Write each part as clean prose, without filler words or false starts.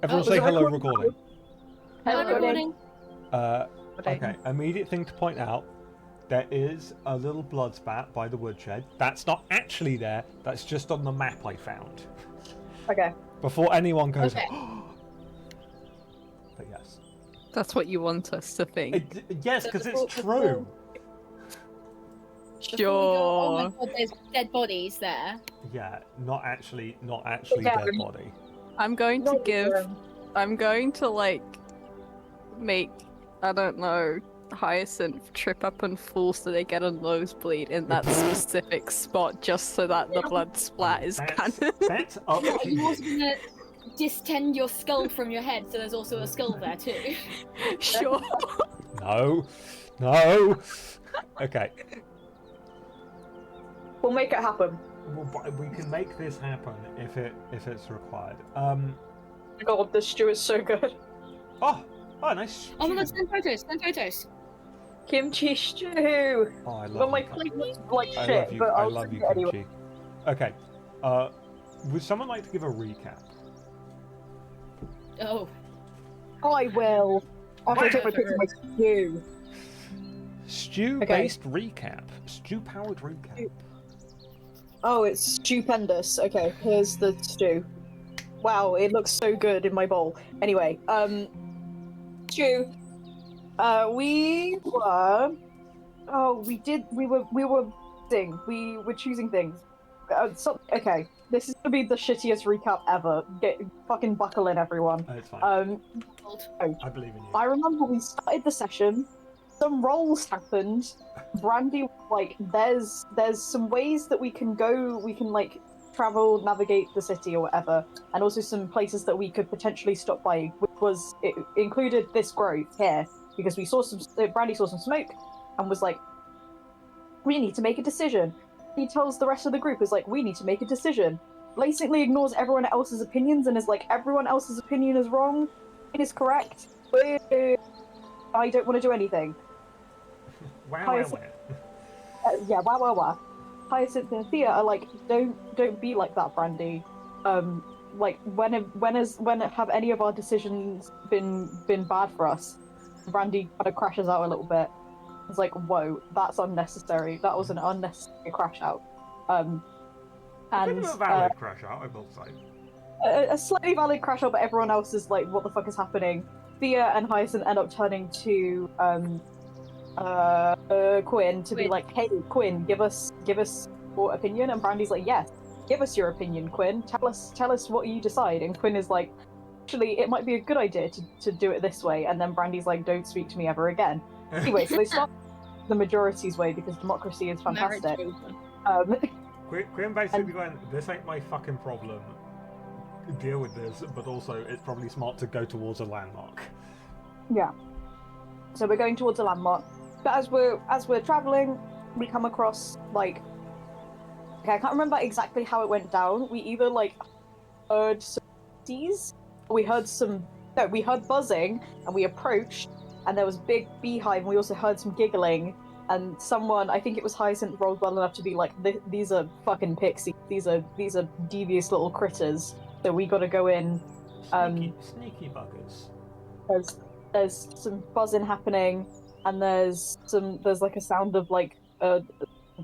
Everyone say hello, recording. Hello, recording. Okay, immediate thing to point out, there is a little blood spat by the woodshed. That's not actually there, that's just on the map I found. Okay. Before anyone goes, Okay. But yes. That's what you want us to think. Yes, because it's true. Before we go, oh my Sure. god, there's dead bodies there. Yeah, not actually Yeah, dead body. I'm going to like make, I don't know, Hyacinth trip up and fall so they get a nosebleed in that specific spot just so that the blood splat is canon. That's up to You're you. also gonna distend your skull from your head, so there's also a skull there too. Sure. No. Okay. We'll make it happen. We can make this happen if it's required. God, this stew is so good. Oh, nice. Oh my god, send photos. Kimchi stew. Oh, I love But my you. plate looks like I shit, love you. but I I'll love send you, it anyway. Kimchi. Okay. Would someone like to give a recap? Oh. I will. After I take my Wow. picture of my stew. Stew-based recap. Stew-powered recap. Oh, it's stupendous. Okay, here's the stew. Wow, it looks so good in my bowl. Anyway, stew. We were choosing things. Okay, this is gonna be the shittiest recap ever. Fucking buckle in, everyone. It's fine. Old. I believe in you. I remember we started the session, some rolls happened, Brandy, like, there's some ways that we can go, we can, like, travel, navigate the city or whatever, and also some places that we could potentially stop by, it included this grove here, because Brandy saw some smoke, and was like, we need to make a decision. He tells the rest of the group, is like, we need to make a decision. Blatantly ignores everyone else's opinions, and is like, everyone else's opinion is wrong, it is correct. I don't want to do anything. Wow. Yeah, wow. Hyacinth and Thea are like, don't be like that, Brandy. Like, when have any of our decisions been bad for us? Brandy kind of crashes out a little bit. It's like, whoa, that's unnecessary. That was an unnecessary crash out. A bit of a valid crash out, I will say. A slightly valid crash out, but everyone else is like, what the fuck is happening? Thea and Hyacinth end up turning to Quinn to be like, hey, Quinn, give us your opinion. And Brandy's like, yes, give us your opinion, Quinn. Tell us what you decide. And Quinn is like, actually, it might be a good idea to do it this way. And then Brandy's like, don't speak to me ever again. Anyway, so they start the majority's way because democracy is fantastic. Quinn basically going, this ain't my fucking problem. Deal with this, but also it's probably smart to go towards a landmark. Yeah. So we're going towards a landmark. But as we're traveling, we come across like, okay, I can't remember exactly how it went down. We either like heard some we heard buzzing, and we approached, and there was a big beehive, and we also heard some giggling, and someone, I think it was Hyacinth, rolled well enough to be like, these are fucking pixies, these are devious little critters, so we gotta go in. Sneaky buggers. There's some buzzing happening, and there's like a sound of like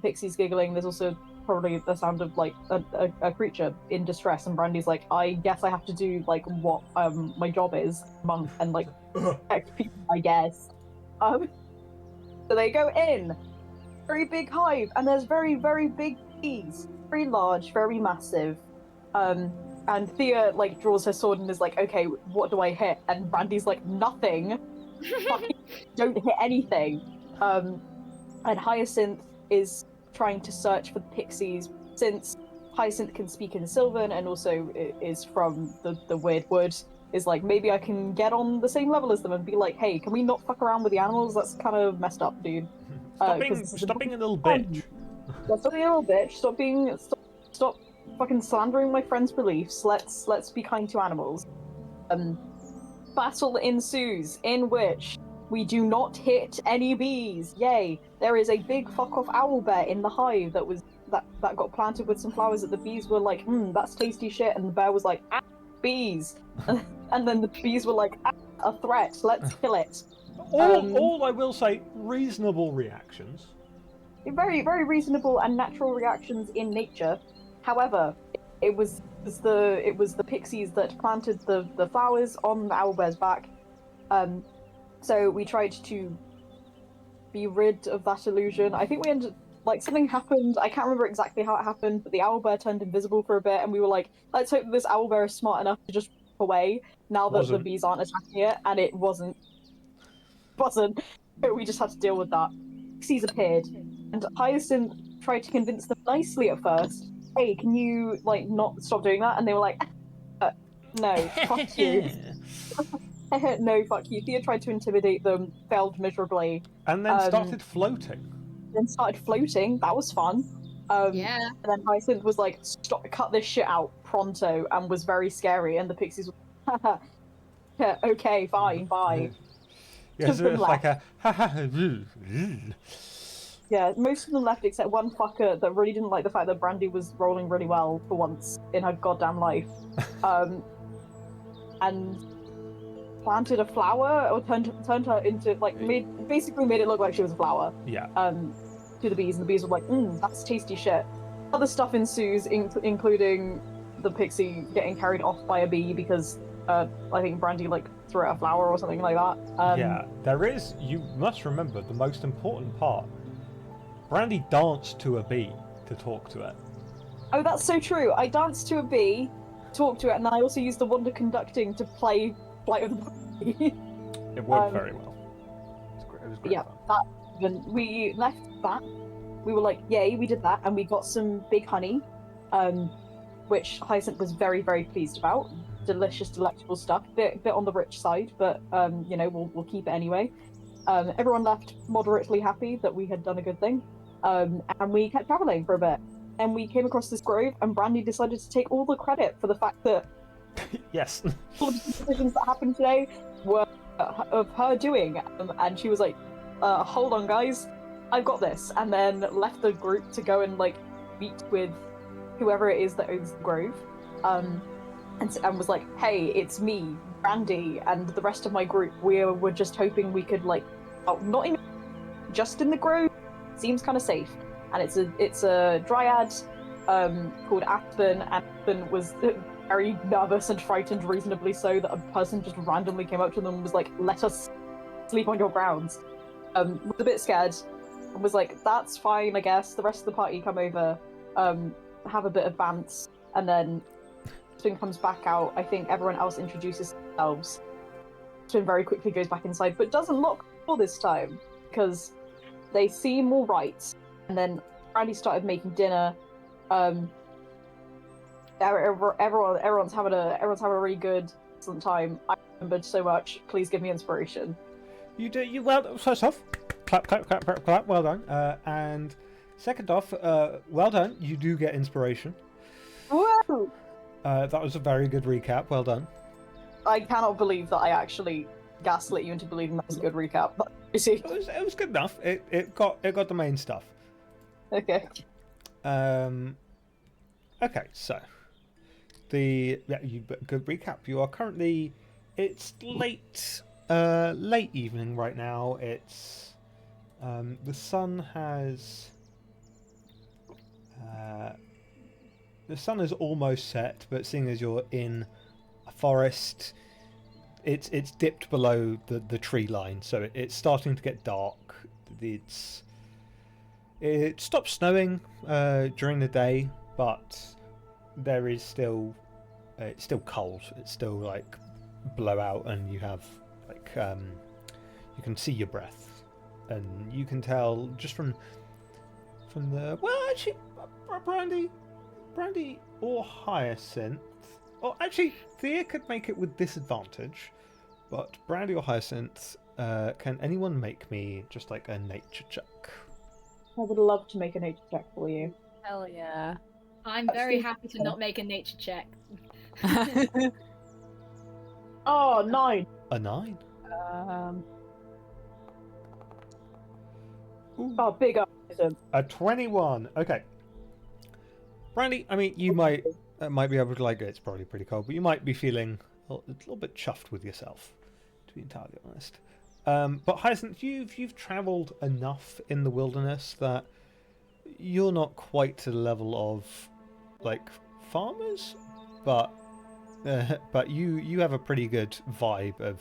pixies giggling. There's also probably the sound of like a creature in distress, and Brandy's like, I guess I have to do like what my job is, monk, and like protect people, I guess. So they go in, very big hive, and there's very, very big bees, very large, very massive. And Thea like draws her sword and is like, okay, what do I hit? And Brandy's like, nothing. Fucking don't hit anything. And Hyacinth is trying to search for the pixies, since Hyacinth can speak in Sylvan and also is from the Weird Wood, is like, maybe I can get on the same level as them and be like, hey, can we not fuck around with the animals? That's kind of messed up, dude. Stop being a little bitch. Stop being a little bitch. Stop fucking slandering my friend's beliefs. Let's be kind to animals. Battle ensues, in which we do not hit any bees. Yay! There is a big fuck off owlbear in the hive that got planted with some flowers that the bees were like, that's tasty shit, and the bear was like, bees. and then the bees were like, a threat, let's kill it. All I will say, reasonable reactions. Very, very reasonable and natural reactions in nature. However, it was the pixies that planted the flowers on the owlbear's back. So we tried to be rid of that illusion. I think we ended something happened. I can't remember exactly how it happened, but the owlbear turned invisible for a bit, and we were like, let's hope this owlbear is smart enough to just walk away now that the bees aren't attacking it, and it wasn't. So we just had to deal with that. Pixies appeared, and Hyacinth tried to convince them nicely at first. Hey, can you not stop doing that? And they were like, no, fuck you. No, fuck you. Thea tried to intimidate them, failed miserably. And then started floating. That was fun. Yeah. And then Hyacinth was like, stop, cut this shit out pronto, and was very scary. And the pixies were, yeah, okay, fine, bye. Yeah, so it's like a Yeah, most of them left except one fucker that really didn't like the fact that Brandy was rolling really well for once in her goddamn life. And planted a flower, or turned her into basically made it look like she was a flower. Yeah. To the bees, and the bees were like, that's tasty shit. Other stuff ensues, including the pixie getting carried off by a bee because I think Brandy threw out a flower or something like that. Yeah, there is. You must remember the most important part. Brandy danced to a bee to talk to it. Oh, that's so true. I danced to a bee, talked to it, and then I also used the wand of conducting to play Flight of the Bee. It worked very well. It was great. Yeah, fun. We left that. We were like, yay, we did that, and we got some big honey, which Hyacinth was very, very pleased about. Delicious, delectable stuff. Bit on the rich side, but we'll keep it anyway. Everyone left moderately happy that we had done a good thing, and we kept traveling for a bit. And we came across this grove, and Brandy decided to take all the credit for the fact that yes, all of the decisions that happened today were of her doing. And she was like, hold on, guys, I've got this. And then left the group to go and meet with whoever it is that owns the grove. And was like, hey, it's me, Brandy, and the rest of my group. We were just hoping we could not even just in the grove. Seems kind of safe. And it's a dryad called Aspen, and Aspen was very nervous and frightened, reasonably so, that a person just randomly came up to them and was like, let us sleep on your grounds. Was a bit scared and was like, that's fine, I guess. The rest of the party come over, have a bit of bants, and then Aspen comes back out. I think everyone else introduces themselves. Aspen very quickly goes back inside, but doesn't lock the door this time, because they seem all right. And then Brandy started making dinner. Everyone's having a really good, excellent time. I remembered so much. Please give me inspiration. You do. You well. First off, clap, clap, clap, clap, clap. Well done. And second off, well done. You do get inspiration. Whoa! That was a very good recap. Well done. I cannot believe that I actually gaslit you into believing that was a good recap. But you see, it was good enough. It got the main stuff. Okay. Okay, so good recap. You are currently, it's late evening right now. It's the sun is almost set, but seeing as you're in a forest, it's dipped below the tree line, so it's starting to get dark. It stops snowing during the day, but there is still it's still cold. It's still blowout, and you have you can see your breath, and you can tell just from the actually Brandy or Hyacinth, or actually Thea could make it with disadvantage, but Brandy or Hyacinth, can anyone make me just a nature check? I would love to make a nature check for you. Hell yeah. I'm very happy to not make a nature check. Oh, 9. A 9? Oh, big up. A 21. Okay. Brandy, I mean, you might be able to it's probably pretty cold, but you might be feeling a little bit chuffed with yourself, to be entirely honest. But Hyacinth, you've travelled enough in the wilderness that you're not quite to the level of like farmers, but you have a pretty good vibe of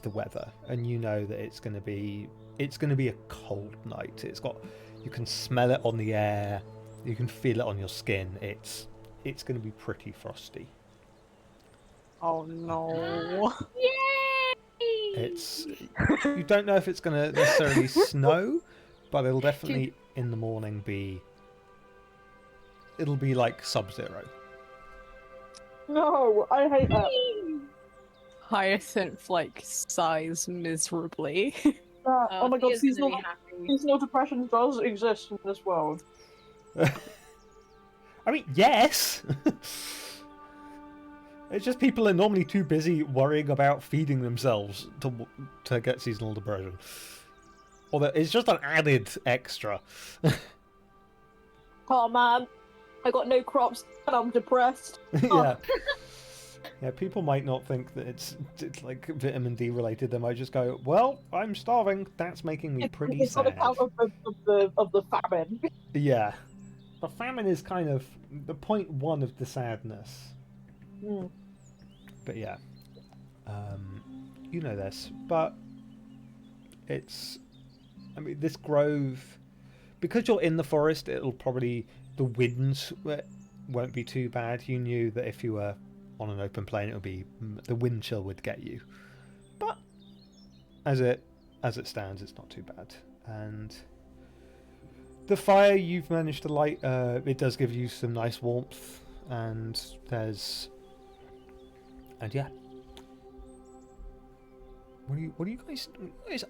the weather, and you know that it's going to be a cold night. You can smell it on the air, you can feel it on your skin. It's going to be pretty frosty. Oh no. Yay! You don't know if it's going to necessarily snow, but it'll definitely in the morning it'll be like sub-zero. No, I hate that. Hyacinth like sighs miserably. Oh my god, Thea's gonna be happy. seasonal depression does exist in this world. I mean, yes. It's just people are normally too busy worrying about feeding themselves to get seasonal depression. Although it's just an added extra. Oh man, I got no crops and I'm depressed. Yeah. Yeah, people might not think that it's like vitamin D related. They might just go, "Well, I'm starving. That's making me pretty It's on sad." account of the famine. Yeah, the famine is kind of the point one of the sadness. Mm. But yeah, you know this, but I mean, this grove, because you're in the forest, the winds won't be too bad. You knew that if you were on an open plain, the wind chill would get you. But as it stands, it's not too bad. And the fire you've managed to light, it does give you some nice warmth, and yeah. What are you guys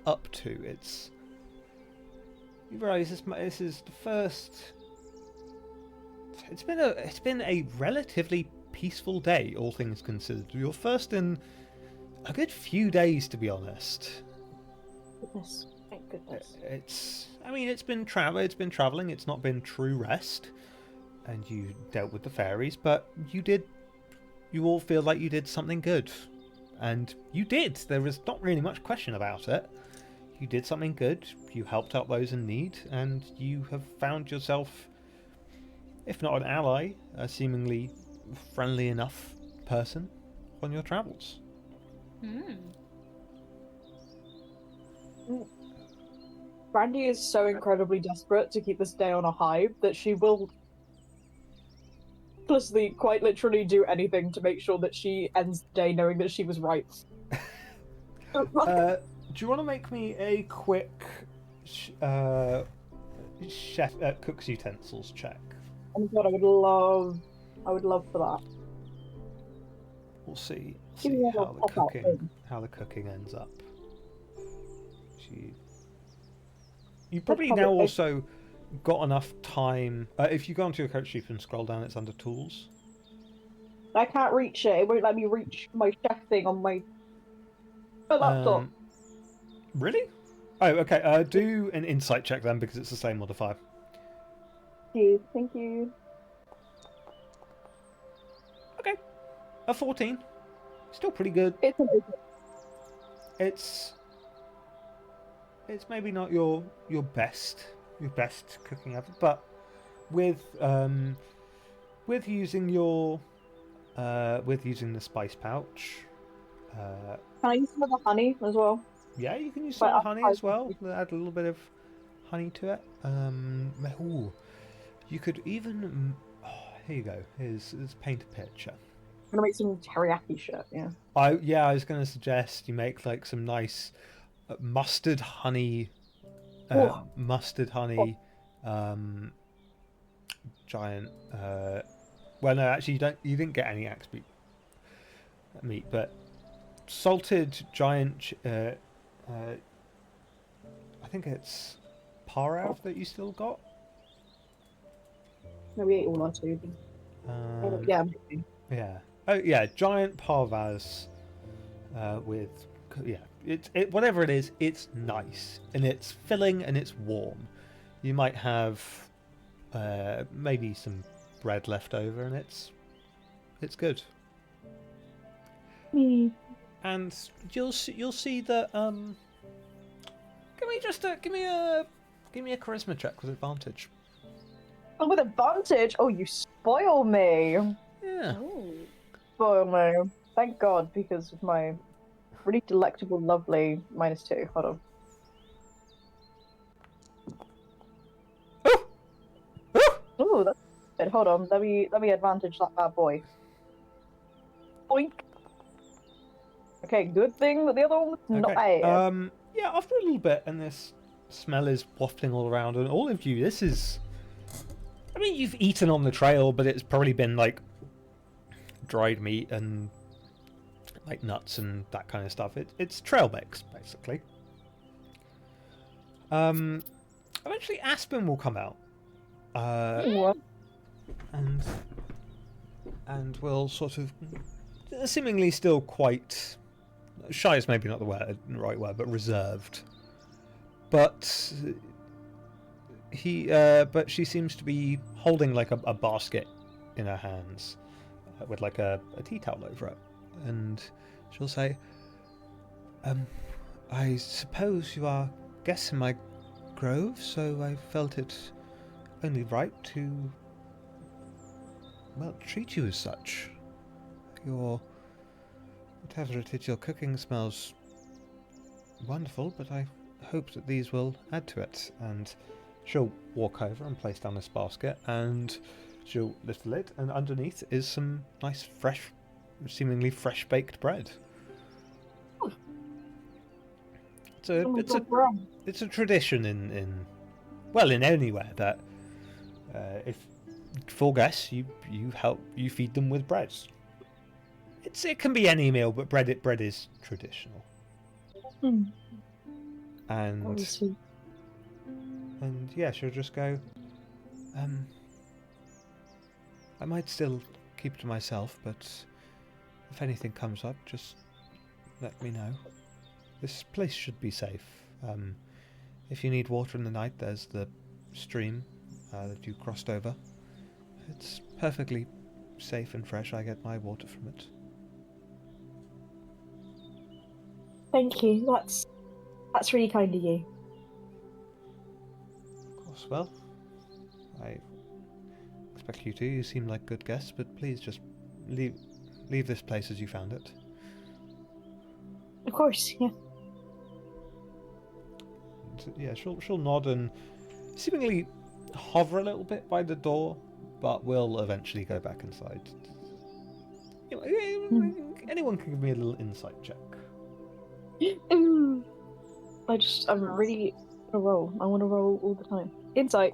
up to? You realise this is the first. It's been a relatively peaceful day, all things considered. You're first in a good few days, to be honest. Goodness, thank goodness. It's been travelling. It's not been true rest, and you dealt with the fairies, but you all feel like you did something good, and you did. There is not really much question about it. You did something good. You helped out those in need, and you have found yourself, if not an ally, a seemingly friendly enough person on your travels. Brandy is so incredibly desperate to keep this day on a high that she will quite literally do anything to make sure that she ends the day knowing that she was right. Do you want to make me a quick cook's utensils check? Oh my god, I would love for that. We'll see Give me a how little the pop-out cooking thing. ends up. You probably now also got enough time. If you go onto your coach sheet and scroll down, it's under tools. I can't reach it. It won't let me reach my chef thing on my laptop. Really? Oh, okay. Do an insight check then, because it's the same modifier. Thank you. Okay. A 14. Still pretty good. It's amazing. It's maybe not your best cooking ever, but with using the spice pouch. Can I use some of the honey as well? Yeah, you can use some honey as well. Add a little bit of honey to it. You could even. Here you go. Here's paint a picture. I'm gonna make some teriyaki shit. Yeah. I was gonna suggest you make like some nice mustard honey. Giant. Well, no, actually, you didn't get any axe meat, but salted giant. I think it's parav that you still got. No, we ate all our food. Yeah. Maybe. Yeah. Oh yeah, giant parvas with whatever it is, it's nice and it's filling and it's warm. You might have maybe some bread left over and it's good. And you'll see that give me a charisma check with advantage. Oh, with advantage? Oh, you spoil me. Yeah. Ooh. Spoil me. Thank God, because of my really delectable, lovely -2. Hold on. Oh, that's good. Hold on. Let me advantage that bad boy. Boink. Okay, good thing that the other one was not Okay. bad. Yeah. After a little bit, and this smell is wafting all around, and all of you, this is. I mean, you've eaten on the trail, but it's probably been like dried meat and like nuts and that kind of stuff. It's trail mix, basically. Eventually Aspen will come out. What? And will sort of seemingly still quite shy is maybe not the right word, but reserved. But but she seems to be holding like a basket in her hands with like a tea towel over it, and she'll say, I suppose you are guests in my grove, so I felt it only right to, well, treat you as such. Whatever it is you're cooking smells wonderful, but I hope that these will add to it. And she'll walk over and place down this basket, and she'll lift the lid, and underneath is some nice, fresh, seemingly fresh baked bread. It's a tradition in anywhere that if for guests you feed them with bread. It can be any meal, but bread is traditional. Mm. And yeah, she'll just go. I might still keep to myself, but if anything comes up, just let me know. This place should be safe. If you need water in the night, there's the stream that you crossed over. It's perfectly safe and fresh. I get my water from it. Thank you. That's really kind of you. Of course, well, I expect you to. You seem like good guests, but please just leave this place as you found it. Of course, yeah. Yeah, she'll nod and seemingly hover a little bit by the door, but will eventually go back inside. Anyone can give me a little insight check. I'm really gonna roll. I want to roll all the time. Insight.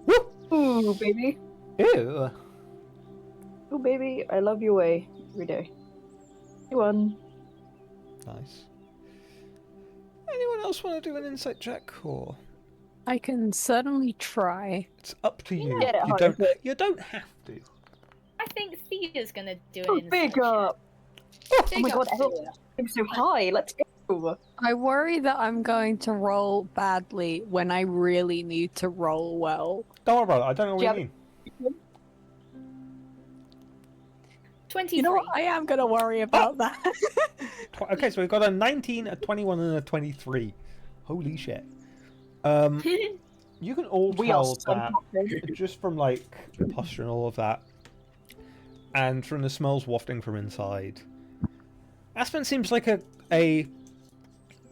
Woo! Ooh, baby. Ew. Oh, baby. I love your way every day. You won. Nice. Anyone else want to do an insight check, or I can certainly try. it's up to you? Get it, You don't have to. I think Thea's gonna do Oh, an big insight up. check. Oh my god, Thea. I'm so high. Let's go. I worry that I'm going to roll badly when I really need to roll well. Don't worry about it. I don't know what Do you you mean. 23. You know what? I am going to worry about that. Okay, so we've got a 19, a 21, and a 23. Holy shit. You can all We are tell so that happy. just from like posture and all of that, and from the smells wafting from inside. Aspen seems like a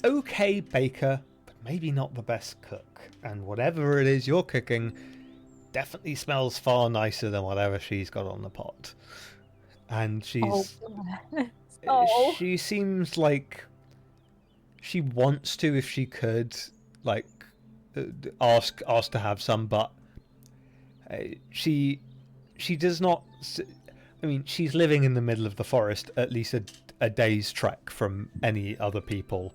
okay baker, but maybe not the best cook. And whatever it is you're cooking definitely smells far nicer than whatever she's got on the pot. And Oh. she seems like she wants to, if she could, like ask to have some, but she does not. I mean, she's living in the middle of the forest, at least a day's trek from any other people.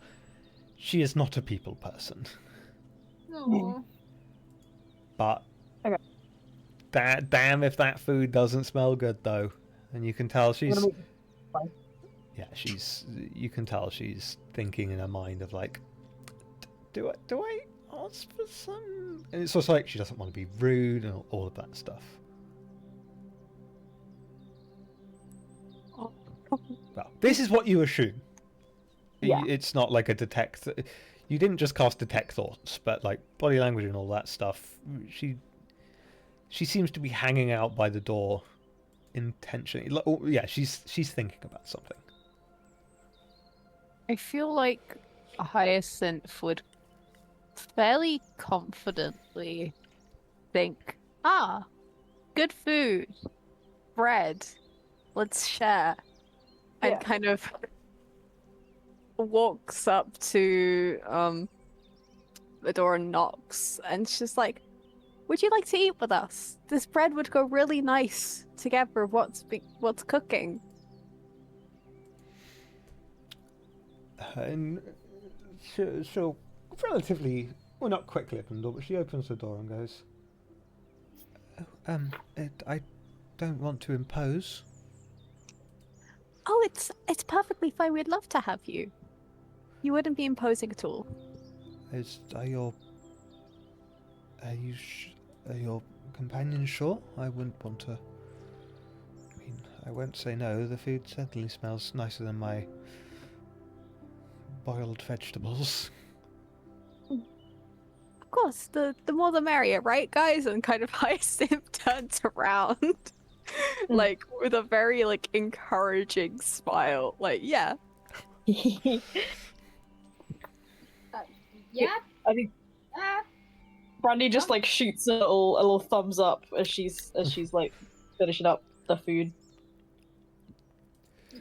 She is not a people person. Aw. But Okay. damn if that food doesn't smell good though, and you can tell she's. Yeah, you can tell she's thinking in her mind of like, do I ask for some? And it's also like she doesn't want to be rude and all of that stuff. This is what you assume. Yeah. It's not like a detect. You didn't just cast detect thoughts, but like body language and all that stuff. She seems to be hanging out by the door intentionally. Yeah, she's thinking about something. I feel like Hyacinth would fairly confidently think, good food, bread, let's share, and Yeah. kind of walks up to the door and knocks, and she's like, would you like to eat with us? This bread would go really nice together with what's cooking. And she'll relatively, well, not quickly open the door, but she opens the door and goes, "Oh, I don't want to impose." Oh, it's perfectly fine. We'd love to have you. You wouldn't be imposing at all. Are your companions sure? I wouldn't want to. I mean, I won't say no. The food certainly smells nicer than my boiled vegetables. Of course, the more the merrier, right, guys? And kind of Hyacinth turns around, like with a very like encouraging smile. Like, yeah. Yeah. I think Brandy just like shoots a little thumbs up as she's like finishing up the food.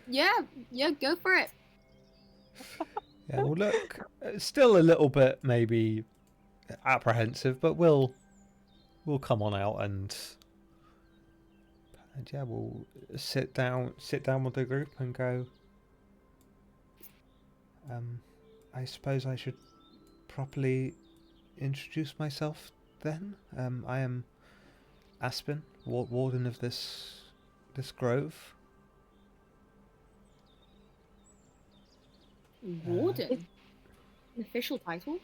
Yeah, go for it. Yeah, well, look, still a little bit maybe apprehensive, but we'll come on out and yeah, we'll sit down with the group and go. I suppose I should properly introduce myself then. I am Aspen, warden of this grove. Warden? An official title?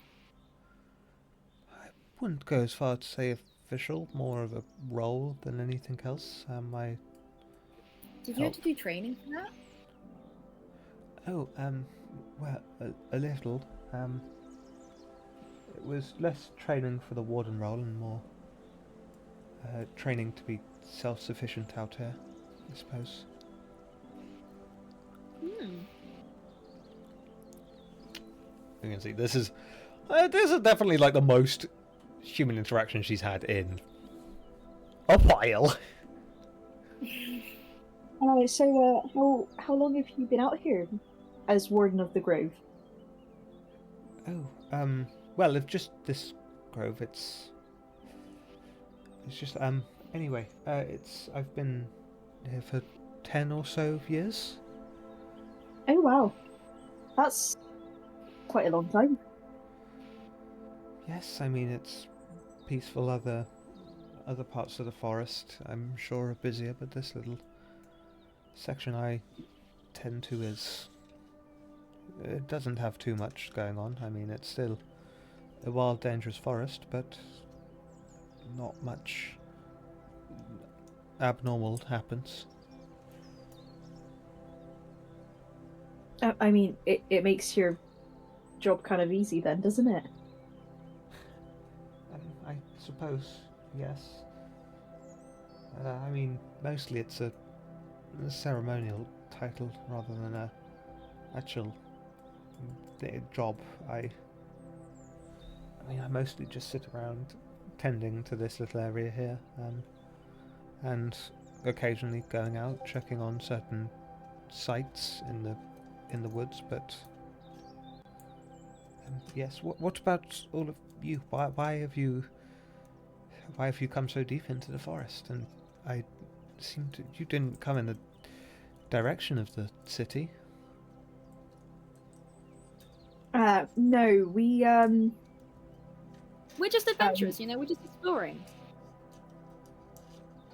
I wouldn't go as far to say official, more of a role than anything else. Did you have to do training for that? Oh, well, a little. It was less training for the warden role and more training to be self-sufficient out here, I suppose. You can see this is definitely like the most human interaction she's had in a while. So how long have you been out here as warden of the grove? Oh, well, if just this grove, it's just anyway, I've been here for 10 or so years. Oh wow, that's quite a long time. Yes, I mean it's peaceful. Other parts of the forest, I'm sure, are busier, but this little section I tend to it doesn't have too much going on. I mean, it's still a wild, dangerous forest, but not much abnormal happens. I mean, it makes your job kind of easy then, doesn't it? I suppose, yes. I mean, mostly it's a ceremonial title rather than a actual job. I mean, I mostly just sit around tending to this little area here, and occasionally going out checking on certain sites in the woods. But yes, what about all of you? Why have you come so deep into the forest? And you didn't come in the direction of the city. No, We're just adventurers, we're just exploring.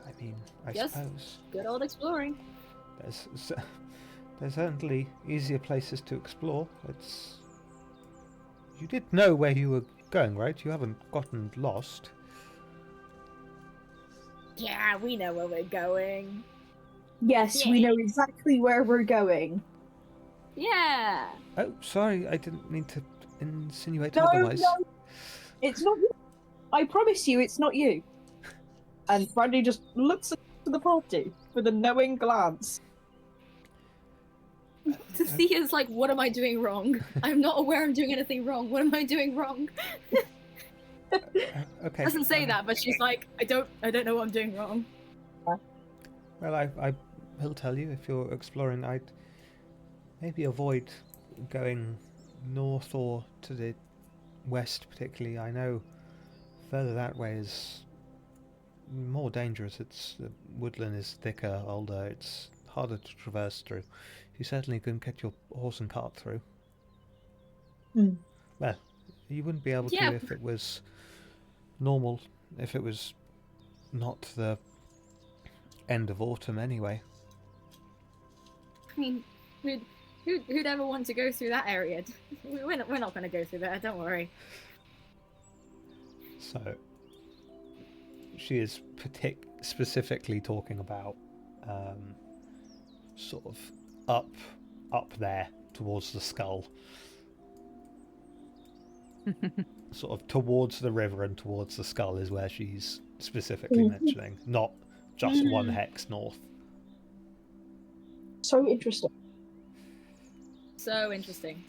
I mean, I Yes. suppose Good old exploring. there's certainly easier places to explore. You did know where you were going, right? You haven't gotten lost. Yeah, we know where we're going. yes, we know exactly where we're going. Yeah. Oh, sorry, I didn't mean to insinuate No, otherwise. no, it's not you. I promise you, it's not you. And Brandy just looks at the party with a knowing glance. Thea's like, what am I doing wrong? I'm not aware I'm doing anything wrong. What am I doing wrong? Okay. Doesn't say that, but she's like, I don't know what I'm doing wrong. Well, I will tell you if you're exploring. I'd maybe avoid going north or to the west, particularly. I know further that way is more dangerous. It's the woodland is thicker, older. It's harder to traverse through. You certainly couldn't get your horse and cart through. Well, you wouldn't be able to if it was normal. If it was not the end of autumn, anyway. I mean, who'd ever want to go through that area? We're not going to go through there. Don't worry. So she is specifically talking about sort of up there towards the skull. Sort of towards the river and towards the skull is where she's specifically mentioning, not just one hex north. So interesting. So interesting.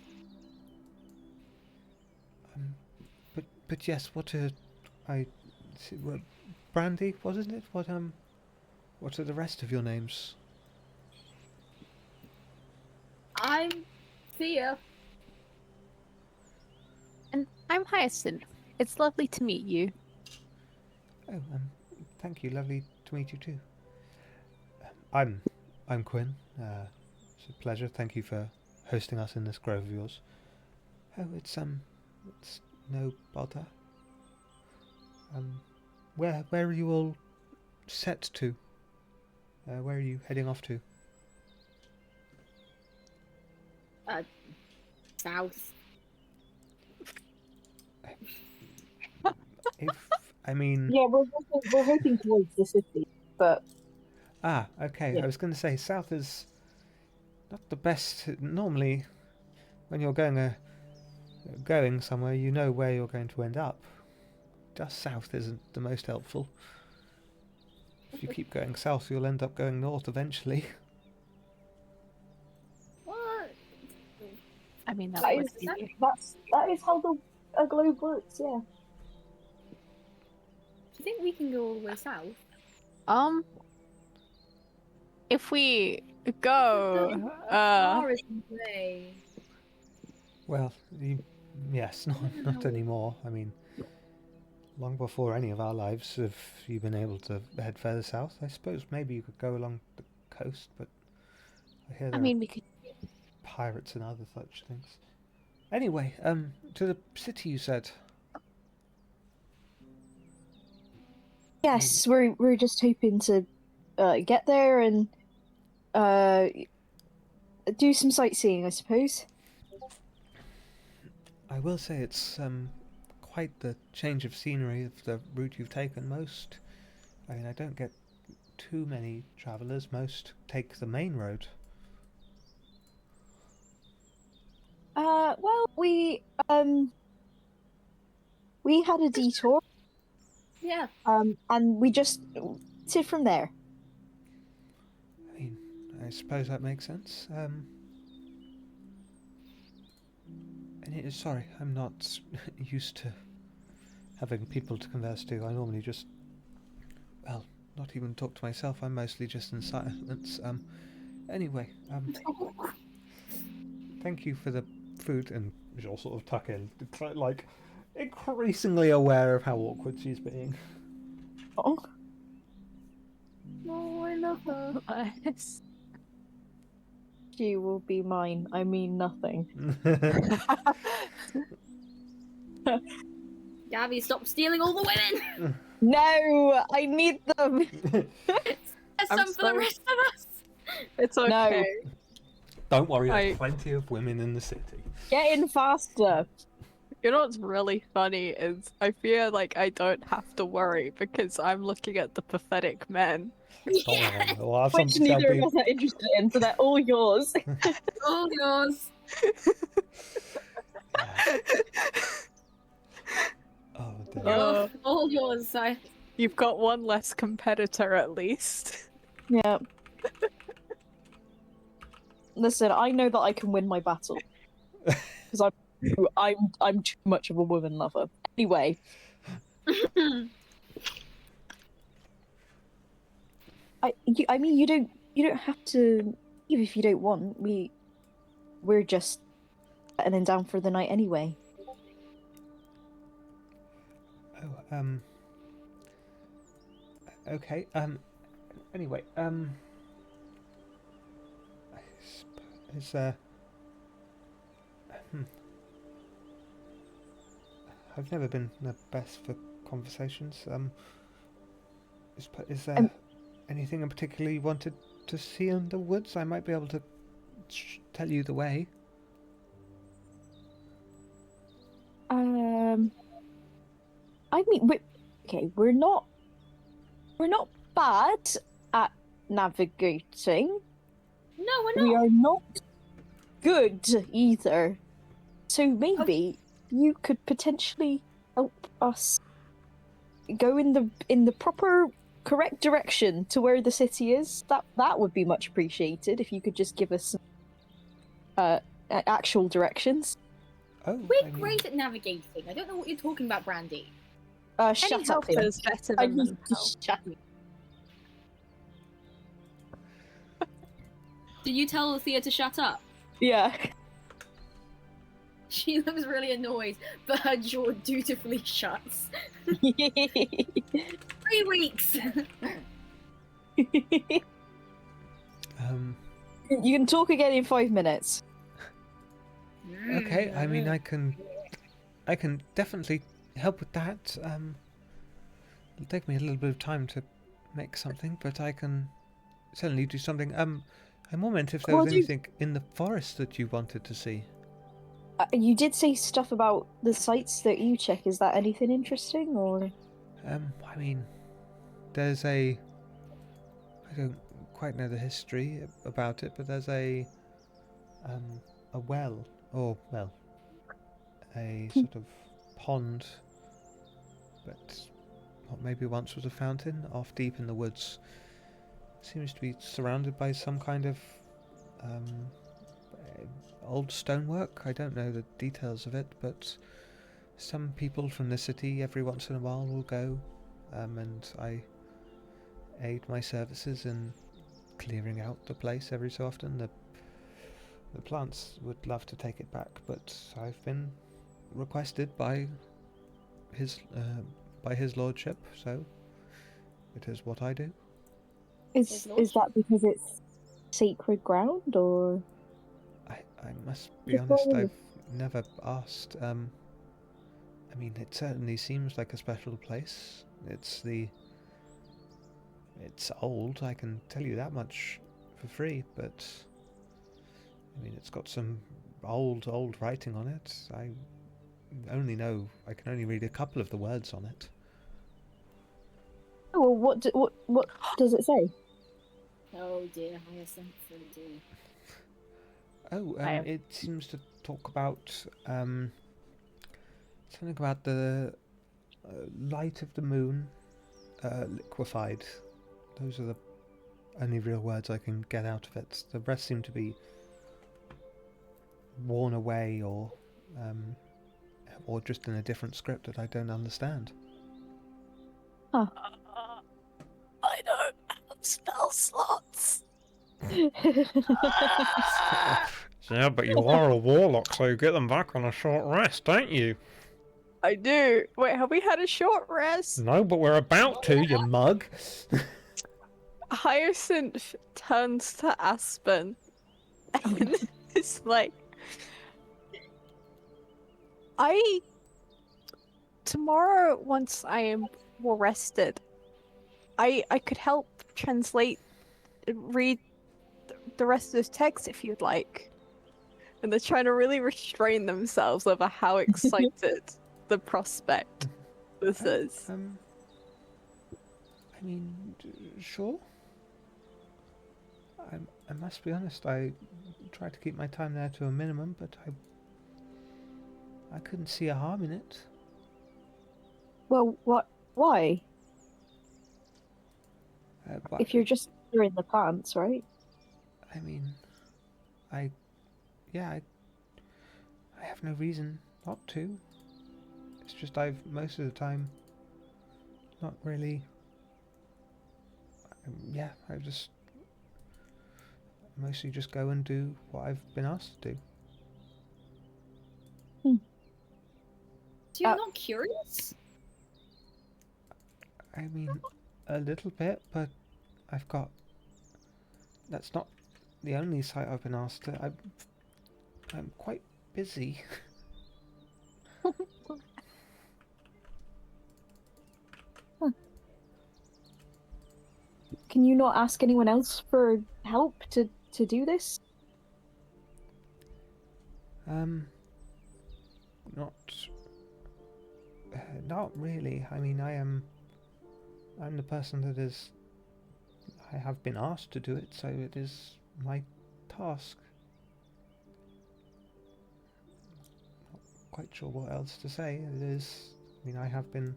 But yes, what Brandy, wasn't it? What are the rest of your names? I'm Thea. And I'm Hyacinth. It's lovely to meet you. Oh, thank you. Lovely to meet you too. I'm Quinn. It's a pleasure. Thank you for hosting us in this grove of yours. Oh, it's no bother. Where are you all set to? Where are you heading off to? South. I mean... Yeah, we're hoping towards the city, but... Ah, okay. Yeah. I was going to say, south is not the best. Normally, when you're going somewhere, you know where you're going to end up. Just south isn't the most helpful. If you keep going south, you'll end up going north eventually. What? I mean, That would is be... that is how a globe works. Yeah. Do you think we can go all the way south? If we go, Far is the way. Well, yes, not anymore. I mean, long before any of our lives have you been able to head further south. I suppose maybe you could go along the coast, but I hear there we could. are pirates and other such things. Anyway, to the city you said. Yes, we're just hoping to get there and do some sightseeing, I suppose. I will say it's quite the change of scenery of the route you've taken. Most, I mean, I don't get too many travellers. Most take the main road. Well, we had a detour, Yeah. and we just sit from there. I mean, I suppose that makes sense. Sorry, I'm not used to having people to converse to. I normally just, well, not even talk to myself. I'm mostly just in silence. Anyway, thank you for the food, and she'll sort of tuck in, like increasingly aware of how awkward she's being. Oh, Oh, I love her. Yes. she will be mine. I mean nothing. Gabby, stop stealing all the women! No, I need them. There's I'm some for the sorry. rest of us! It's okay. Don't worry, there's I- plenty of women in the city. Get in faster. You know what's really funny is I feel like I don't have to worry because I'm looking at the pathetic men Don't worry, we'll have Which some. There'll neither be. of us are interested in, so they're all yours. All yours. Oh dear. All yours, sire. You've got one less competitor at least. Yeah. Listen, I know that I can win my battle because I'm too much of a woman lover. Anyway, I mean you don't have to leave if you don't want. We're just settling down for the night anyway. Oh, okay. Anyway, I suppose, I've never been the best for conversations. Is there anything in particular you wanted to see in the woods? I might be able to tell you the way. I mean, we're not bad at navigating. No, we're We not. are not good either. So maybe you could potentially help us go in the proper correct direction to where the city is. That would be much appreciated if you could just give us some actual directions. Oh, We're great at navigating. I don't know what you're talking about, Brandy. Shut Any up, help Theo. is better I than mean, no help. shut up. Did you tell Thea to shut up? Yeah. She looks really annoyed, but her jaw dutifully shuts. 3 weeks! You can talk again in 5 minutes. Okay. I mean, I can definitely help with that. It'll take me a little bit of time to make something, but I can certainly do something. I more meant if there was anything in the forest that you wanted to see. You did say stuff about the sites that you check. Is that anything interesting, or? I mean, there's I don't quite know the history about it, but there's a well, or well, a sort of pond, but what maybe once was a fountain, off deep in the woods. Seems to be surrounded by some kind of old stonework. I don't know the details of it, but some people from the city every once in a while will go, and I aid my services in clearing out the place every so often. The plants would love to take it back, but I've been requested by his lordship, so it is what I do. Is that because it's sacred ground, or? I must be honest, I've never asked. I mean, it certainly seems like a special place. It's old, I can tell you that much for free, but I mean, it's got some old writing on it. I can only read a couple of the words on it. Oh, well, what does it say? Oh dear, Hyacinth, oh dear. Oh, it seems to talk about something about the light of the moon liquefied. Those are the only real words I can get out of it. The rest seem to be worn away or just in a different script that I don't understand. Huh. I don't have spell slots. Yeah, but you are a warlock, so you get them back on a short rest, don't you? I do. Wait, have we had a short rest? No, but we're about to, you mug. Hyacinth turns to Aspen and it's like, tomorrow, once I am more rested, I could help read the rest of this text if you'd like. And they're trying to really restrain themselves over how excited the prospect this is. I mean, sure. I must be honest. I tried to keep my time there to a minimum, but I couldn't see a harm in it. Well, what? Why? But If you're just in the plants, right? I mean, I yeah, I have no reason not to. It's just I've most of the time not really. Yeah, I just mostly just go and do what I've been asked to do. So you're not curious? I mean, a little bit, but I've got. That's not the only site I've been asked to. I'm quite busy. Can you not ask anyone else for help to do this? Not. Not really. I mean, I'm the person that is. I have been asked to do it, so it is my task. Not quite sure what else to say. It is. I mean, I have been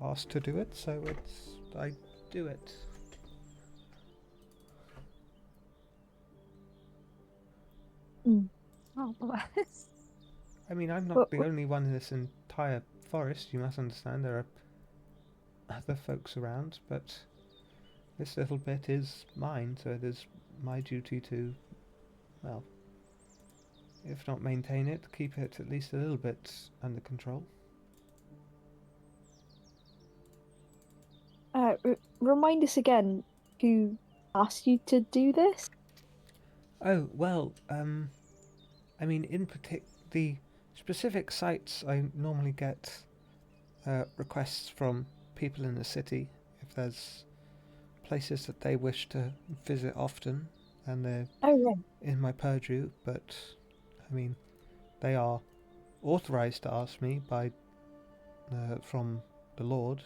asked to do it, so I do it. Oh, bless. I mean, I'm not the only one in this entire forest. You must understand there are other folks around, but this little bit is mine, so it is my duty to, well, if not maintain it, keep it at least a little bit under control. Remind us again who asked you to do this? Oh, well, I mean, in the specific sites, I normally get requests from people in the city if there's places that they wish to visit often, and they're in my purview, but, I mean, they are authorized to ask me by from the Lord,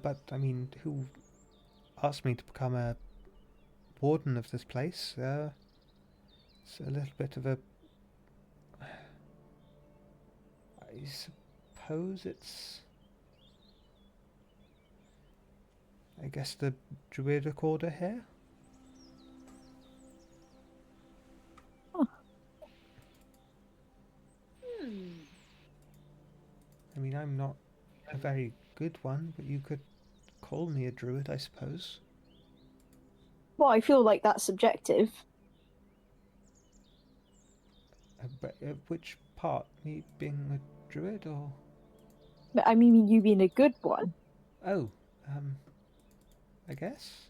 but, I mean, who asked me to become a warden of this place? It's a little bit of a... I suppose it's... I guess the Druidic Order here? Huh. I mean, I'm not a very good one, but you could call me a druid, I suppose. Well, I feel like that's subjective. But which part? Me being a druid, or...? But I mean, you being a good one. Oh, I guess?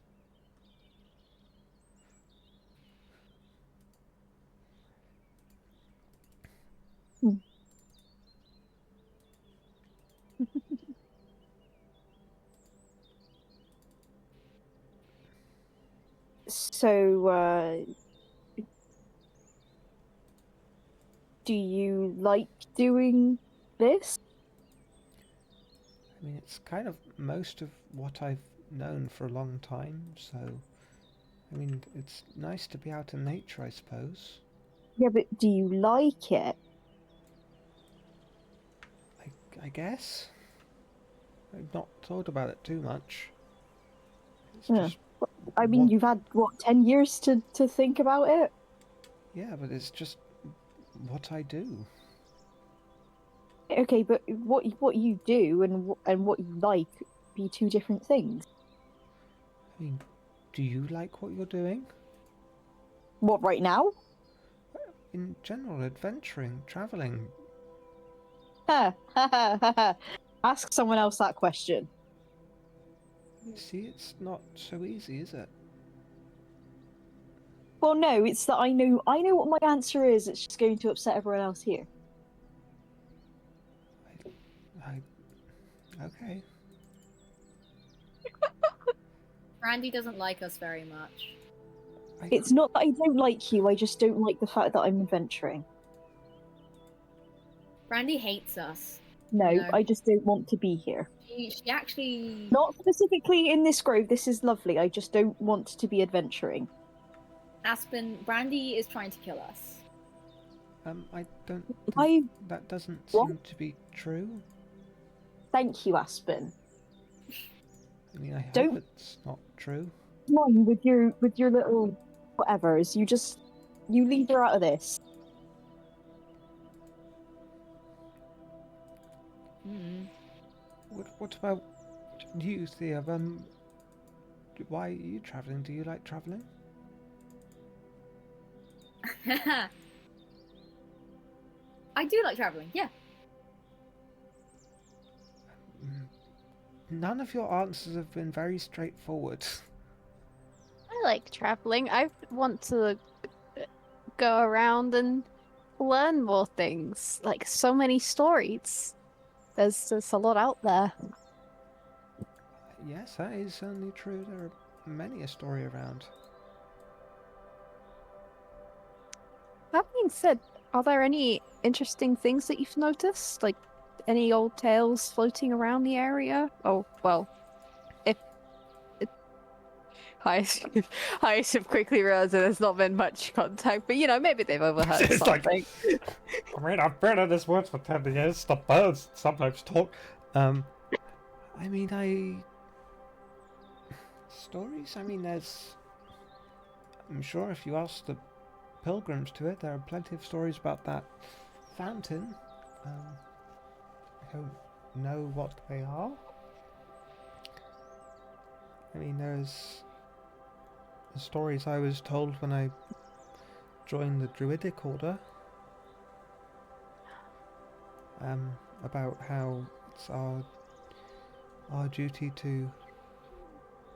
So, do you like doing this? I mean, it's kind of most of what I've known for a long time, so... I mean, it's nice to be out in nature, I suppose. Yeah, but do you like it? I guess? I've not thought about it too much. It's Yeah. just... I mean, you've had, what, 10 years to think about it? Yeah, but it's just what I do. Okay, but what you do and what you like be two different things. I mean, do you like what you're doing? What, right now? In general, adventuring, travelling. Ask someone else that question. You see, it's not so easy, is it? Well, no, it's that I know what my answer is. It's just going to upset everyone else here. Okay. Randy doesn't like us very much. It's not that I don't like you, I just don't like the fact that I'm adventuring. Randy hates us. No, No. I just don't want to be here. She actually. Not specifically in this grove. This is lovely. I just don't want to be adventuring. Aspen, Brandy is trying to kill us. I don't I think that doesn't What? seem to be true. thank you, Aspen. I mean, I hope Don't- it's not true. Come on with your little whatevers. You leave her out of this. Mm. What about you, Thea? Why are you traveling? Do you like traveling? I do like traveling, yeah. None of your answers have been very straightforward. I like traveling. I want to go around and learn more things. Like so many stories. There's a lot out there. Yes, that is certainly true. There are many a story around. That being said, are there any interesting things that you've noticed? Like any old tales floating around the area? Oh, well, if Hyacinth quickly realized that there's not been much contact, but maybe they've overheard It's like- something. I mean, I've been in this woods for 10 years. The birds sometimes talk. I mean, stories? I mean, I'm sure if you ask the pilgrims to it, there are plenty of stories about that fountain. I don't know what they are. I mean, there's the stories I was told when I joined the Druidic Order. About how it's our duty to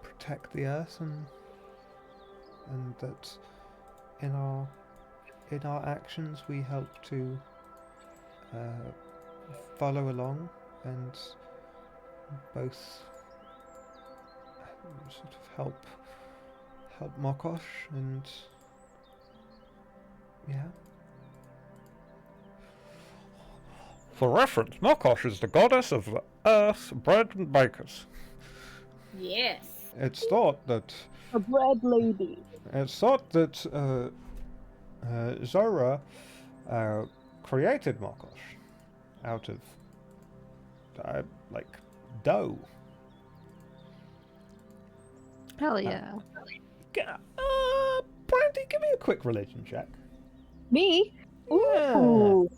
protect the earth and that in our actions we help to follow along and both sort of help Mokosh and yeah. For reference, Mokosh is the goddess of the earth, bread and bakers. Yes. It's thought that A bread lady. Zora created Mokosh out of like dough. Hell yeah. Brandy, give me a quick religion check. Me? Yeah. Ooh.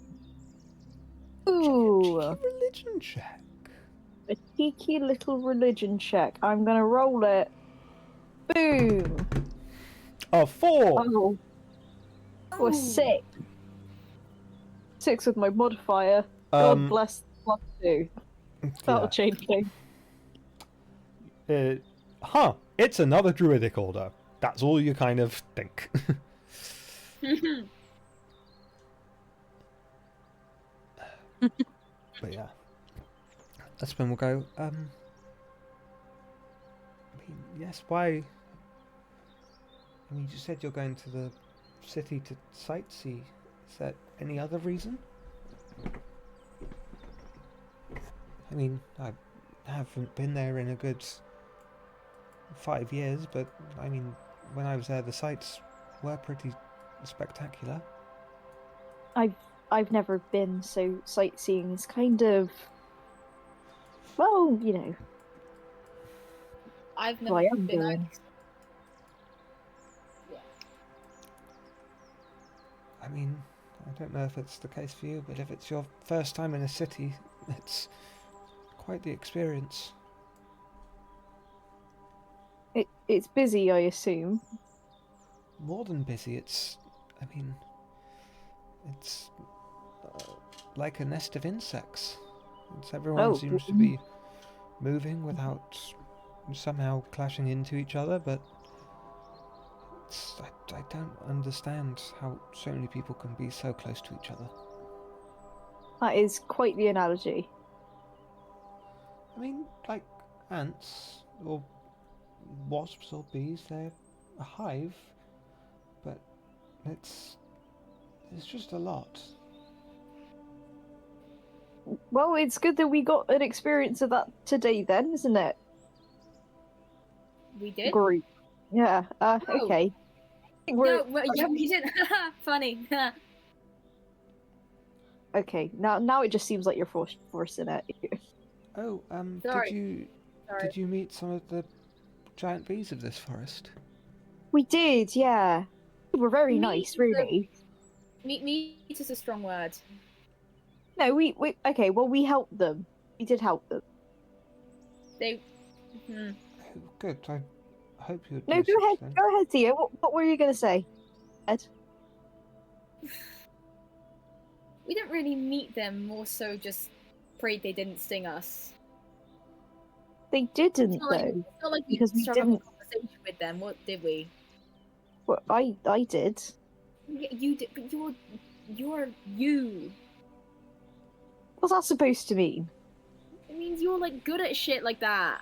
Ooh. Cheeky religion check. A cheeky little religion check. I'm gonna roll it. Boom. A 4. Oh. Or Ooh. 6. 6 with my modifier. God bless +2. That'll change things. It's another druidic order. That's all you kind of think. But yeah. Aspen will go, I mean, yes, why? I mean, you said you're going to the city to sightsee. Is there any other reason? I mean, I haven't been there in a good 5 years, but I mean, when I was there, the sights were pretty spectacular. I've never been, so sightseeing is kind of, well, I've Well, never I am been doing. either. I mean, I don't know if it's the case for you, but if it's your first time in a city, it's quite the experience. It's busy, I assume. More than busy, I mean, it's like a nest of insects. Everyone seems to be moving without somehow clashing into each other, but I don't understand how so many people can be so close to each other. That is quite the analogy. I mean, like ants or wasps or bees, they're a hive, but it's just a lot. Well, it's good that we got an experience of that today, then, isn't it? We did? Group. Yeah. Oh. Okay. I think No, well, yeah, we did. Funny. Okay. Now it just seems like you're forcing it. Oh, Sorry. did you meet some of the giant bees of this forest? We did, yeah. They were very nice, really. Meat is a strong word. No, we okay. Well, we helped them. We did help them. They. Hmm. Oh, good. I hope you'd No, do go such ahead. then. Go ahead, Tia. What were you gonna say, Ed? We didn't really meet them. More so, just prayed they didn't sting us. They didn't It's though, not like we because we struck up a didn't. conversation with them. What did we? Well, I did. Yeah, you did, but you're you. What's that supposed to mean? It means you're like good at shit like that.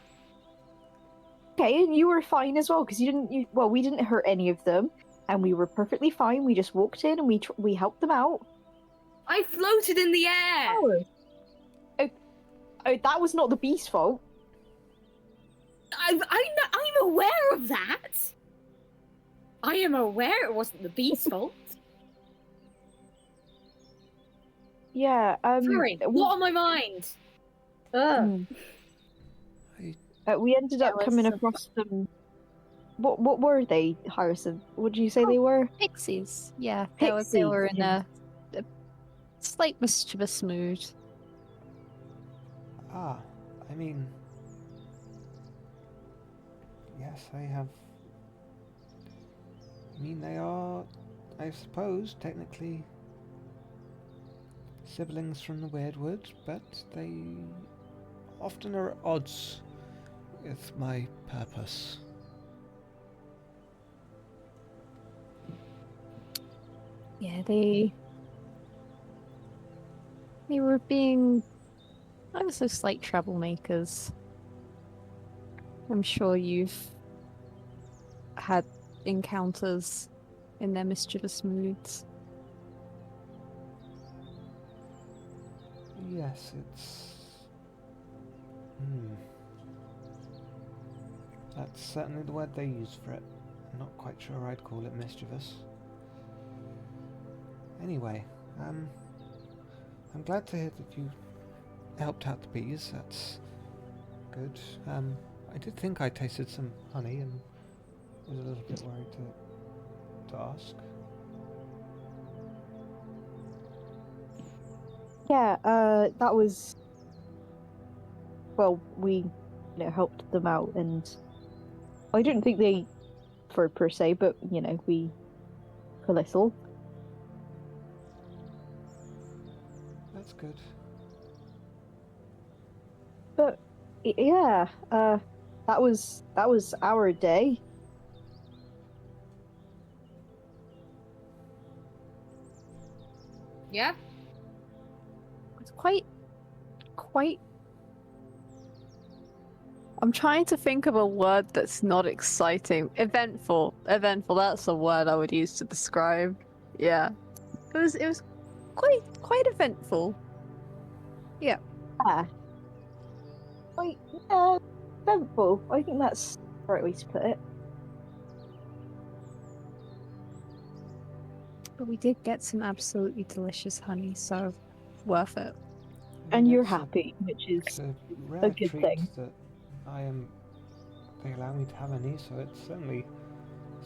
Okay, and you were fine as well because you didn't. Well, we didn't hurt any of them, and we were perfectly fine. We just walked in and we helped them out. I floated in the air. Oh, that was not the beast's fault. I'm aware of that. I am aware it wasn't the beast's fault. Yeah. Sorry, what on my mind? Ugh. We ended up coming across them. What were they, Harrison? What did you say they were? Pixies. Yeah, Pixies. they were in Yeah. a slight mischievous mood. Ah, I mean, yes, I have. I mean, they are, I suppose, technically siblings from the Weirdwood, but they often are at odds with my purpose. Yeah, they were being also slight troublemakers. I'm sure you've had encounters in their mischievous moods. Yes, it's. That's certainly the word they use for it. I'm not quite sure I'd call it mischievous. Anyway, I'm glad to hear that you helped out the bees. That's good. I did think I tasted some honey and was a little bit worried to ask. Yeah. That was. Well, we, helped them out, and I didn't think they, for per se, but we, a little. That's good. But yeah, that was our day. Yeah. It's quite I'm trying to think of a word that's not exciting. Eventful. Eventful, that's a word I would use to describe. Yeah. It was quite eventful. Yeah. Yeah, eventful. I think that's the right way to put it. But we did get some absolutely delicious honey, so worth it. And you're It's happy, which is It's a rare a good treat thing. that they allow me to have any, so it's certainly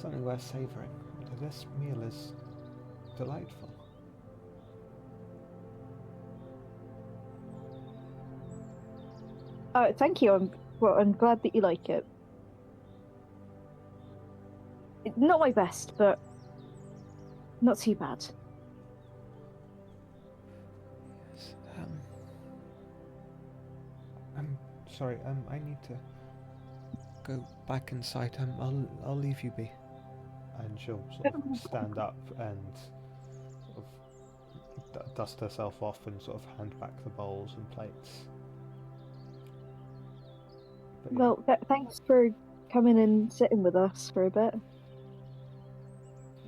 something worth savouring. This meal is delightful. Thank you. I'm glad that you like it. Not my best, but not too bad. Yes, I'm sorry. I need to go back inside. I'll leave you be. And she'll sort of stand up and sort of dust herself off and sort of hand back the bowls and plates. But yeah. Well, thanks for coming and sitting with us for a bit.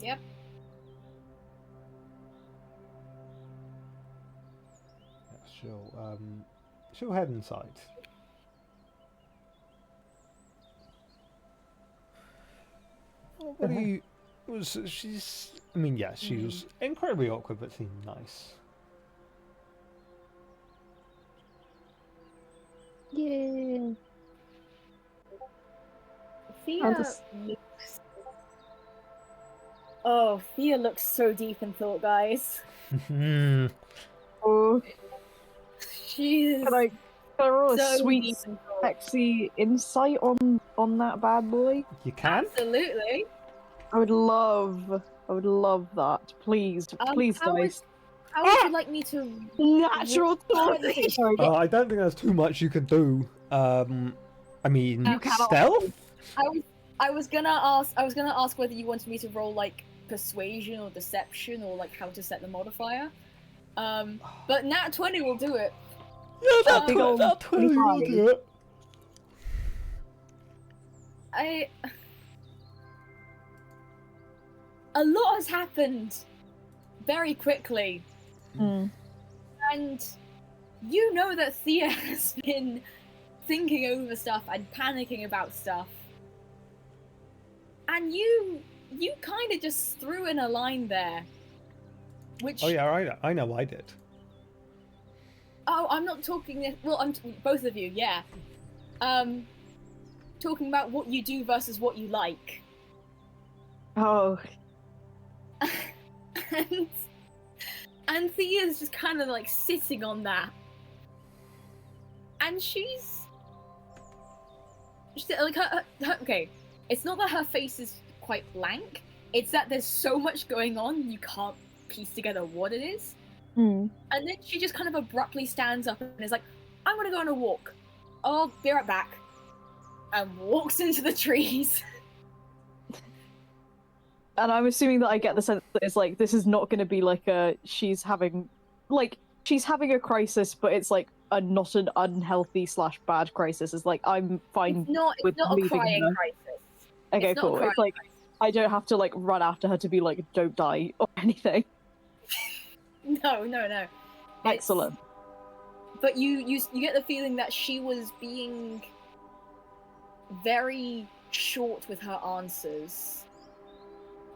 Yep. she'll head inside. What do you? She's? I mean, yes, she was incredibly awkward, but seemed nice. Yeah. Thea looks. Oh, Thea looks so deep in thought, guys. Oh, She's can I roll a so sweet, deep in thought. sexy insight on that bad boy? You can. Absolutely. I would love that. Please, please, How would, guys. how would you like me to? Natural 20. Sorry. I don't think there's too much you can do. I mean, You cannot. stealth. I was gonna ask whether you wanted me to roll like persuasion or deception or like how to set the modifier. But nat 20 will do it. Yeah, big old that 20 will 25. do it. A lot has happened very quickly. Mm. And you know that Thea has been thinking over stuff and panicking about stuff. And you kind of just threw in a line there. Which Oh yeah, I know I did. Oh, I'm not talking. Well, both of you, yeah. Talking about what you do versus what you like. Oh, and Thea's just kind of like sitting on that, and she's like her, okay. It's not that her face is quite blank. It's that there's so much going on you can't piece together what it is. mm. And then she just kind of abruptly stands up and is like, I'm gonna go on a walk. I'll be right back. And walks into the trees. And I'm assuming that I get the sense that it's like this is not going to be like she's having a crisis, but it's like not an unhealthy / bad crisis. It's like I'm fine It's not with a leaving crying her. crisis. Okay, It's not a cool. crying It's like crisis. I don't have to like run after her to be like don't die or anything. No. It's- Excellent. But you get the feeling that she was being very short with her answers.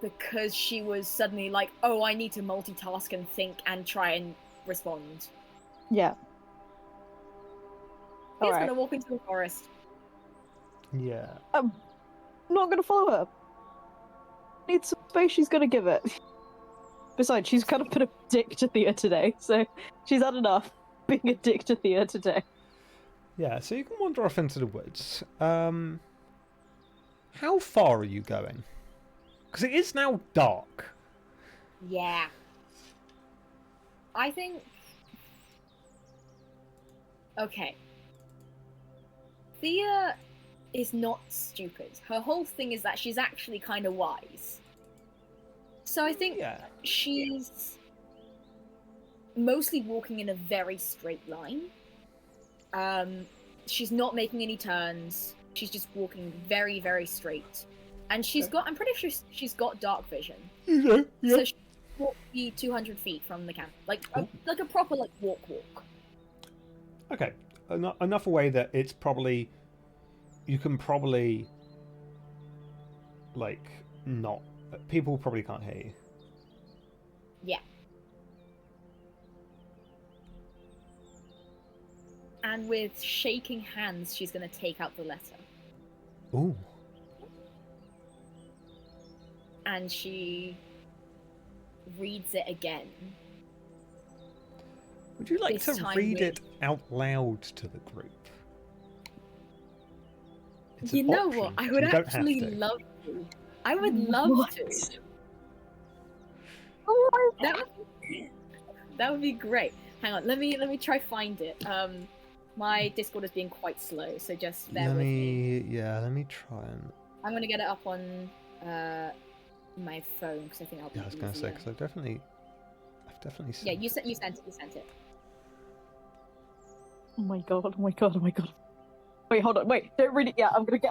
Because she was suddenly like, oh, I need to multitask and think and try and respond. Yeah. He's Alright. gonna walk into the forest. Yeah. I'm not gonna follow her. Need some space, she's gonna give it. Besides, she's kind of been a dick to Thea today, so she's had enough being a dick to Thea today. Yeah, so you can wander off into the woods. How far are you going? Because it is now dark. Yeah. I think... Okay. Thea is not stupid. Her whole thing is that she's actually kind of wise. So I think Yeah. she's mostly walking in a very straight line. She's not making any turns. She's just walking very, very straight. And I'm pretty sure she's got dark vision. Yeah. So she walk be 200 feet from the camp. Like a proper walk. Okay. Enough away that it's probably... You can probably... not... People probably can't hear you. Yeah. And with shaking hands, she's gonna take out the letter. Ooh. And she reads it again. Would you like This to time read with- it out loud to the group? It's You an know option. what? I You would don't have actually to. love to. I would love What? to. That would be great. Hang on, let me try find it. My Discord is being quite slow, so just bear Let with me. let me try and... I'm gonna get it up on my phone because I think I'll be Yeah, I was going to say, easier. because I've definitely seen Yeah, you sent it. Oh my god, oh my god, oh my god. Wait, hold on, wait, don't read it yet. I'm gonna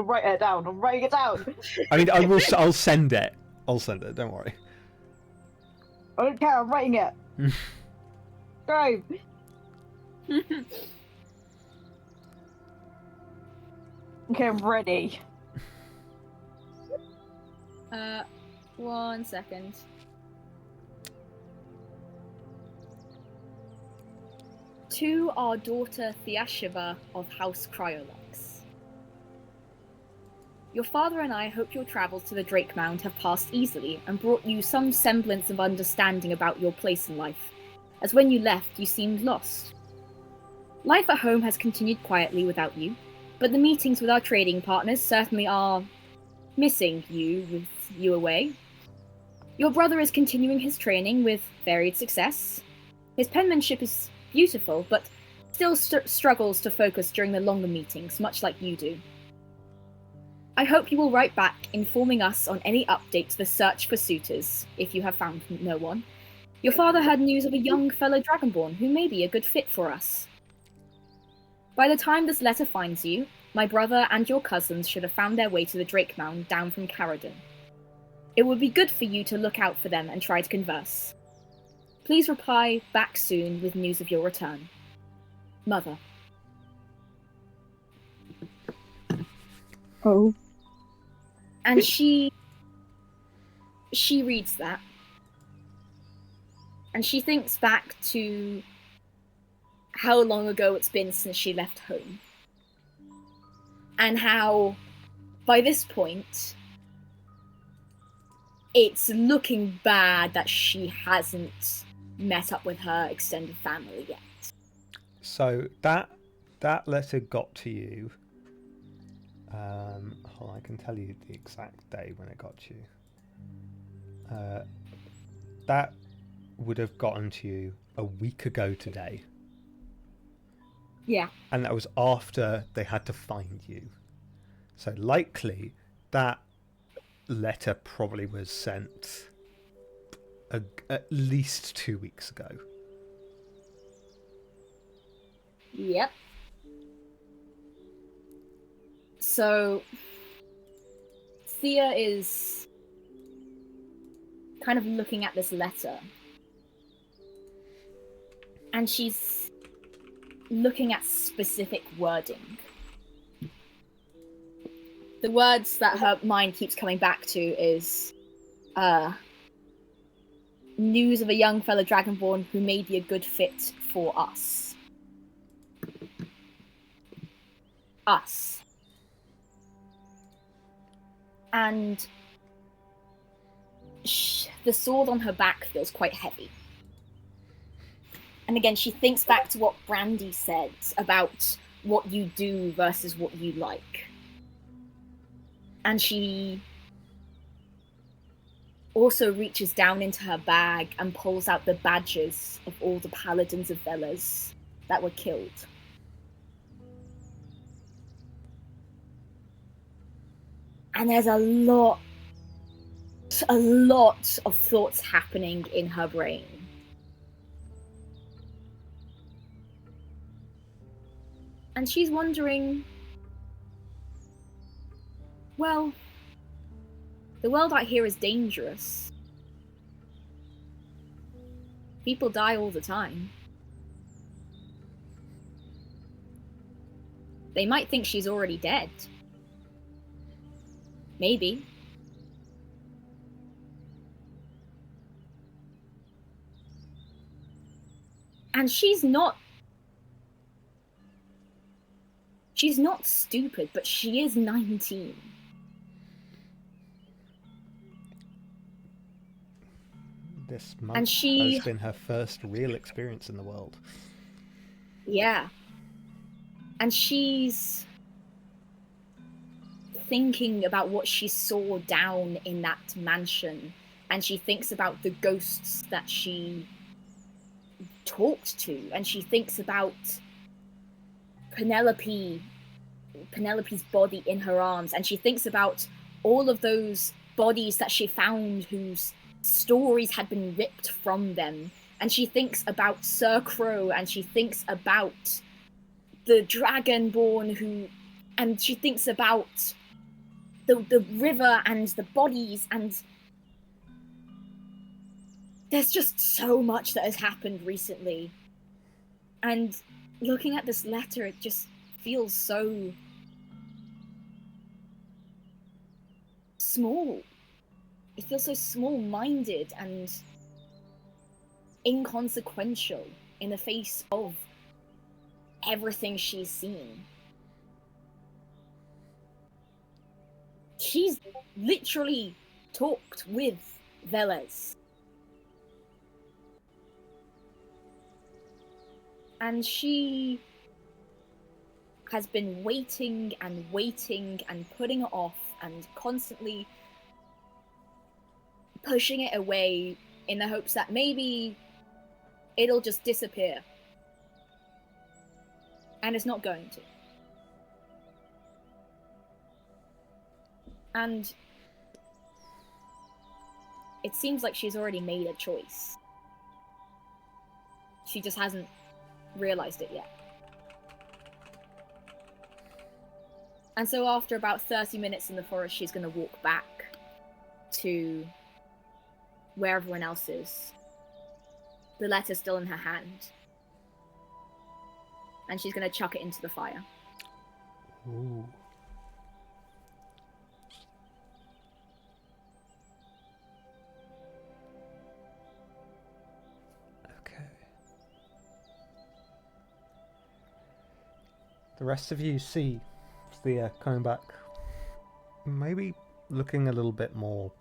write it down. I'm writing it down. I mean, I'll send it. I'll send it, don't worry. I don't care, I'm writing it. Drive. Okay, I'm ready. 1 second. To our daughter Theashiva of House Cryolux. Your father and I hope your travels to the Drake Mound have passed easily and brought you some semblance of understanding about your place in life, as when you left you seemed lost. Life at home has continued quietly without you, but the meetings with our trading partners certainly are missing you with you away. Your brother is continuing his training with varied success. His penmanship is beautiful, but still struggles to focus during the longer meetings, much like you do. I hope you will write back informing us on any update to the search for suitors, if you have found no one. Your father heard news of a young fellow Dragonborn who may be a good fit for us. By the time this letter finds you, my brother and your cousins should have found their way to the Drake Mound down from Caradon. It would be good for you to look out for them and try to converse. Please reply back soon with news of your return. Mother. Oh. And she reads that. And she thinks back to how long ago it's been since she left home. And how, by this point, it's looking bad that she hasn't met up with her extended family yet. So that letter got to you. Hold on, I can tell you the exact day when it got to you. That would have gotten to you a week ago today. Yeah. And that was after they had to find you. So likely that letter probably was sent at least 2 weeks ago. Yep. So Thea is kind of looking at this letter. And she's looking at specific wording. The words that her mind keeps coming back to is news of a young fellow Dragonborn who may be a good fit for us. Us. And the sword on her back feels quite heavy. And again, she thinks back to what Brandy said about what you do versus what you like. And she also reaches down into her bag and pulls out the badges of all the paladins of Velas that were killed. And there's a lot of thoughts happening in her brain. And she's wondering, well, the world out here is dangerous. People die all the time. They might think she's already dead. Maybe. And she's not stupid, but she is 19. This month And she has been her first real experience in the world. Yeah. And she's thinking about what she saw down in that mansion, and she thinks about the ghosts that she talked to, and she thinks about Penelope's body in her arms, and she thinks about all of those bodies that she found whose stories had been ripped from them, and she thinks about Sir Crow, and she thinks about the Dragonborn and she thinks about the river and the bodies, and there's just so much that has happened recently. And looking at this letter, it just feels so small. It feels so small-minded and inconsequential in the face of everything she's seen. She's literally talked with Velez. And she has been waiting and waiting and putting it off and constantly pushing it away in the hopes that maybe it'll just disappear. And it's not going to. And it seems like she's already made a choice. She just hasn't realized it yet. And so after about 30 minutes in the forest, she's going to walk back to where everyone else is. The letter's still in her hand. And she's going to chuck it into the fire. Ooh. Okay. The rest of you see Thea coming back, maybe looking a little bit more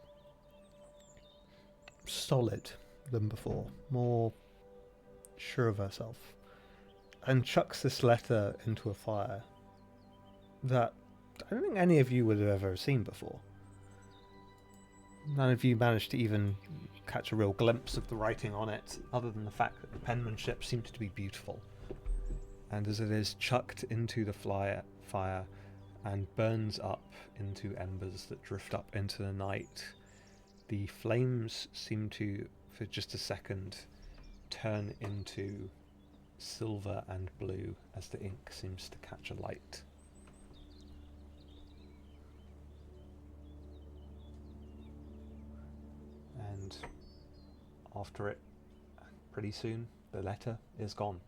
solid than before, more sure of herself, and chucks this letter into a fire that I don't think any of you would have ever seen before. None of you managed to even catch a real glimpse of the writing on it, other than the fact that the penmanship seemed to be beautiful. And as it is chucked into the fire and burns up into embers that drift up into the night, the flames seem to, for just a second, turn into silver and blue as the ink seems to catch a light. And after it, pretty soon, the letter is gone.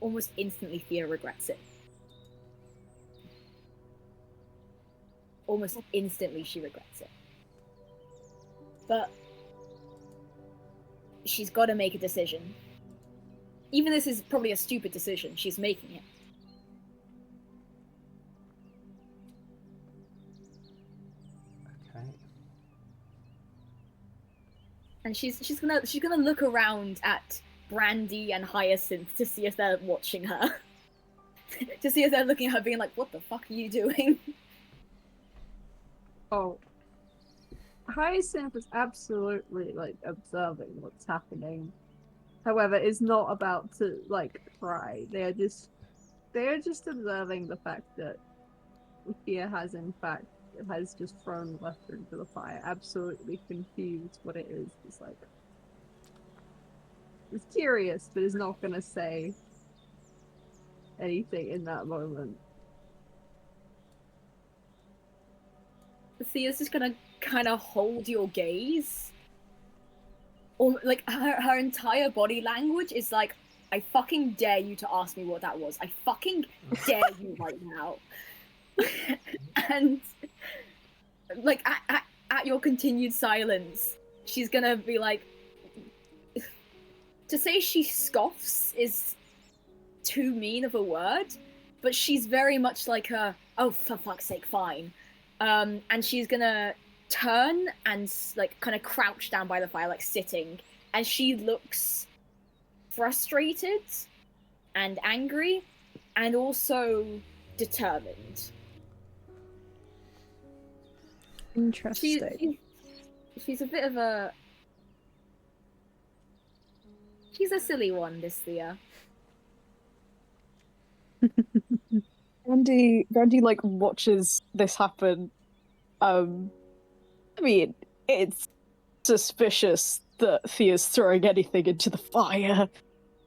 Almost instantly, Thea regrets it. Almost instantly, she regrets it. But she's got to make a decision. Even this is probably a stupid decision, she's making it. Okay. And she's gonna look around at Brandy and Hyacinth to see if they're watching her. To see if they're looking at her being like, what the fuck are you doing? Oh. Hyacinth is absolutely, like, observing what's happening. However, is not about to, like, cry. They are just observing the fact that Thea has, in fact, has just thrown the letter into the fire. Absolutely confused what it is. It's like... It's curious, but is not gonna say anything in that moment. Thea's just gonna kind of hold your gaze. Or, like, her entire body language is like, I fucking dare you to ask me what that was. I fucking dare you right now. And, like, at your continued silence, she's gonna be like, to say she scoffs is too mean of a word, but she's very much like a, oh, for fuck's sake, fine. And she's gonna turn and, like, kind of crouch down by the fire, like, sitting, and she looks frustrated and angry and also determined. Interesting. She's a bit of a... She's a silly one, this Thea. Brandy, like, watches this happen. I mean, it's suspicious that Thea's throwing anything into the fire.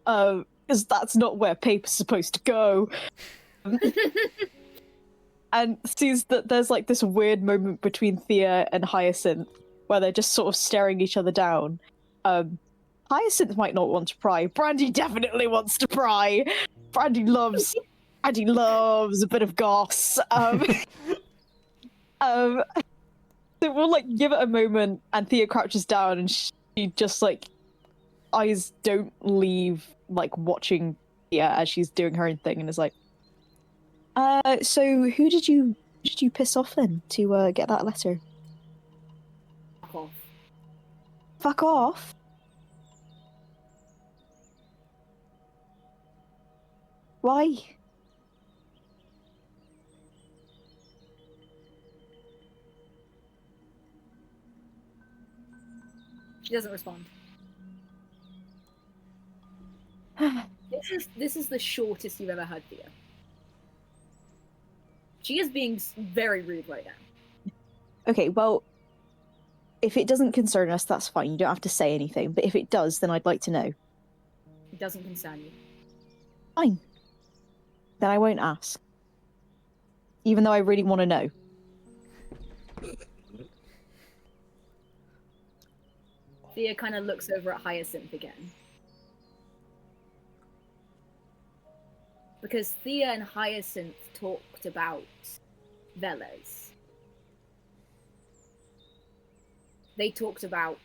Because that's not where paper's supposed to go. And sees that there's, like, this weird moment between Thea and Hyacinth where they're just sort of staring each other down. Hyacinth might not want to pry. Brandy definitely wants to pry. Brandy loves a bit of goss. So we'll like give it a moment, and Thea crouches down, and she just like eyes don't leave like watching Thea as she's doing her own thing, and is like, so who did you piss off then to get that letter? Fuck off. Fuck off. Why? She doesn't respond. This is the shortest you've ever heard Thea. She is being very rude right now. Okay, well, if it doesn't concern us, that's fine. You don't have to say anything. But if it does, then I'd like to know. It doesn't concern you. Fine. Then I won't ask. Even though I really want to know. Thea kind of looks over at Hyacinth again. Because Thea and Hyacinth talked about Veles. They talked about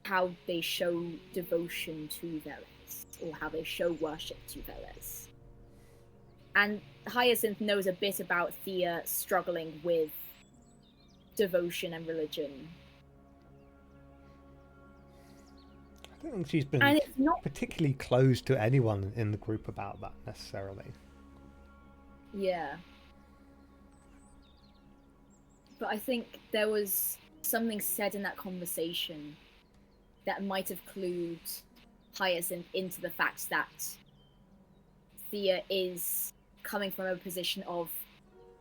how they show devotion to Veles, or how they show worship to Veles. And Hyacinth knows a bit about Thea struggling with devotion and religion. I don't think she's been And it's not... particularly close to anyone in the group about that necessarily. Yeah. But I think there was something said in that conversation that might have clued Hyacinth into the fact that Thea is coming from a position of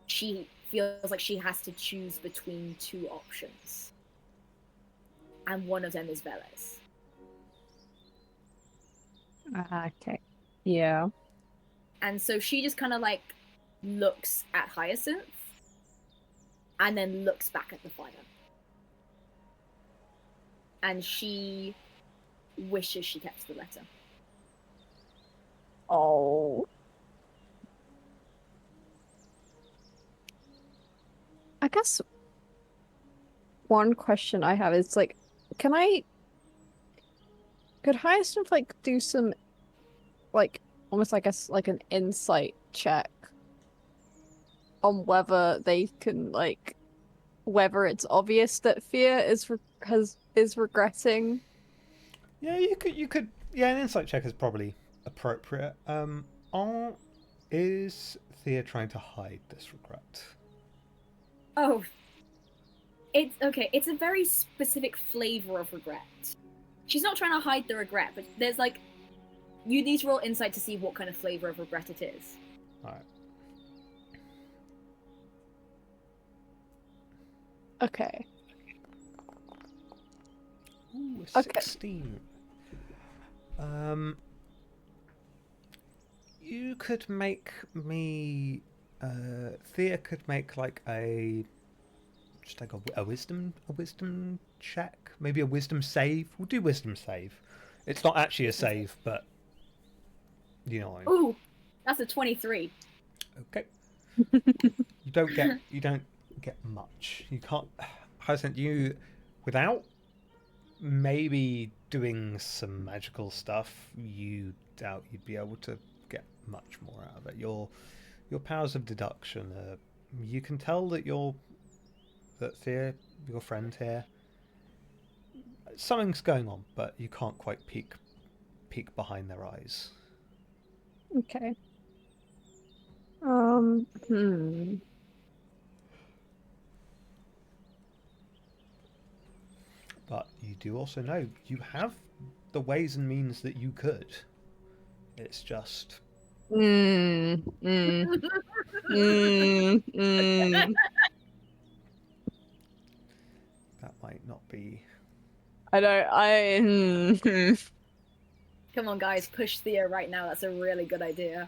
she feels like she has to choose between two options. And one of them is Veles. Okay. Yeah. And so she just kind of like looks at Hyacinth and then looks back at the fire. And she wishes she kept the letter. Oh. I guess one question I have is like, could Hyacinth like do some like almost I guess like an insight check on whether they can like whether it's obvious that Thea is regretting? Yeah, you could. Yeah, an insight check is probably appropriate. Is Thea trying to hide this regret? Oh. It's okay, it's a very specific flavor of regret. She's not trying to hide the regret, but there's like... You need to roll insight to see what kind of flavor of regret it is. Alright. Okay. Ooh, a 16. You could make me... Thea could make like just like a wisdom check, maybe a wisdom save. We'll do wisdom save. It's not actually a save, but you know. Ooh, that's a 23. Okay. you don't get much. You can't. Hyacinth, you without maybe doing some magical stuff, you doubt you'd be able to get much more out of it. Your powers of deduction. You can tell that Thea, your friend here, something's going on, but you can't quite peek behind their eyes. Okay. But you do also know you have the ways and means that you could. It's just... That might not be... Come on, guys, push Thea right now. That's a really good idea.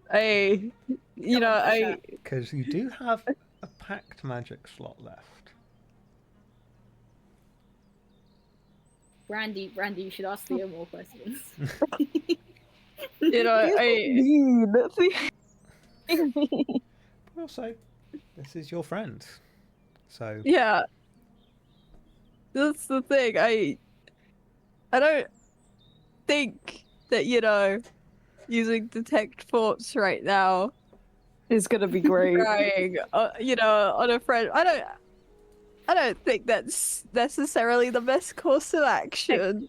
Because you do have a packed magic slot left. Brandy, you should ask Theo more questions. You know, Mean. But also, this is your friend. So yeah, that's the thing. I don't think that, you know, using detect thoughts right now, It's gonna be great. trying, you know, on a friend. I don't think that's necessarily the best course of action.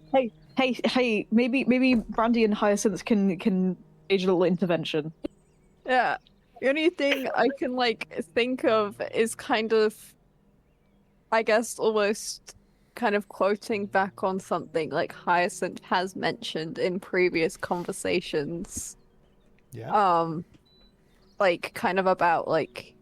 Hey, maybe Brandy and Hyacinth can stage a little intervention. Yeah. The only thing I can like think of is kind of, I guess, almost kind of quoting back on something like Hyacinth has mentioned in previous conversations. yeah, Like kind of about like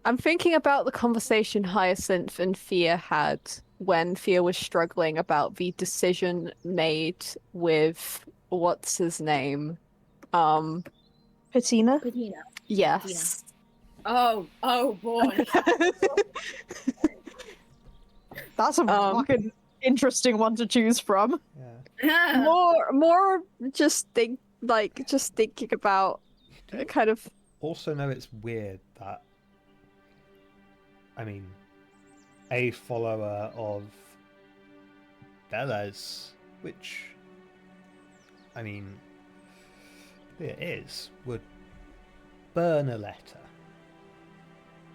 I'm thinking about the conversation Hyacinth and Fia had when Fia was struggling about the decision made with what's his name? Patina? Patina. Yes. Oh boy. That's a fucking interesting one to choose from. yeah. More just thinking about You do kind of also know it's weird that, I mean, a follower of Bella's, which, I mean, it is, would burn a letter.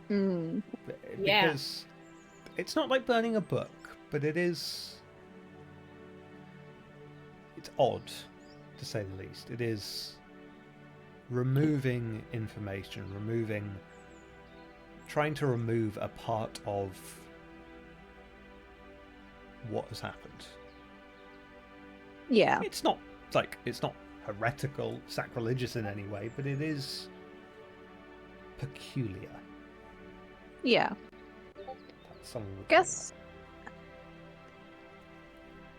Yeah. Because it's not like burning a book, but it's odd, to say the least. It is removing information, trying to remove a part of what has happened. yeah. It's not heretical, sacrilegious in any way, but it is peculiar. Yeah. Someone would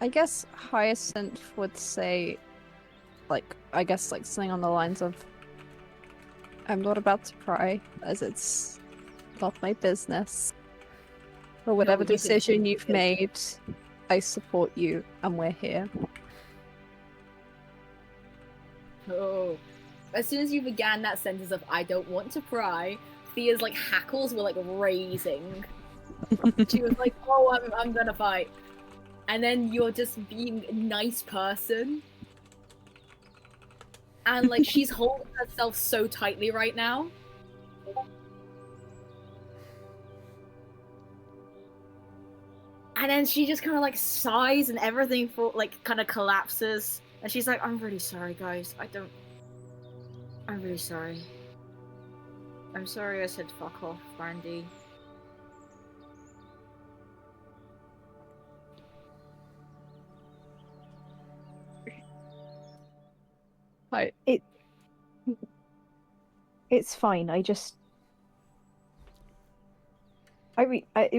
I guess Hyacinth would say like something on the lines of I'm not about to pry, as it's not my business. For whatever you can decision speak you've to it. made, I support you and we're here. Oh. As soon as you began that sentence of "I don't want to pry," Thea's like hackles were like raising. She was like, "Oh, I'm gonna fight," and then you're just being a nice person, and like she's holding herself so tightly right now. And then she just kind of like sighs and everything for like kind of collapses, and she's like, "I'm really sorry, guys. I'm really sorry. I'm sorry I said fuck off, Brandy." Like It's fine. It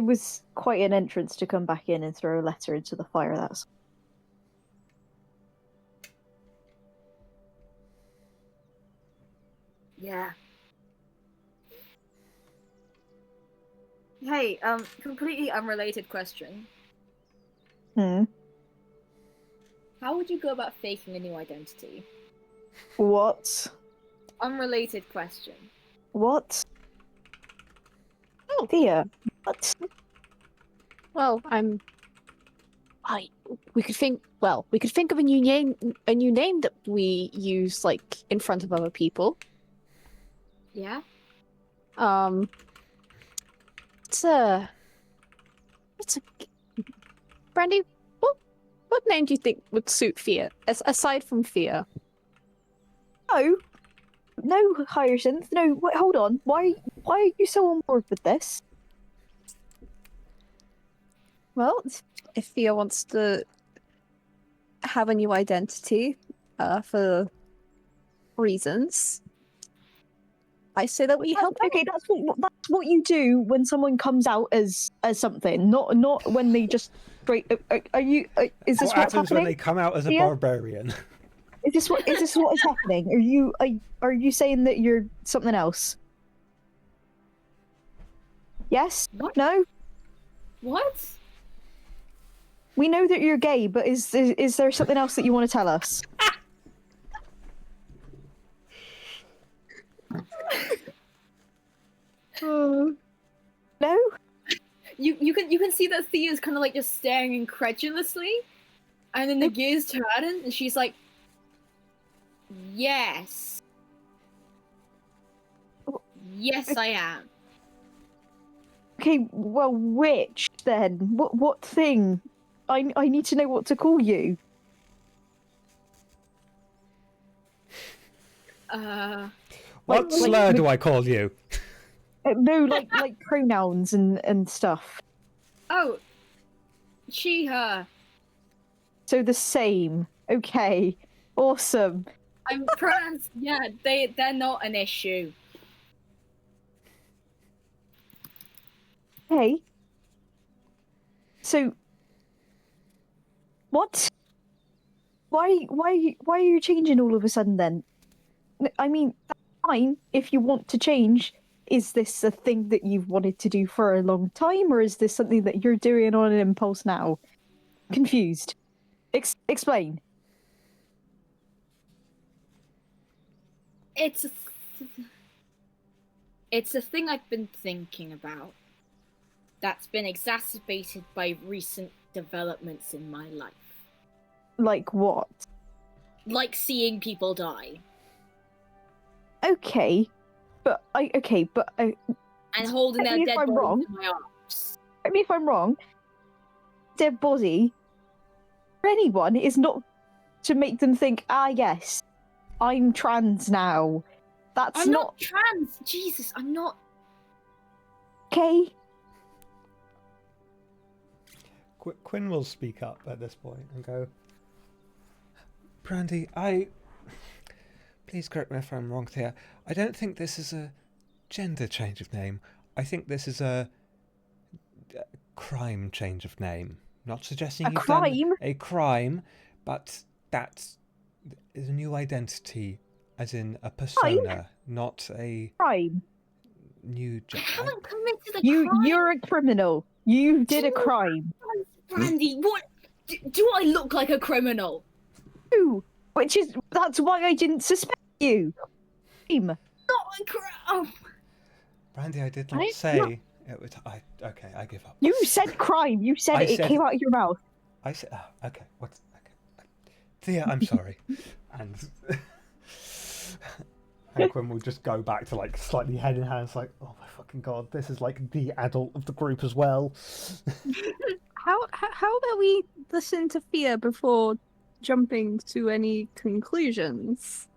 was quite an entrance to come back in and throw a letter into the fire. That's Yeah. Hey, completely unrelated question. How would you go about faking a new identity? What? Unrelated question. What? Oh. Thea. What? well, we could think of a new name that we use like in front of other people. Yeah? It's a Brandy, what name do you think would suit Fia? Aside from Fia. No, Hyacinth. No, wait, hold on. Why are you so on board with this? Well, if Fia wants to have a new identity, for reasons, I say that we help. Okay, that's what you do when someone comes out as something, not when they just straight. Is this What what's happens when happening? they come out as a Yeah. barbarian? Is this what is happening? Are you saying that you're something else? Yes? What? No? What? we know that you're gay, but is there something else that you want to tell us? No? You can see that Thea's kind of like just staring incredulously, and then the gears turn, and she's like, "Yes, yes, I am." Okay, well, which then? What thing? I need to know what to call you. What slur do I call you? No, like pronouns and stuff. Oh, she, her. So the same. Okay, awesome. I'm pronouns. Yeah, they're not an issue. Hey. So. What? Why are you changing all of a sudden then? I mean, that's fine if you want to change. Is this a thing that you've wanted to do for a long time, or is this something that you're doing on an impulse now? Confused. Explain. It's a thing I've been thinking about. That's been exacerbated by recent developments in my life. Like what? Like seeing people die. Okay, but And holding Tell their me if dead I'm bodies wrong. in my arms. Correct me if I'm wrong. Dead body for anyone is not to make them think, yes, I'm trans now. That's I'm not trans! Jesus, I'm not. Okay. Quinn will speak up at this point and go, Brandy, please correct me if I'm wrong here. I don't think this is a gender change of name. I think this is a crime change of name. Not suggesting you've done a crime, but that is a new identity, as in a persona, not a crime. New I haven't committed a crime. crime. You're a criminal. You did a crime. Brandy, what? Do I look like a criminal? You, that's why I didn't suspect you. Not a crime. Brandy, I did not say it was. Okay, I give up. You said crime. You said it. It came out of your mouth. I said. Okay. What's okay? Thea, I'm sorry. And Quinn will just go back to like slightly head in hands, like, oh my fucking god, this is like the adult of the group as well. How about we listen to Thea before jumping to any conclusions?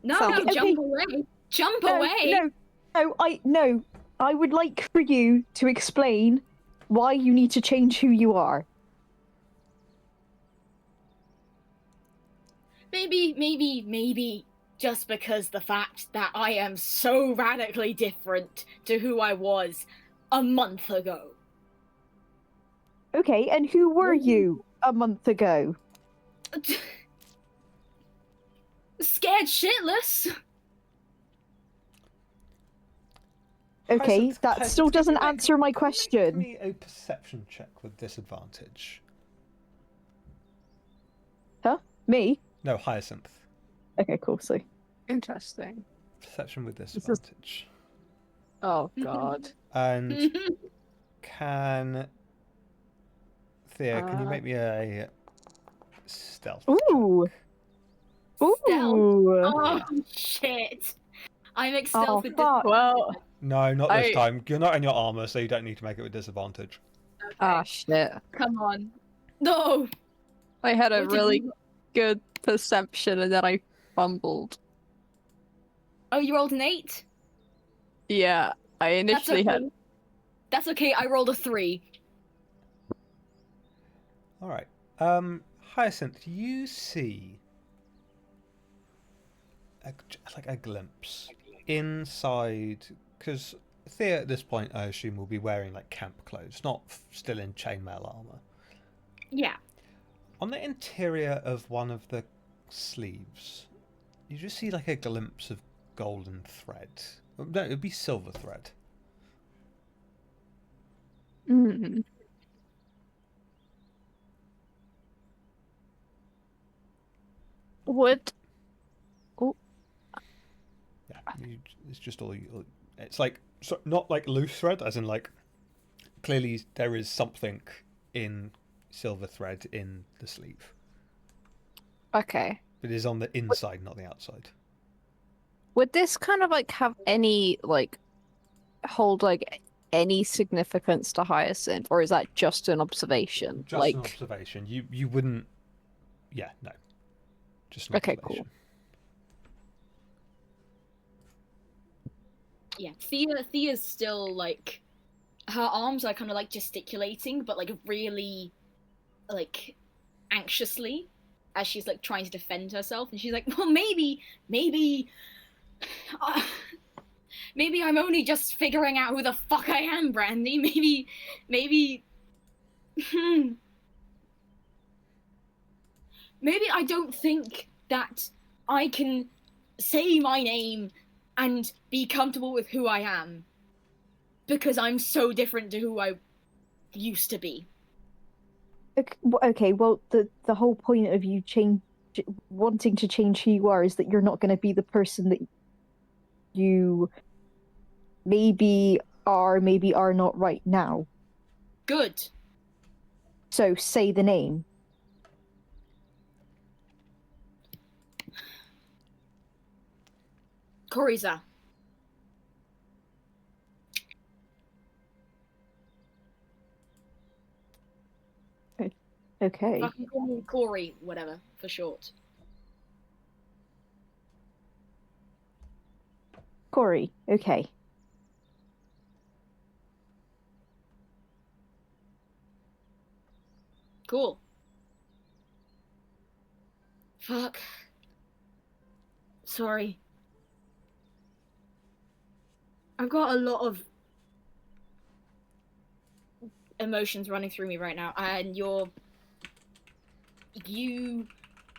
No, jump away. Jump away. No. I would like for you to explain why you need to change who you are. Maybe just because the fact that I am so radically different to who I was a month ago. Okay, and who were you a month ago? Scared shitless. Okay, that still doesn't answer my question. Give me a perception check with disadvantage. Huh? Me? No, Hyacinth. Okay, cool. So interesting. Perception with disadvantage. Oh god. And can Thea, can you make me a stealth? Ooh. Check? Ooh. Oh shit. I'm stealth with disadvantage. Well, no, not this time. You're not in your armor, so you don't need to make it with disadvantage. Okay. Ah, shit. Come on. No. I had a really good perception and then I fumbled. Oh, you rolled an 8? Yeah, I initially had. That's okay. I rolled a 3. All right. Hyacinth, you see a glimpse inside, because Thea at this point, I assume, will be wearing like camp clothes, not still in chainmail armor. Yeah. On the interior of one of the sleeves, you just see like a glimpse of golden thread. No, it would be silver thread. Would Yeah, it's just it's like not like loose thread, as in like clearly there is something in silver thread in the sleeve. okay. But it is on the inside, not the outside. Would this kind of like have any like hold like any significance to Hyacinth, or is that just an observation? Just like an observation. You wouldn't. Yeah, no. Just an Okay, observation. cool. Yeah, Thea's still like, her arms are kind of like gesticulating, but like really, like, anxiously, as she's like trying to defend herself, and she's like, well, maybe, uh, maybe I'm only just figuring out who the fuck I am, Brandy. Maybe, maybe I don't think that I can say my name and be comfortable with who I am, because I'm so different to who I used to be. Okay, well, the whole point of you wanting to change who you are is that you're not going to be the person that you maybe are not right now. Good. So say the name. Koriza. Okay. Fucking call me Corey, whatever, for short. Corey. Okay. Cool. Fuck. Sorry. I've got a lot of emotions running through me right now, and you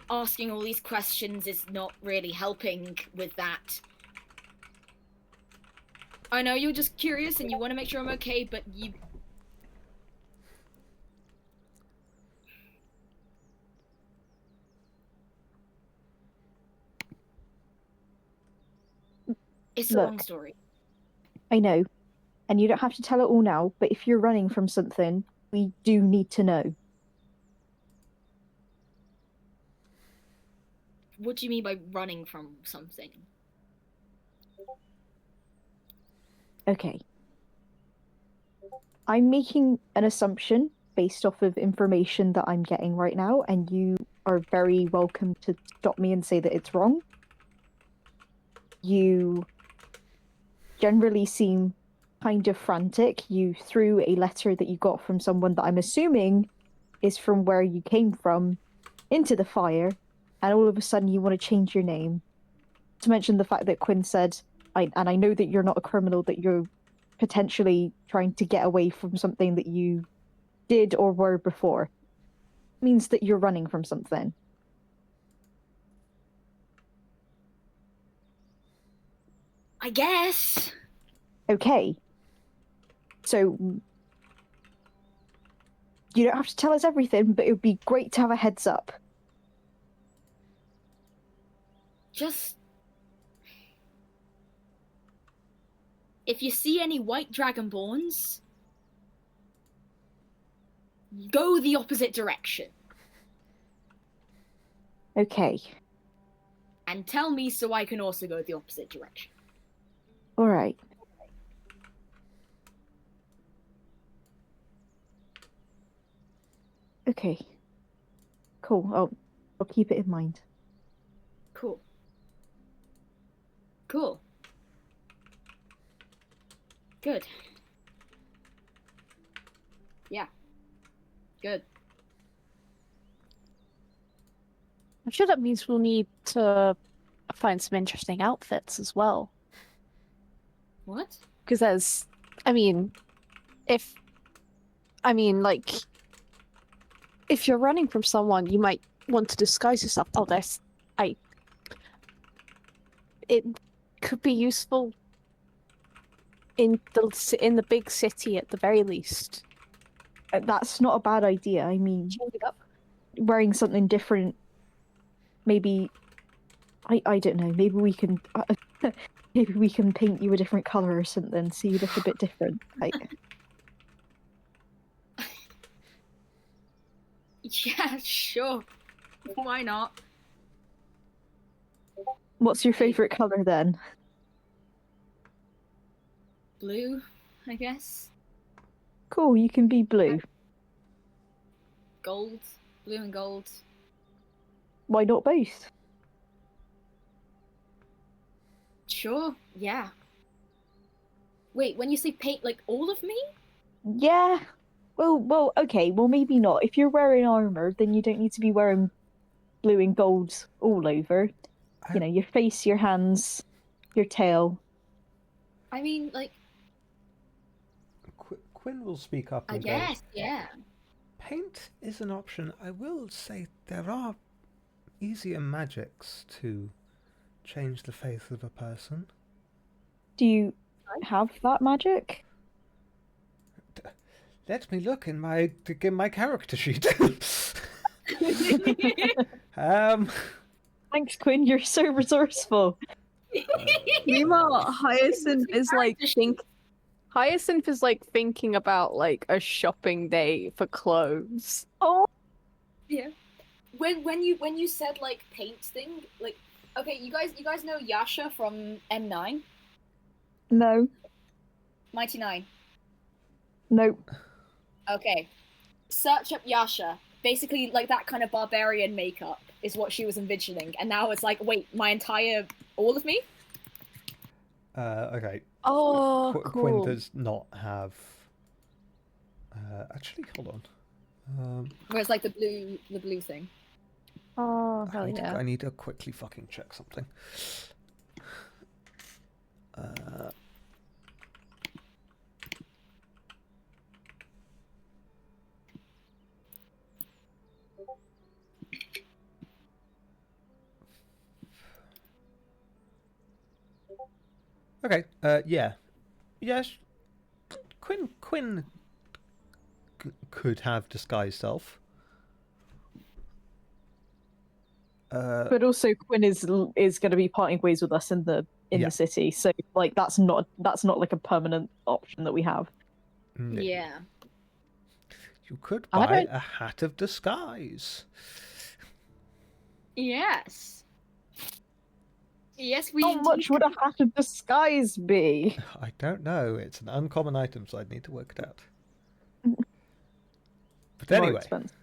asking all these questions is not really helping with that. I know you're just curious and you want to make sure I'm okay, but you... It's a long story. I know. And you don't have to tell it all now, but if you're running from something, we do need to know. What do you mean by running from something? Okay. I'm making an assumption based off of information that I'm getting right now, and you are very welcome to stop me and say that it's wrong. You generally seem kind of frantic. You threw a letter that you got from someone that I'm assuming is from where you came from into the fire, and all of a sudden you want to change your name. To mention the fact that Quinn said, and I know that you're not a criminal, that you're potentially trying to get away from something that you did or were before. It means that you're running from something. I guess. Okay. So you don't have to tell us everything, but it would be great to have a heads up. Just... if you see any white dragonborns, go the opposite direction. Okay. And tell me so I can also go the opposite direction. All right. Okay. Cool. I'll keep it in mind. Cool. Cool. Good. Yeah. Good. I'm sure that means we'll need to find some interesting outfits as well. What? Because there's, if you're running from someone, you might want to disguise yourself. Oh, it could be useful in the big city at the very least. That's not a bad idea. I mean, Change it up. wearing something different maybe I don't know. Maybe we can maybe we can paint you a different color or something, so you look a bit different. Yeah, sure. Why not? What's your favorite color then? Blue, I guess. Cool, you can be blue. Gold. Blue and gold. Why not both? Sure, yeah. Wait, when you say paint, like all of me? Yeah. Well, okay. Well, maybe not. If you're wearing armor, then you don't need to be wearing blue and gold all over. You know, your face, your hands, your tail. I mean, like, Quinn will speak up I and guess, go, yeah. paint is an option. I will say there are easier magics to change the face of a person. Do you have that magic? Let me look in my character sheet. Thanks, Quinn. You're so resourceful. Meanwhile, Hyacinth is like thinking about like a shopping day for clothes. Oh, Yeah. When you said like paint thing, like, okay, you guys know Yasha from M9? no. Mighty Nine. Nope. Okay. Search up Yasha. Basically, like that kind of barbarian makeup is what she was envisioning, and now it's like, wait, all of me? Okay. Oh, Quinn cool. does not have. Actually, hold on. Whereas like the blue thing. Oh, hell yeah. I need to quickly fucking check something. Okay. Yeah. Yes. Quinn could have disguised self. But also Quinn is going to be parting ways with us in the Yeah. city, so like that's not like a permanent option that we have. No. Yeah. You could I buy don't- a hat of disguise. Yes. Yes, we How much indeed would a could. hat of disguise be? I don't know. It's an uncommon item, so I'd need to work it out. But More anyway, expensive.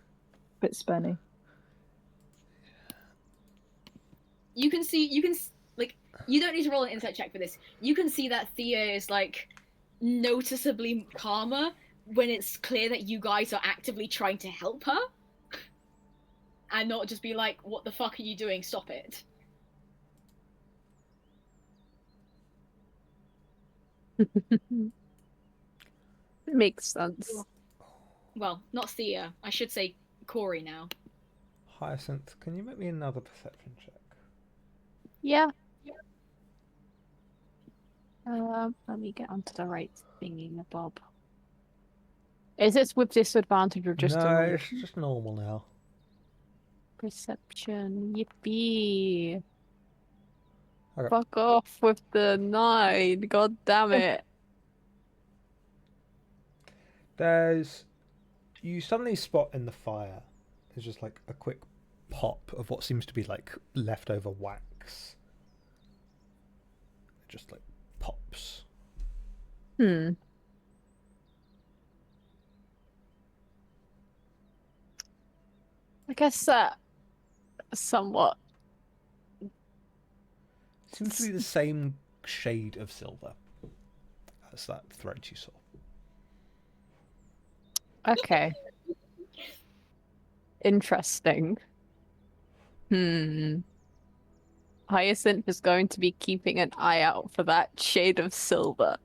Bit spenny. You can like, you don't need to roll an insight check for this. You can see that Thea is like noticeably calmer when it's clear that you guys are actively trying to help her, and not just be like, "What the fuck are you doing? Stop it." Makes sense. Well, not Thea. I should say Corey now. Hyacinth, can you make me another perception check? Yeah. Let me get onto the right thingy, Bob. Is this with disadvantage or just a No, normal it's just normal now. perception? Yippee! Okay. Fuck off with the 9. God damn it! You suddenly spot in the fire, there's just like a quick pop of what seems to be like leftover wax. It just like pops. I guess that somewhat. Seems to be the same shade of silver as that thread you saw. Okay. Interesting. Hyacinth is going to be keeping an eye out for that shade of silver.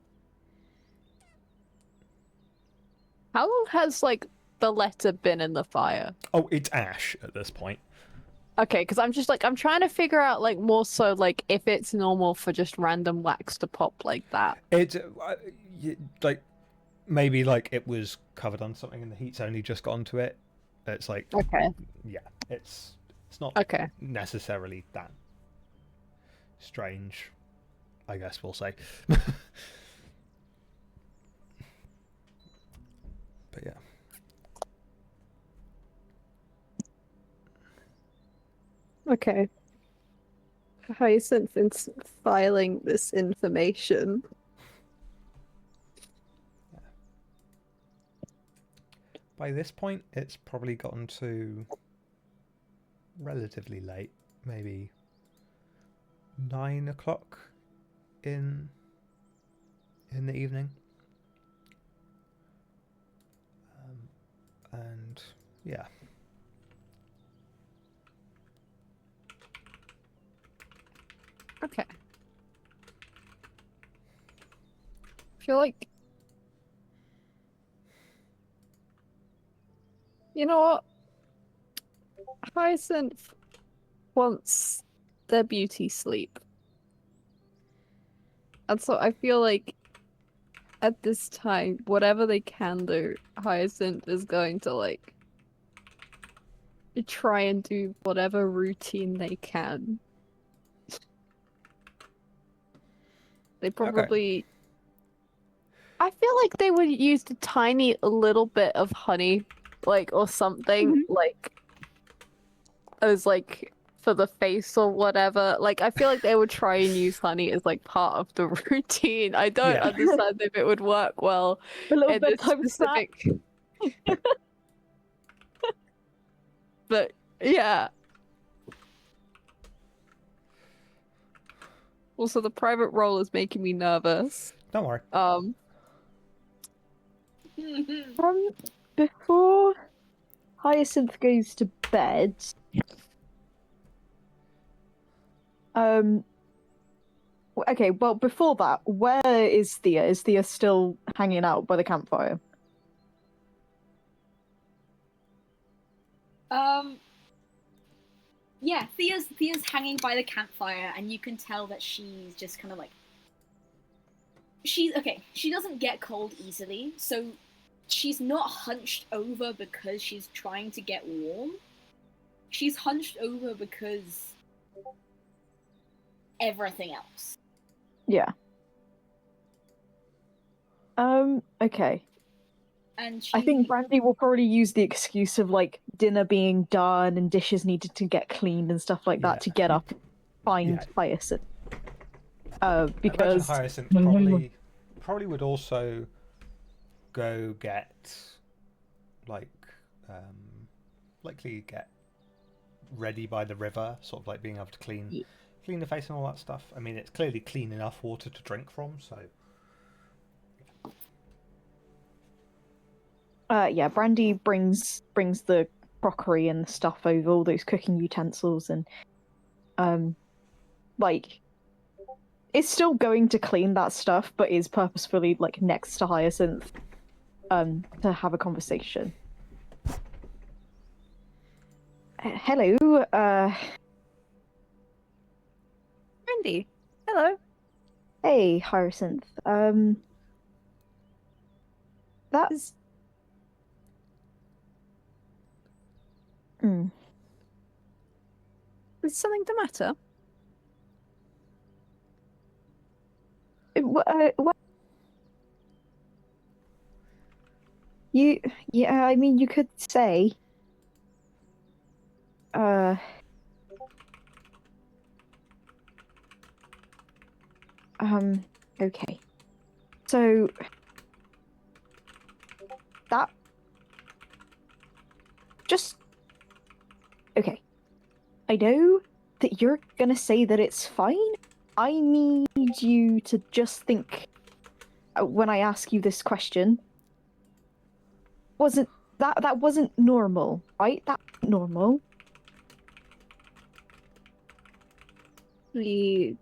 How long has, like, the letter been in the fire? Oh, it's ash at this point. Okay, because I'm just, like, I'm trying to figure out, like, more so, like, if it's normal for just random wax to pop like that. It's like maybe like it was covered on something and the heat's only just got onto it. It's like Okay. yeah, it's not Okay. necessarily that strange, I guess we'll say. But yeah. Okay. Hyacinth is filing this information. By this point, it's probably gotten to relatively late, maybe 9 o'clock in the evening. And yeah. Okay. I feel like... You know what? Hyacinth wants their beauty sleep. And so I feel like at this time, whatever they can do, Hyacinth is going to like try and do whatever routine they can. They probably... I feel like they would use a tiny little bit of honey, like, or something, like, as, like, for the face or whatever. Like, I feel like they would try and use honey as, like, part of the routine. I don't understand if it would work well A little in bit this specific... But, yeah. Also, the private role is making me nervous. Don't worry. Before Hyacinth goes to bed, okay, well, before that, where is Thea? Is Thea still hanging out by the campfire? Yeah, Thea's hanging by the campfire, and you can tell that she's just kind of like... She doesn't get cold easily, so she's not hunched over because she's trying to get warm. She's hunched over because everything else. Yeah. Okay. And I think Brandy will probably use the excuse of, like, dinner being done and dishes needed to get cleaned and stuff like that to get up and find Hyacinth. Because... Hyacinth probably would also go get, like, likely get ready by the river, sort of like being able to clean the face and all that stuff. I mean, it's clearly clean enough water to drink from, so... Yeah, Brandy brings the crockery and the stuff over, all those cooking utensils, and like, it's still going to clean that stuff, but is purposefully like next to Hyacinth, to have a conversation. Hello, Brandy. Hello. Hey, Hyacinth. That is. Is something the matter? What? Yeah, I mean, you could say. Okay. So. That. Just. Okay. I know that you're gonna say that it's fine. I need you to just think, when I ask you this question, that wasn't normal, right? That wasn't normal. It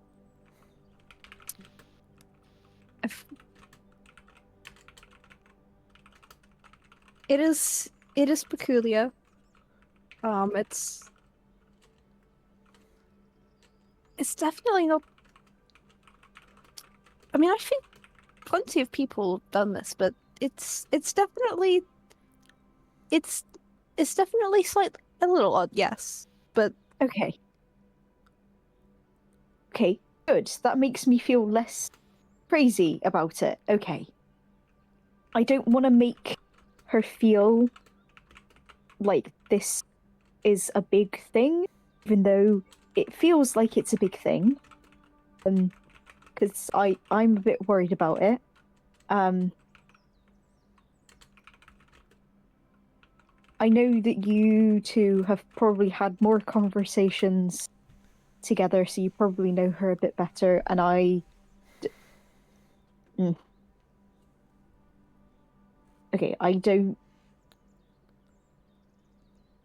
is peculiar. It's definitely not... I mean, I think plenty of people have done this, but it's definitely... It's definitely slightly... a little odd, yes. But... Okay. Okay, Good. That makes me feel less crazy about it. Okay. I don't want to make her feel like this is a big thing, even though it feels like it's a big thing. Because I'm a bit worried about it. I know that you two have probably had more conversations together, so you probably know her a bit better, and Okay, I don't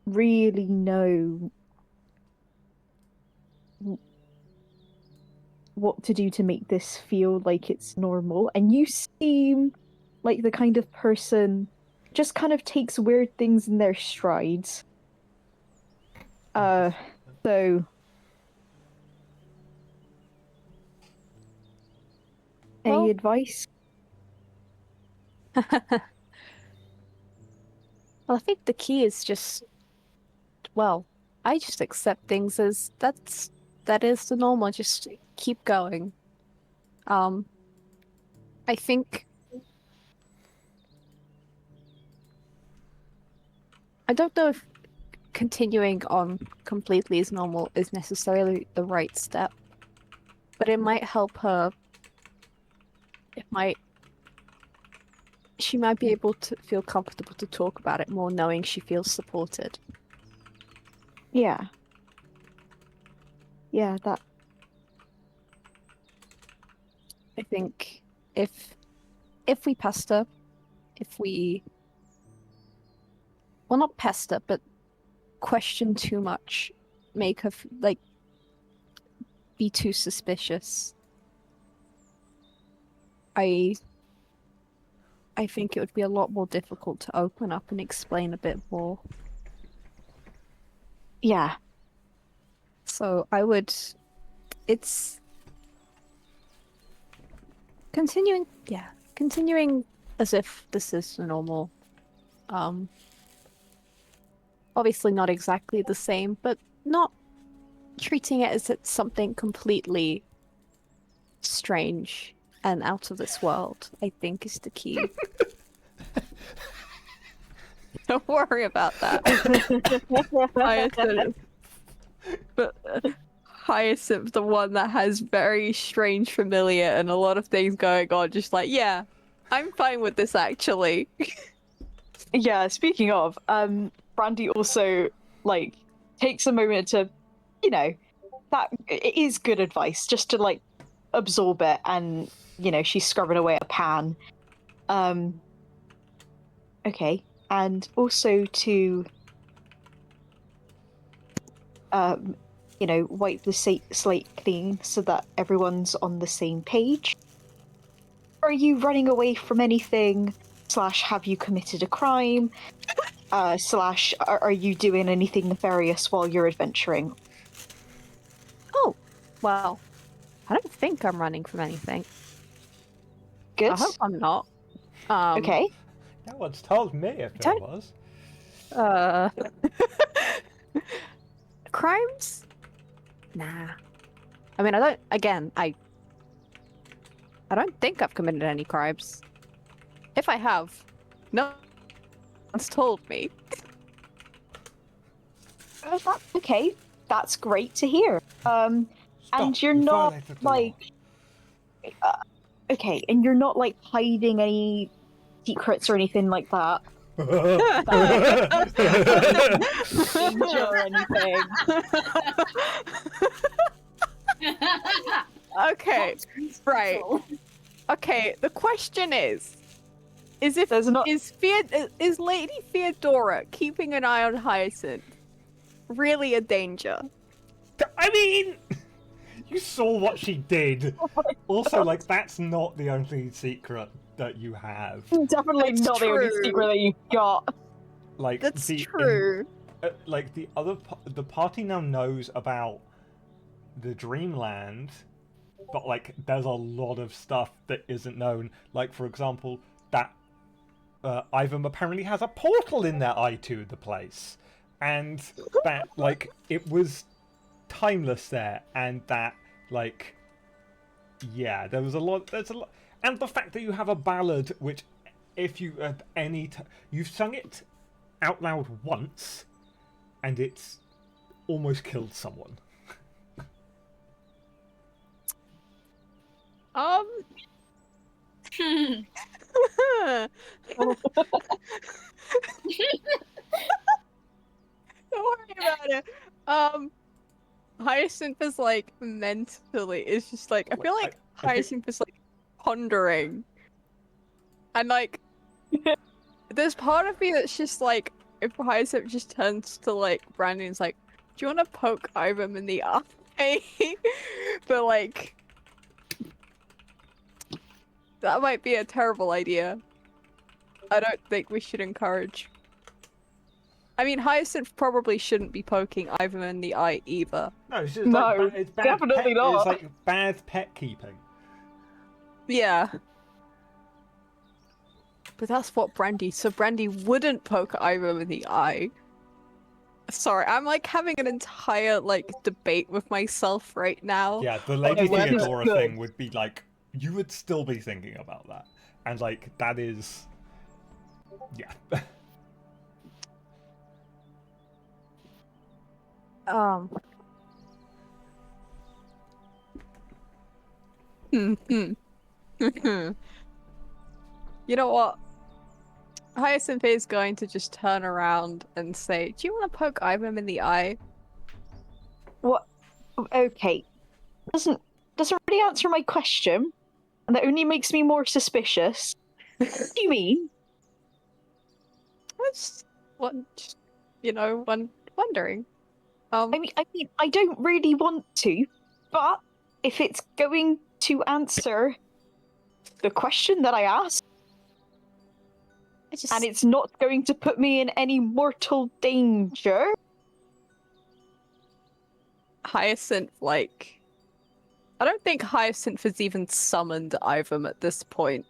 really know what to do to make this feel like it's normal, and you seem like the kind of person just kind of takes weird things in their strides. So any advice? Well, I think the key is just, well, I just accept things as that is the normal. Just keep going. I think I don't know if continuing on completely as normal is necessarily the right step, but it might help her. She might be able to feel comfortable to talk about it more, knowing she feels supported. Yeah. Yeah, that. I think if we pester, well, not pester, but question too much, make her be too suspicious, I think it would be a lot more difficult to open up and explain a bit more. Yeah. So it's continuing as if this is the normal. Obviously not exactly the same, but not treating it as it's something completely strange and out of this world, I think, is the key. Don't worry about that. Hyacinth, the one that has very strange familiar and a lot of things going on, just like, yeah, I'm fine with this actually. Yeah, speaking of, Brandy also takes a moment to, that it is good advice just to absorb it, and she's scrubbing away at a pan. Okay, and also to wipe the slate clean so that everyone's on the same page. Are you running away from anything? / have you committed a crime? / are you doing anything nefarious while you're adventuring? Oh, well, I don't think I'm running from anything. Good. I hope I'm not. Okay. No one's told me if there was. Crimes? Nah. I mean, I don't think I've committed any crimes. If I have, no one's told me. Okay, that's great to hear. And you're not okay, and you're not hiding any secrets or anything like that. Danger or anything. Okay, right. Okay, the question is Lady Theodora keeping an eye on Hyacinth really a danger? I mean, you saw what she did. Also, that's not the only secret that you have. Definitely That's not true. the only secret that you've got. That's true. The party now knows about the Dreamland, but there's a lot of stuff that isn't known. For example, that Ivan apparently has a portal in their eye to the place, and that it was timeless there, and that Yeah, there was a lot. There's a lot, and the fact that you have a ballad, which, if you at you've sung it out loud once, and it's almost killed someone. Don't worry about it. Hyacinth is like mentally. It's just like I feel like I think- Hyacinth is like pondering, and like there's part of me that's just like if Hyacinth just turns to like Brandy and's like, "Do you want to poke Ivan in the eye?" But like that might be a terrible idea. I don't think we should encourage. I mean, Hyacinth probably shouldn't be poking Ivan in the eye either. No, it's just No, like it's bad definitely pet, not. It's like bad pet keeping. Yeah. But that's what Brandy. So Brandy wouldn't poke Ivan in the eye. Sorry, I'm like having an entire like debate with myself right now. Yeah, the Lady well, that's Theodora good. thing would be like you would still be thinking about that, and like that is, yeah. You know what? Hyacinth is going to just turn around and say, "Do you want to poke Ivan in the eye?" What? Okay. Doesn't really answer my question, and that only makes me more suspicious. What do you mean? Just wondering. I mean, I don't really want to, but if it's going to answer the question that I asked, and it's not going to put me in any mortal danger, Hyacinth, like, I don't think Hyacinth has even summoned Ivan at this point.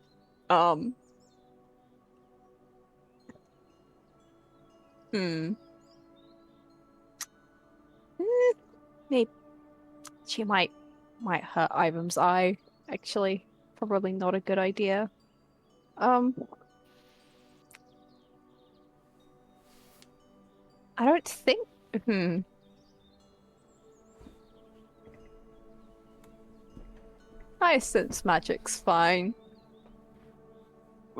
Maybe she might hurt Ivan's eye. Actually, probably not a good idea. I don't think. Hyacinth's magic's fine.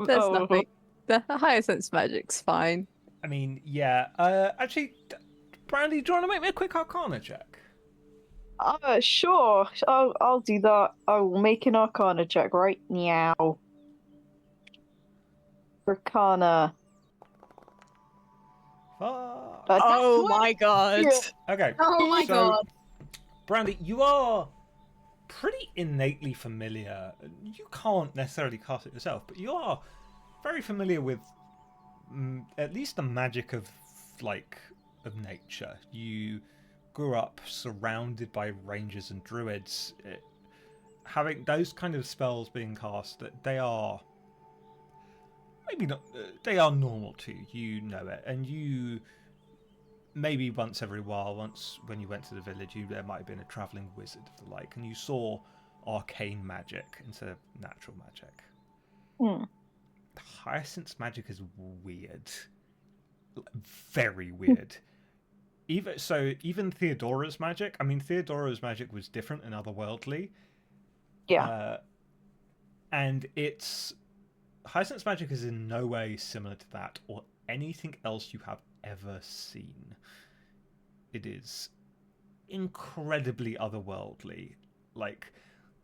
There's nothing. The Hyacinth's magic's fine. I mean, yeah. Actually, Brandy, do you want to make me a quick Arcana check? sure. I'll do that. I will make an Arcana check right now. Arcana. Oh my god. Okay. Oh my god. Brandy, you are pretty innately familiar. You can't necessarily cast it yourself, but you are very familiar with at least the magic of nature. You grew up surrounded by rangers and druids. Having those kind of spells being cast, that they are maybe not. They are normal to you. You know it, and you. Maybe once every while, when you went to the village, there might have been a travelling wizard of the like, and you saw arcane magic instead of natural magic. Hyacinth's magic is weird. Very weird. Even Theodora's magic, I mean, Theodora's magic was different and otherworldly. Yeah. And Hyacinth's magic is in no way similar to that or anything else you have ever seen. It is incredibly otherworldly, like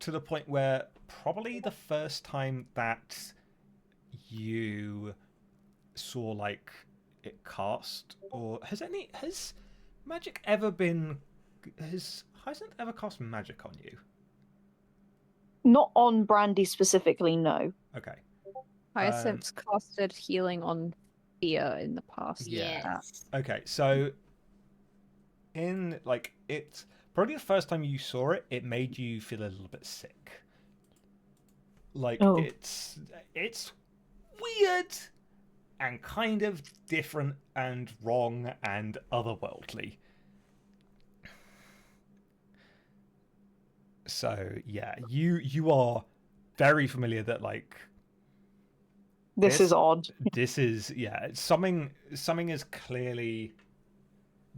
to the point where probably the first time that you saw like it cast, or has magic ever been? Has Hyacinth ever cast magic on you? Not on Brandy specifically, no. Okay. Hyacinth's casted healing on Thea in the past. Yes. Okay, so it's probably the first time you saw it, it made you feel a little bit sick. It's weird and kind of different and wrong and otherworldly. So yeah, you are very familiar that like This is odd. this is something is clearly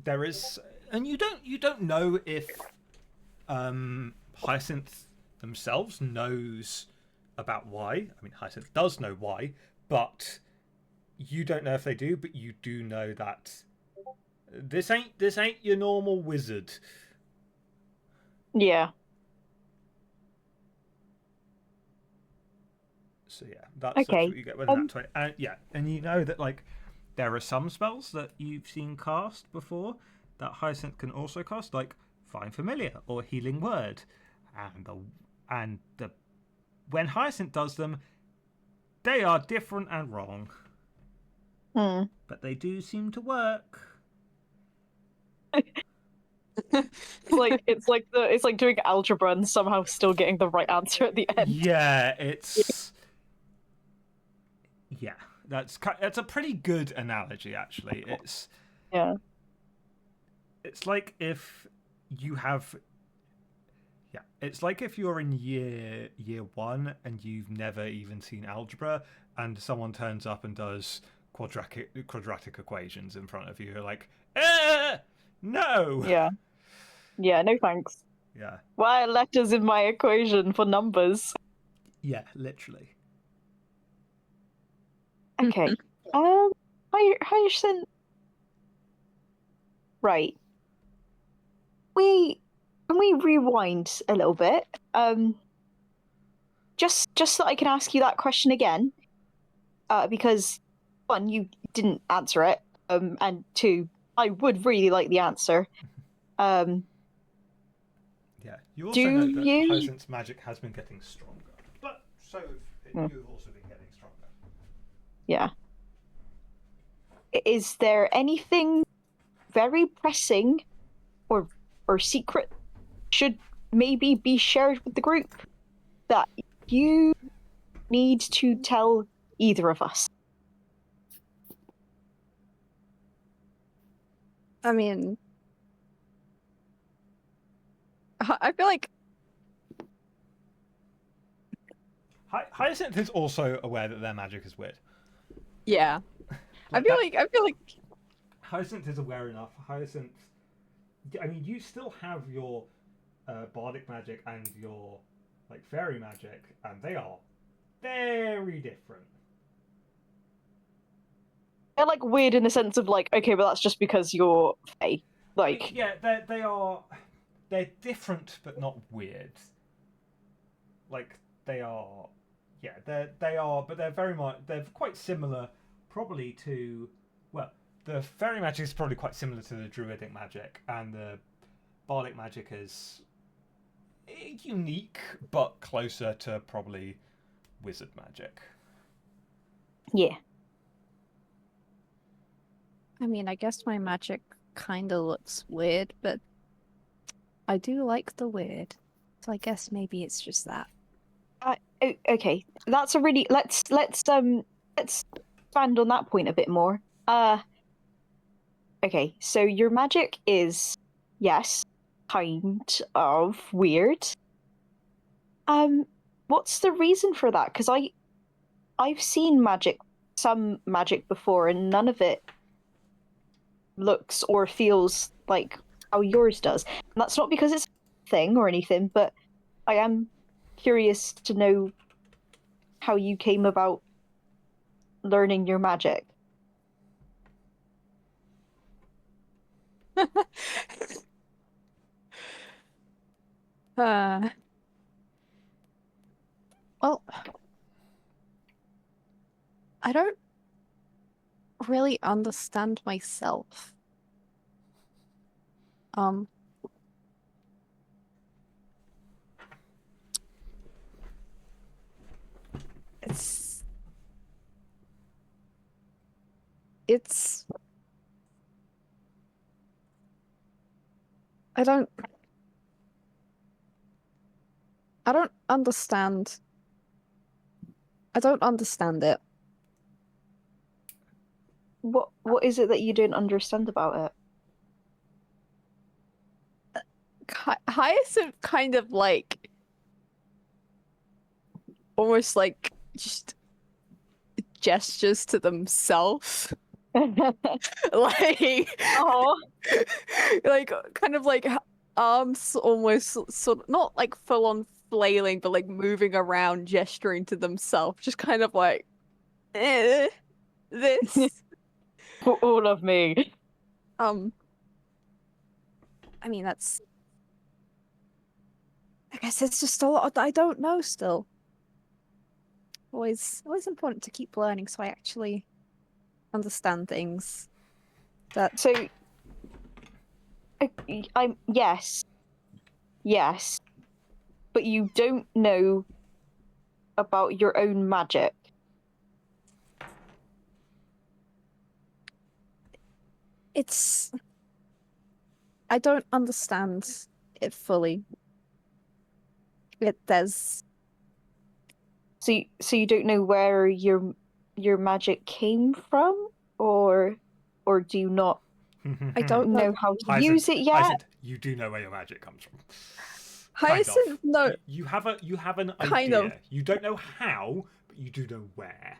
there is, and you don't know if Hyacinth themselves knows about why. I mean, Hyacinth does know why, but you don't know if they do. But you do know that this ain't your normal wizard. Yeah. So yeah, that's Okay. what you get with that 20. And yeah, and you know that like there are some spells that you've seen cast before that Hyacinth can also cast, like Find Familiar or Healing Word, and the when Hyacinth does them, they are different and wrong, but they do seem to work. It's like doing algebra and somehow still getting the right answer at the end. Yeah, it's that's a pretty good analogy actually. It's like if you have it's like if you're in year 1 and you've never even seen algebra and someone turns up and does quadratic equations in front of you. You're like, no. Yeah, no thanks. Yeah. Why are letters in my equation for numbers? Yeah, literally. Okay. Hyacinth. Right. Can we rewind a little bit? Just so I can ask you that question again. Because 1, you didn't answer it. And 2, I would really like the answer. Yeah. You also know that Hyacinth's magic has been getting stronger. But so you've also been getting stronger. Yeah. Is there anything very pressing or secret should maybe be shared with the group that you need to tell either of us? I mean, I feel like Hyacinth is also aware that their magic is weird. yeah. I feel like Hyacinth is aware enough. Hyacinth, I mean, you still have your bardic magic and your like fairy magic, and they are very different. They're like weird in the sense of like, okay, but that's just because you're Fae. Like, yeah, they're different but not weird. Like they are, yeah, they are, but they're quite similar, probably to, well, the fairy magic is probably quite similar to the druidic magic, and the bardic magic is unique but closer to probably wizard magic. yeah. I mean, I guess my magic kind of looks weird, but I do like the weird. So I guess maybe it's just that. Okay, that's a really let's expand on that point a bit more. Okay, so your magic is, yes, kind of weird. What's the reason for that? Because I've seen some magic before, and none of it looks or feels like how yours does. And that's not because it's a thing or anything, but I am curious to know how you came about learning your magic. Well, I don't really understand myself. It's I don't understand. I don't understand it. What is it that you don't understand about it? Hyacinth kind of like almost like just gestures to themselves. Like, Oh, like kind of like arms almost sort of not like full on flailing, but like moving around, gesturing to themselves, just kind of like this. for all of me. I mean that's. I guess it's just a lot that I don't know still. Always important to keep learning, so I actually understand things. That So, I'm yes, but you don't know about your own magic. it's. I don't understand it fully. There's So you don't know where your magic came from, or do you not I don't know. know how to Hyacinth, use it yet? Hyacinth, you do know where your magic comes from. Kind of. Hyacinth, no, You have an Kind idea. of. You don't know how, but you do know where.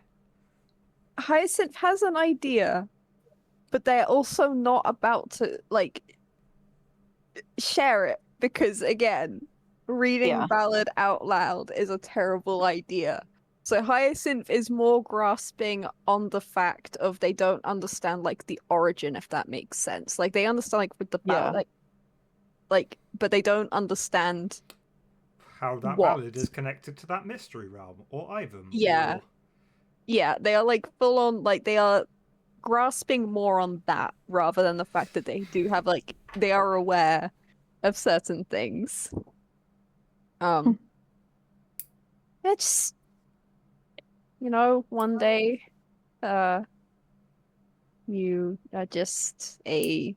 Hyacinth has an idea, but they're also not about to like share it because again, reading Yeah. ballad out loud is a terrible idea. So Hyacinth is more grasping on the fact of they don't understand like the origin, if that makes sense. Like they understand like with the ballad, Yeah. like but they don't understand. How that What? ballad is connected to that mystery realm, or Ivan. Yeah. Or... Yeah, they are like full on like they are grasping more on that rather than the fact that they do have like they are aware of certain things. It's one day you are just you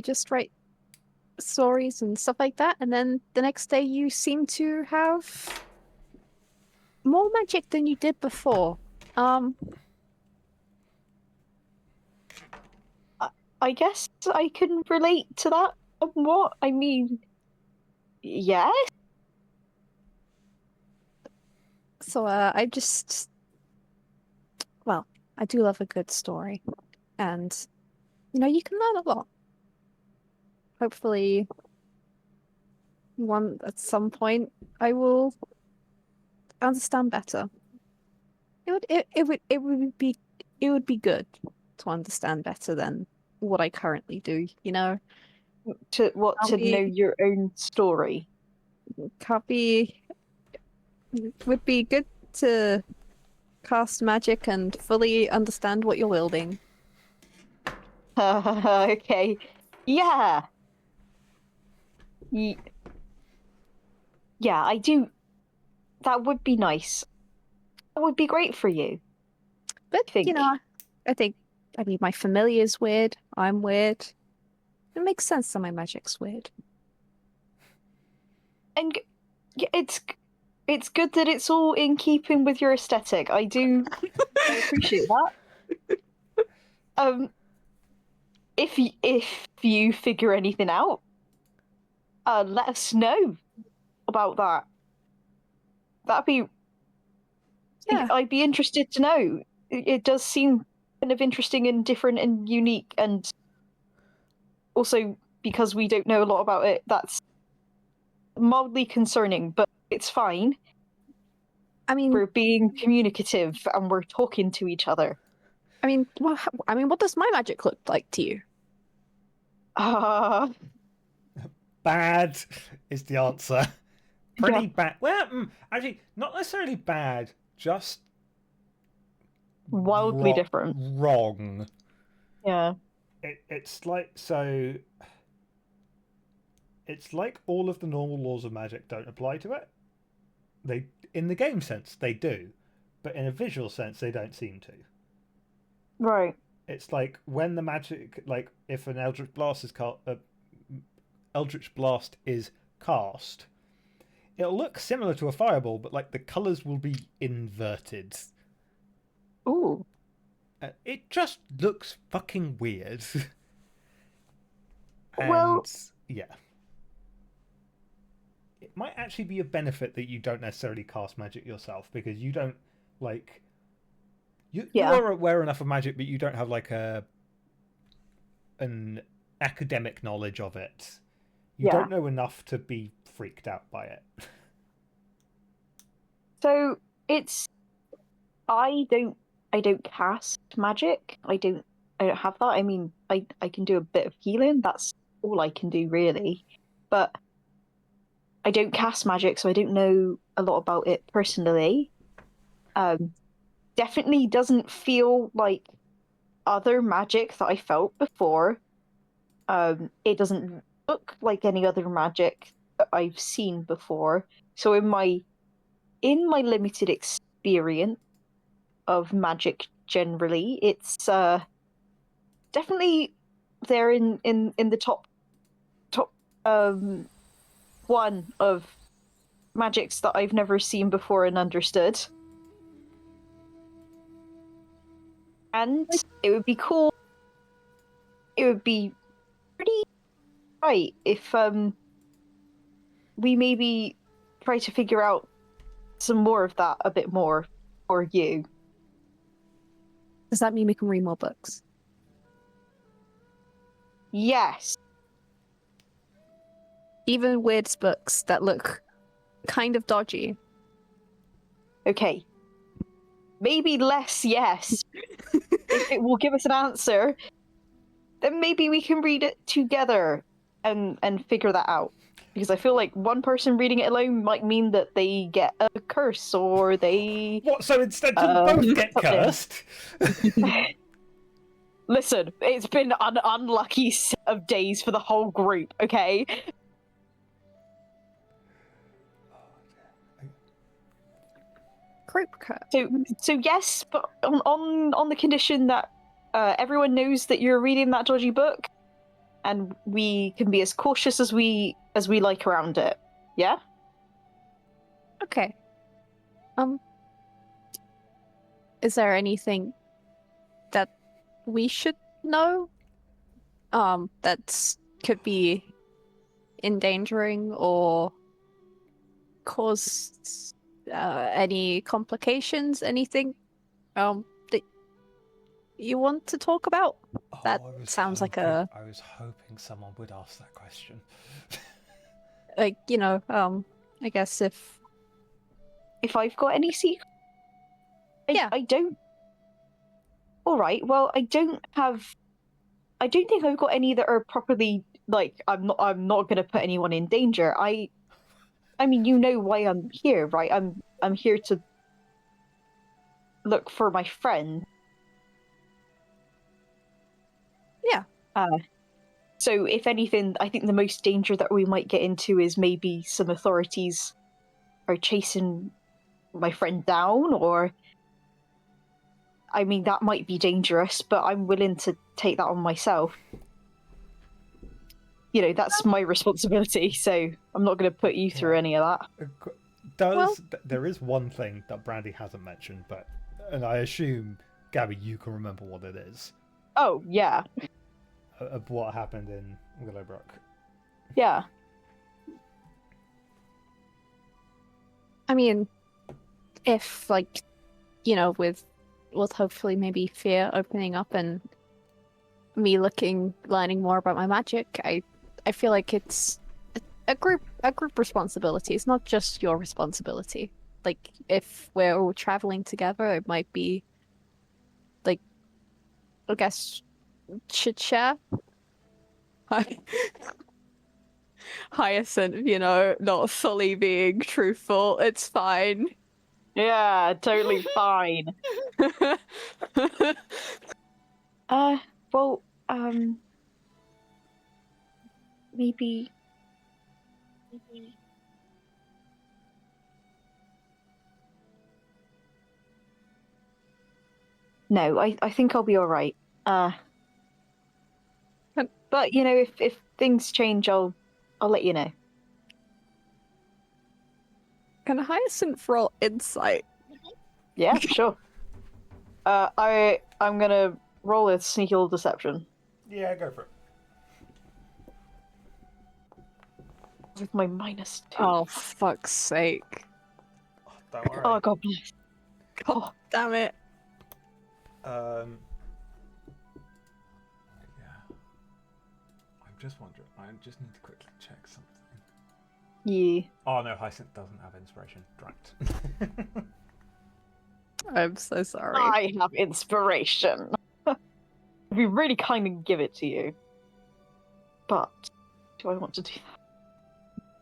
just write stories and stuff like that, and then the next day you seem to have more magic than you did before. I guess I can relate to that somewhat. I mean, yes. So I do love a good story, and you can learn a lot. Hopefully, at some point I will understand better. It would be good to understand better than what I currently do. To Can't know be your own story. can't be would be good to cast magic and fully understand what you're wielding. Okay. Yeah. Yeah, I do. That would be nice. That would be great for you. But I think. I mean my familiar's weird. I'm weird. It makes sense that my magic's weird. And yeah, it's good that it's all in keeping with your aesthetic. I appreciate that. If you figure anything out, let us know about that. That'd be. Yeah. I'd be interested to know. It does seem kind of interesting and different and unique, and also because we don't know a lot about it, that's mildly concerning, but it's fine. I mean, We're being communicative and we're talking to each other. what does my magic look like to you? Bad is the answer. Pretty Yeah. bad. Well, actually, not necessarily bad. Just Wildly different. Wrong. Yeah. It's like so. It's like all of the normal laws of magic don't apply to it. They, in the game sense, they do, but in a visual sense, they don't seem to. Right. It's like when the magic, like if an Eldritch Blast is cast, it'll look similar to a fireball, but like the colors will be inverted. Ooh. It just looks fucking weird. And Well- yeah. it might actually be a benefit that you don't necessarily cast magic yourself, because you don't like you are aware enough of magic, but you don't have like an academic knowledge of it. You don't know enough to be freaked out by it. So it's I don't cast magic. I don't have that. I mean, I can do a bit of healing. That's all I can do really. But I don't cast magic, so I don't know a lot about it personally. Definitely doesn't feel like other magic that I felt before. It doesn't look like any other magic that I've seen before. So in my limited experience of magic generally, it's definitely there in the top one of magics that I've never seen before and understood. And it would be cool. It would be pretty right if we maybe try to figure out some more of that a bit more for you. Does that mean we can read more books? Yes. Even weird books that look kind of dodgy. Okay. Maybe less yes. If it will give us an answer, then maybe we can read it together and figure that out. Because I feel like one person reading it alone might mean that they get a curse or they... What, so instead to both get cursed? Listen, it's been an unlucky set of days for the whole group, okay? Group curse. So yes, but on the condition that everyone knows that you're reading that dodgy book, and we can be as cautious as we like around it. Yeah? Okay. Is there anything that we should know? That could be endangering or cause any complications? Anything that you want to talk about? That sounds like I was hoping someone would ask that question. like, I guess if I've got any secrets? I don't. All right. Well, I don't think I've got any that are properly like. I'm not going to put anyone in danger. I mean, you know why I'm here, right? I'm here to look for my friend. Yeah. So if anything, I think the most danger that we might get into is maybe some authorities are chasing my friend down, or I mean, that might be dangerous, but I'm willing to take that on myself. You know, that's my responsibility, so I'm not going to put you through any of that. There is one thing that Brandy hasn't mentioned, and I assume, Gabby, you can remember what it is. Oh, yeah. Of what happened in Willowbrook. Yeah. I mean, if, like, with hopefully maybe fear opening up and me learning more about my magic, I feel like it's a group responsibility. It's not just your responsibility. Like, if we're all traveling together, it might be, like, I guess, should share. Hyacinth, not fully being truthful. It's fine. Yeah, totally fine. Well, maybe. No, I think I'll be all right. But if things change, I'll let you know. Can Hyacinth roll insight? Yeah, sure. I'm gonna roll a sneaky little deception. Yeah, go for it. with my -2. Oh, fuck's sake. Oh, don't worry. Oh, God bless. God damn it. Yeah. I'm just wondering. I just need to quickly check something. Yeah. Oh no, Hyacinth doesn't have inspiration. Right. I'm so sorry. I have inspiration. We really kind of give it to you. But do I want to do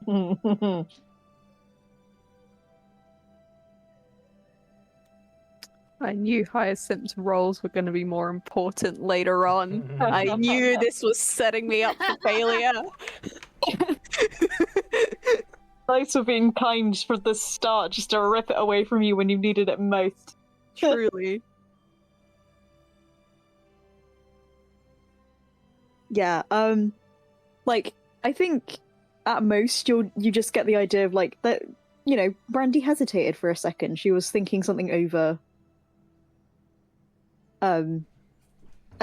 that? I knew Hyacinth's roles were going to be more important later on. I knew this was setting me up for failure. Thanks for being kind for the start, just to rip it away from you when you needed it most. Truly. Yeah, like, I think at most you just get the idea of, like, that, you know, Brandy hesitated for a second. She was thinking something over. And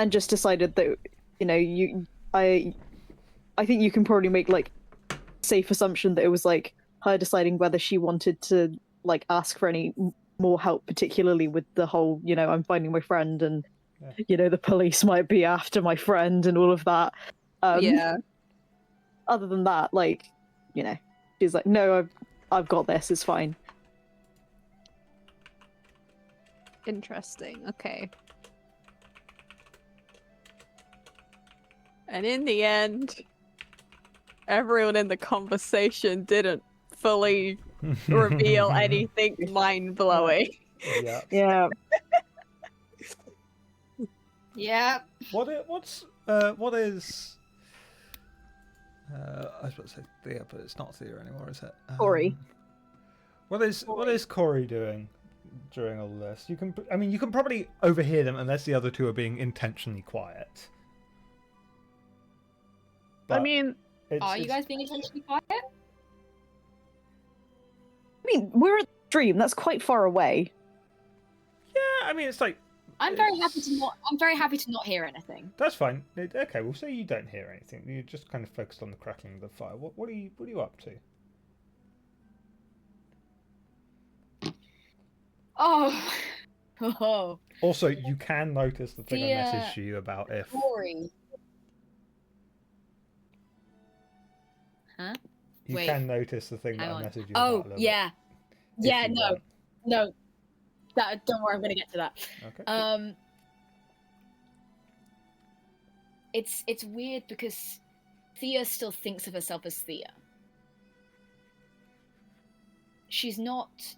just decided that, you know, I think you can probably make, like, safe assumption that it was, like, her deciding whether she wanted to, like, ask for any more help, particularly with the whole, you know, I'm finding my friend and, you know, the police might be after my friend and all of that. Yeah. Other than that, like, you know, she's like, no, I've got this, it's fine. Interesting. Okay. And in the end, everyone in the conversation didn't fully reveal anything mind-blowing. Yeah. Yeah. Yeah. What is I was about to say Thea, but it's not Thea anymore, is it? Corey. What is Corey doing during all this? You can probably overhear them unless the other two are being intentionally quiet. I mean, Are you guys being intentionally quiet? I mean, we're at the stream, that's quite far away. Yeah, I mean, it's like I'm very happy to not hear anything. that's fine. Okay, we'll say you don't hear anything. You're just kind of focused on the crackling of the fire. What are you up to? Oh. Oh. Also, you can notice the thing I Thea, messaged you about if Corey. Huh? you Wait. can notice the thing that Hang I on. messaged you Oh, about a little yeah. bit, Yeah, if you no. want. No. Don't worry, I'm gonna get to that. Okay. Cool. It's weird because Thea still thinks of herself as Thea. She's not.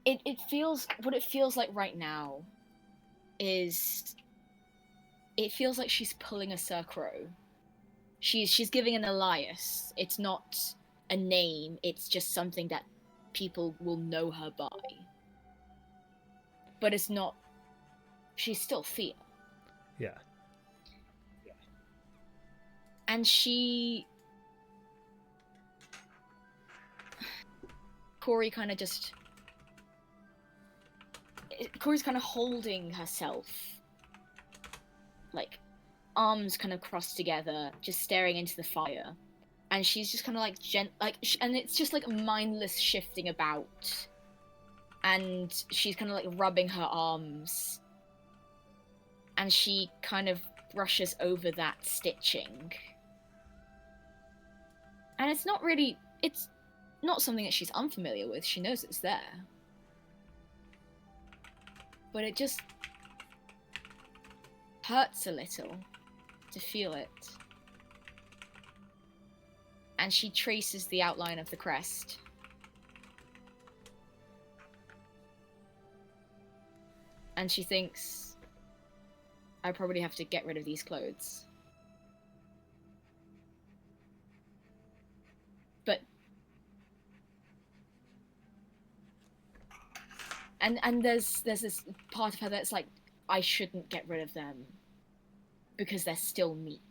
It feels what it feels like right now is it feels like she's pulling a Circro. She's giving an alias. It's not a name, it's just something that people will know her by. But it's not. She's still Thea. Yeah. And Corey's kind of holding herself, like arms kind of crossed together, just staring into the fire, and she's just kind of like and it's just like mindless shifting about, and she's kind of like rubbing her arms, and she kind of brushes over that stitching, and it's not something that she's unfamiliar with. She knows it's there. But it just hurts a little to feel it. And she traces the outline of the crest. And she thinks, I probably have to get rid of these clothes. But And there's this part of her that's like, I shouldn't get rid of them because they're still me.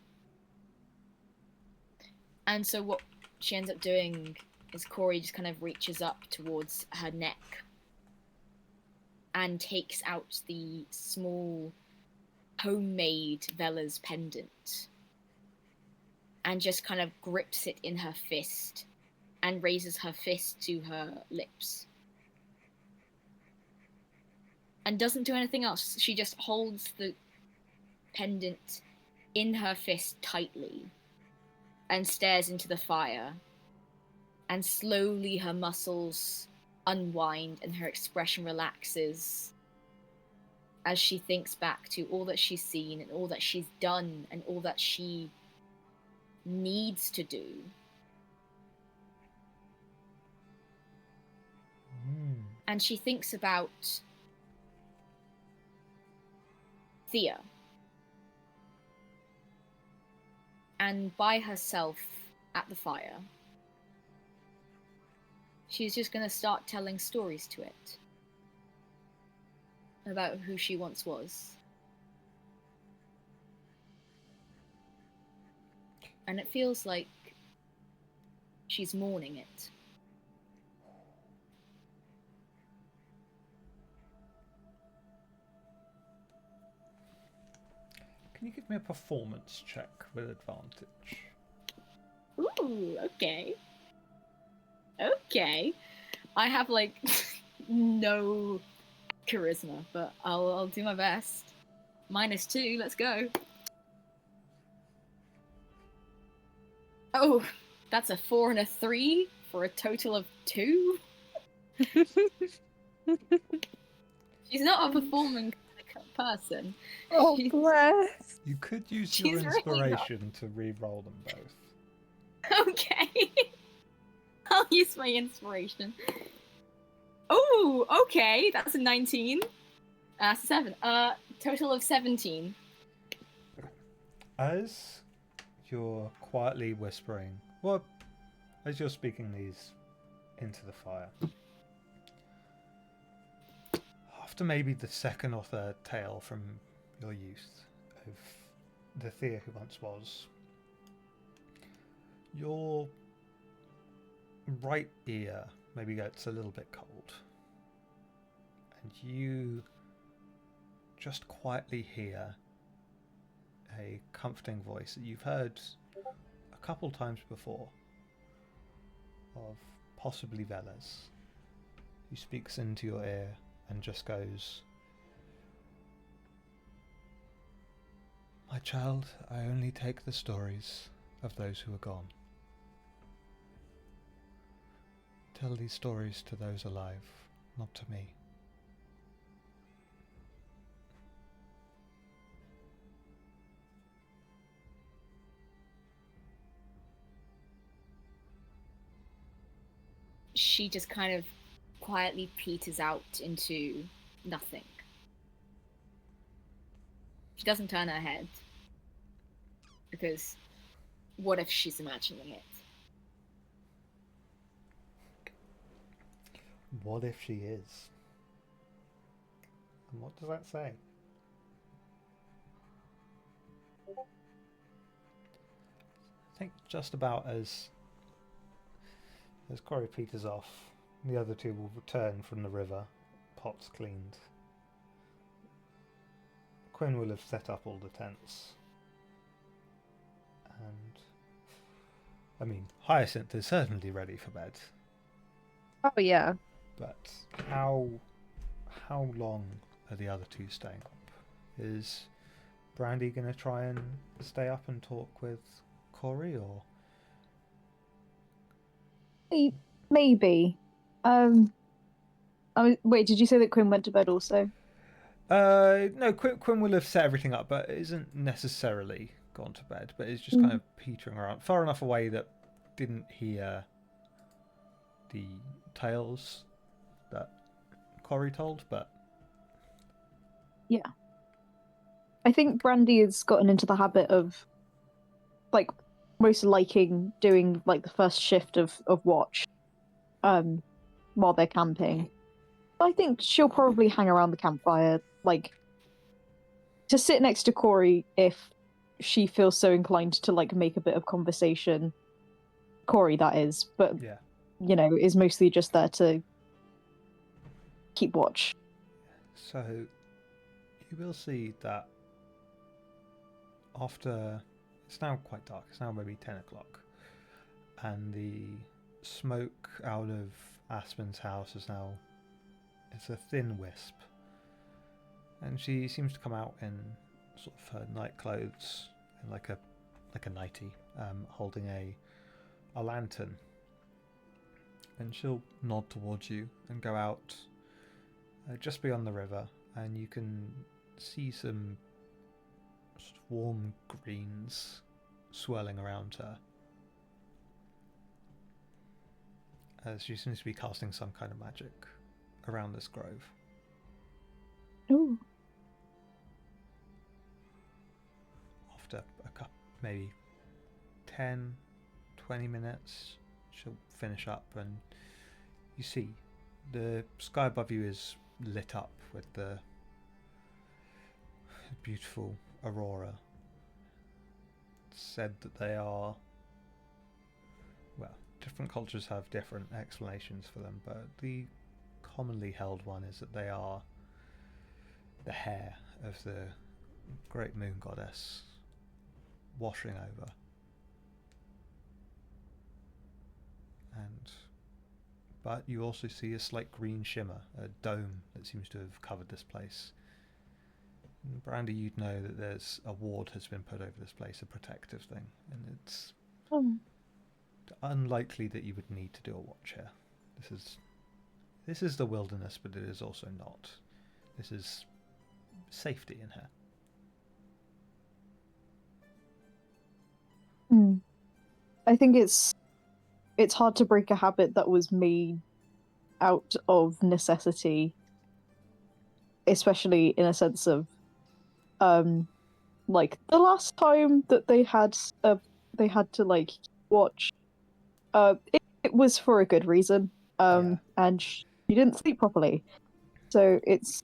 And so what she ends up doing is Corey just kind of reaches up towards her neck and takes out the small homemade Vela's pendant and just kind of grips it in her fist and raises her fist to her lips. And doesn't do anything else. She just holds the pendant in her fist tightly and stares into the fire. And slowly her muscles unwind and her expression relaxes as she thinks back to all that she's seen and all that she's done and all that she needs to do. And she thinks about Thea. And by herself at the fire, she's just going to start telling stories to it about who she once was. And it feels like she's mourning it. Can you give me a performance check with advantage? Ooh, okay. Okay. I have, like, no charisma, but I'll do my best. -2, let's go. Oh, that's a 4 and a 3 for a total of 2. She's not a performing person. Oh, She's- bless. You could use She's your really inspiration to re-roll them both. Okay. I'll use my inspiration. Oh, okay. That's a 19. That's a 7. Total of 17. As you're quietly whispering, well, as you're speaking these into the fire, after maybe the second or third tale from your youth of the Thea who once was, your right ear maybe gets a little bit cold, and you just quietly hear a comforting voice that you've heard a couple times before of possibly Velas, who speaks into your ear and just goes, "My child, I only take the stories of those who are gone. Tell these stories to those alive, not to me." She just kind of quietly peters out into nothing. She doesn't turn her head. Because what if she's imagining it? What if she is? And what does that say? I think just about as Corey peters off, the other two will return from the river, pots cleaned. Quinn will have set up all the tents. And I mean, Hyacinth is certainly ready for bed. Oh, yeah. But how long are the other two staying up? Is Brandy gonna try and stay up and talk with Corey, or Maybe. Wait, did you say that Quinn went to bed also? no? Quinn will have set everything up, but isn't necessarily gone to bed. But is just kind of petering around far enough away that didn't hear the tales that Corey told. But Yeah. I think Brandy has gotten into the habit of, like, most liking doing, like, the first shift of watch while they're camping. I think she'll probably hang around the campfire, like, to sit next to Corey if she feels so inclined to, like, make a bit of conversation. Corey, that is, but, yeah, you know, is mostly just there to keep watch. so you will see that after It's now quite dark. It's now maybe 10 o'clock. And the smoke out of Aspen's house is now... It's a thin wisp. And she seems to come out in sort of her night clothes, in like a nightie, holding a lantern. And she'll nod towards you and go out just beyond the river, and you can see some sort of warm greens swirling around her, as she seems to be casting some kind of magic around this grove. Ooh. After a couple, maybe 10, 20 minutes, she'll finish up, and you see the sky above you is lit up with the beautiful aurora. It's said that they are, well, different cultures have different explanations for them, but the commonly held one is that they are the hair of the great moon goddess washing over. But you also see a slight green shimmer, a dome that seems to have covered this place. And Brandy, you'd know that there's a ward has been put over this place, a protective thing, and it's unlikely that you would need to do a watch here. This is the wilderness, but it is also not. This is safety in here. I think it's hard to break a habit that was made out of necessity, especially in a sense of like the last time that they had to like watch, it was for a good reason, and she didn't sleep properly, so it's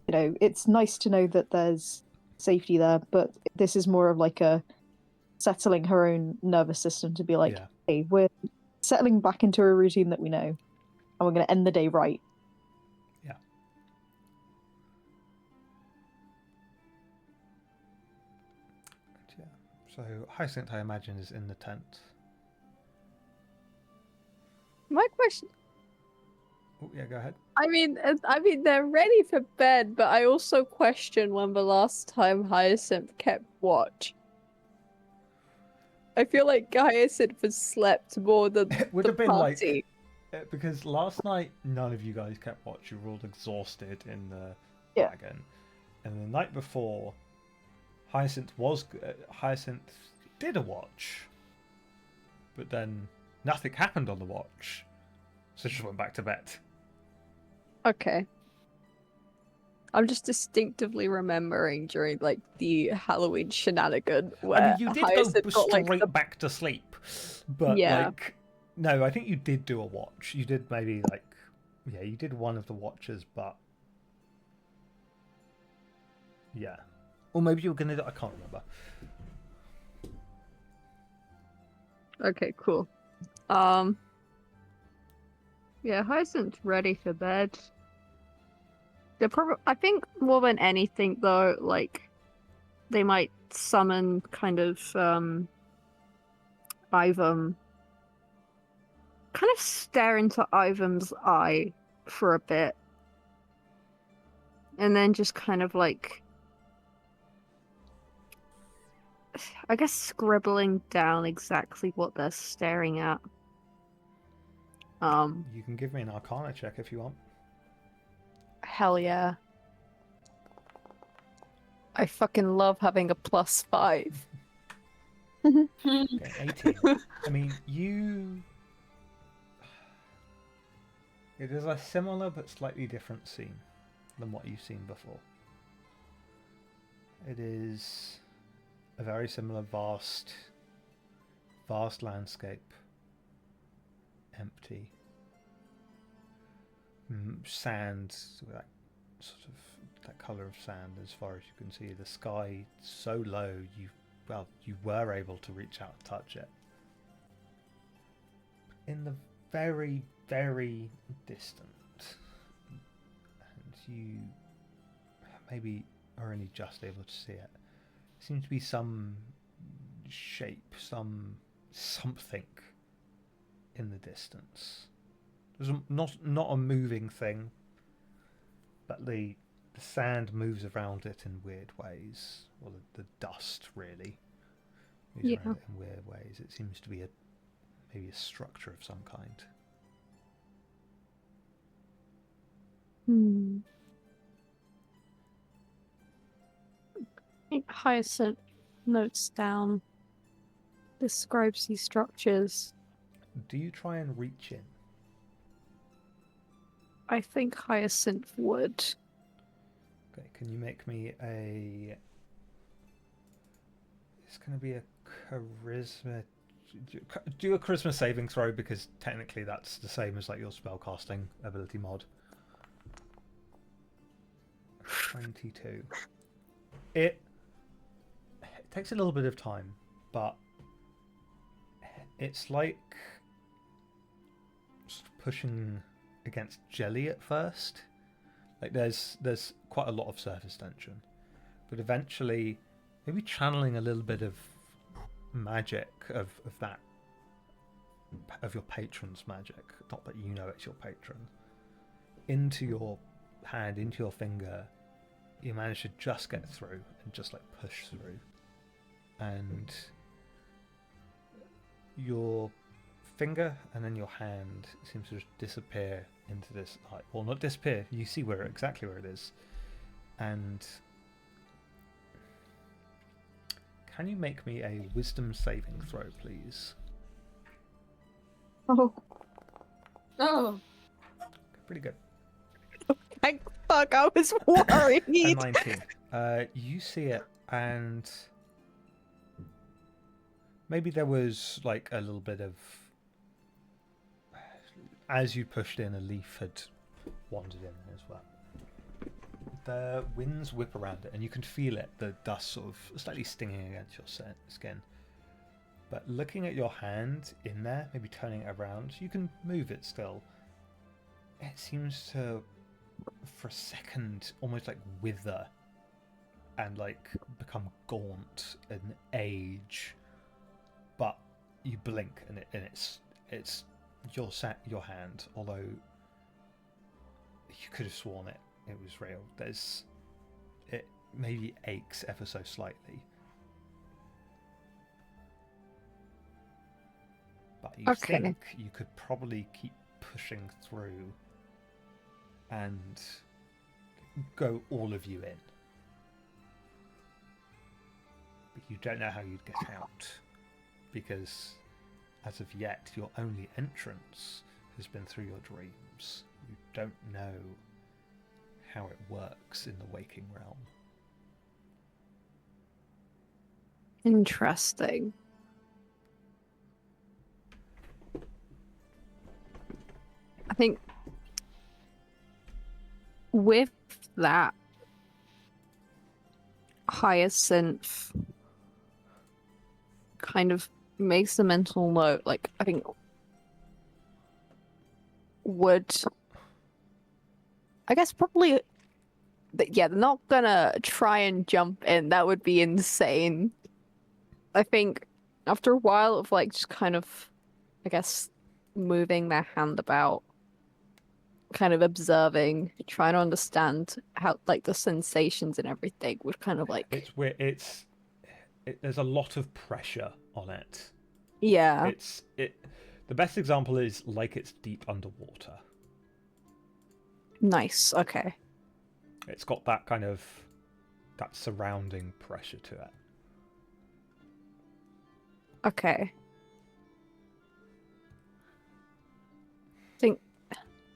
it's nice to know that there's safety there, but this is more of like a settling her own nervous system to be like, hey, we're settling back into a routine that we know, and we're going to end the day right. Yeah. So Hyacinth, I imagine, is in the tent. My question. Oh, yeah, go ahead. I mean, they're ready for bed, but I also question when the last time Hyacinth kept watch. I feel like Hyacinth has slept more than Would the have been party. like, because last night none of you guys kept watch. You were all exhausted in the wagon, and the night before, Hyacinth did a watch, but then nothing happened on the watch, so she just went back to bed. Okay. I'm just distinctly remembering during like the Halloween shenanigan where I mean, you did Hyacinth go got, straight like, back to sleep, but like, no, I think you did do a watch. You did maybe like, you did one of the watches, but yeah, or maybe you were gonna. I can't remember. Okay, cool. Yeah, Hyacinth's ready for bed. They're probably, I think more than anything though, like, they might summon kind of, Ivam. Kind of stare into Ivan's eye for a bit. And then just kind of like, I guess scribbling down exactly what they're staring at. You can give me an Arcana check if you want. Hell yeah. I fucking love having a +5. Okay, 18. I mean, it is a similar but slightly different scene than what you've seen before. It is a very similar vast landscape. Empty. Sand, that sort of that colour of sand as far as you can see. The sky so low, you were able to reach out and touch it. In the very, very distant, and you maybe are only just able to see it, seems to be some shape, something in the distance. There's not a moving thing, but the sand moves around it in weird ways. Well, the dust really moves around it in weird ways. It seems to be maybe a structure of some kind. Hyacinth notes down, describes these structures. Do you try and reach in? I think Hyacinth would. Okay, can you make me a... It's going to be a charisma... Do a charisma saving throw, because technically that's the same as like your spellcasting ability mod. 22. It takes a little bit of time, but it's like pushing against jelly at first. Like there's quite a lot of surface tension, but eventually maybe channeling a little bit of magic of your patron's magic, not that you know it's your patron, into your hand, into your finger. You manage to just get through and just like push through, and your finger and then your hand seems to just disappear into this light. Well, not disappear, you see exactly where it is. And can you make me a wisdom saving throw, please? Oh, Pretty good. Thank fuck, I was worried. A 19. You see it, and maybe there was like a little bit of, as you pushed in, a leaf had wandered in as well. The winds whip around it, and you can feel it, the dust sort of slightly stinging against your skin. But looking at your hand in there, maybe turning it around, you can move it still. It seems to, for a second, almost like wither and like become gaunt and age. But you blink, and it's your hand, although you could have sworn it was real. It maybe aches ever so slightly, but you think you could probably keep pushing through and go all of you in, but you don't know how you'd get out, because as of yet your only entrance has been through your dreams. You don't know how it works in the waking realm. Interesting. I think with that, Hyacinth kind of makes a mental note. Like, I think I guess probably, yeah, they're not gonna try and jump in. That would be insane. I think after a while of like just kind of, I guess, moving their hand about, kind of observing, trying to understand how like the sensations and everything would kind of like. It's where there's a lot of pressure on it. Yeah. The best example is like it's deep underwater. Nice. Okay. It's got that kind of that surrounding pressure to it. Okay.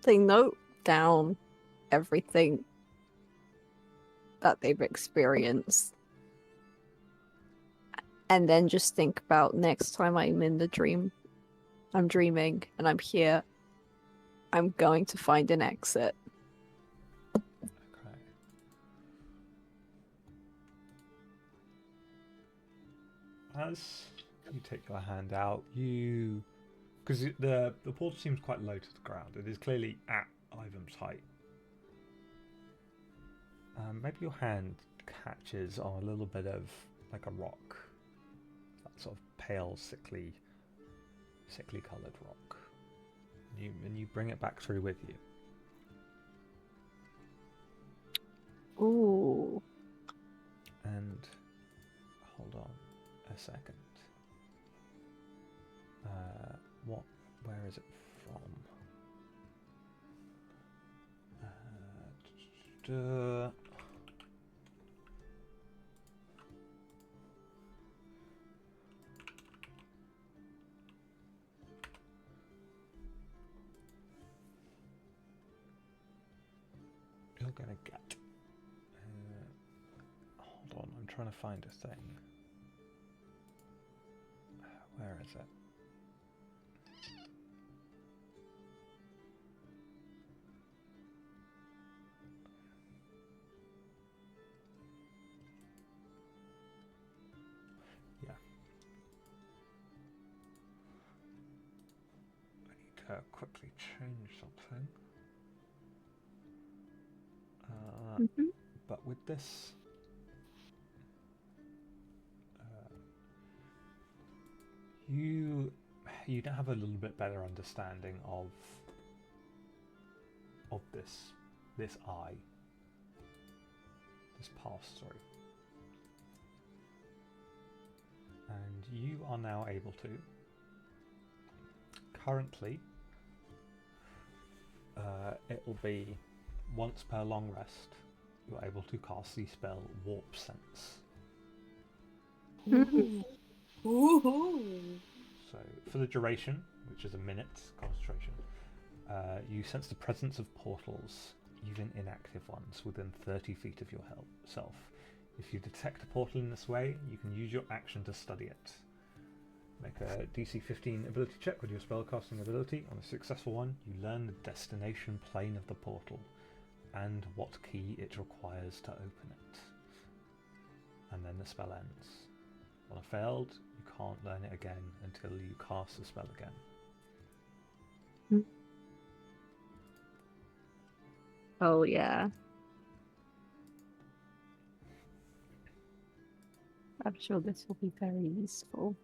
They note down everything that they've experienced, and then just think about next time I'm in the dream, I'm dreaming and I'm here, I'm going to find an exit. Okay. As you take your hand out, because the portal seems quite low to the ground. It is clearly at Ivan's height. Maybe your hand catches on a little bit of like a rock. sort of pale, sickly coloured rock. And you bring it back through with you. Ooh. And hold on a second. Where is it from? You're gonna get. Hold on, I'm trying to find a thing. Where is it? Yeah. I need to quickly change something. Mhm. But with this, you now have a little bit better understanding of this eye, this past, sorry, and you are now able to currently. It'll be once per long rest. You're able to cast the spell Warp Sense. Ooh. So, for the duration, which is a minute's concentration, you sense the presence of portals, even inactive ones, within 30 feet of yourself. If you detect a portal in this way, you can use your action to study it. Make a DC 15 ability check with your spellcasting ability. On a successful one, you learn the destination plane of the portal and what key it requires to open it. And then the spell ends. On a failed, you can't learn it again until you cast the spell again. Oh yeah. I'm sure this will be very useful.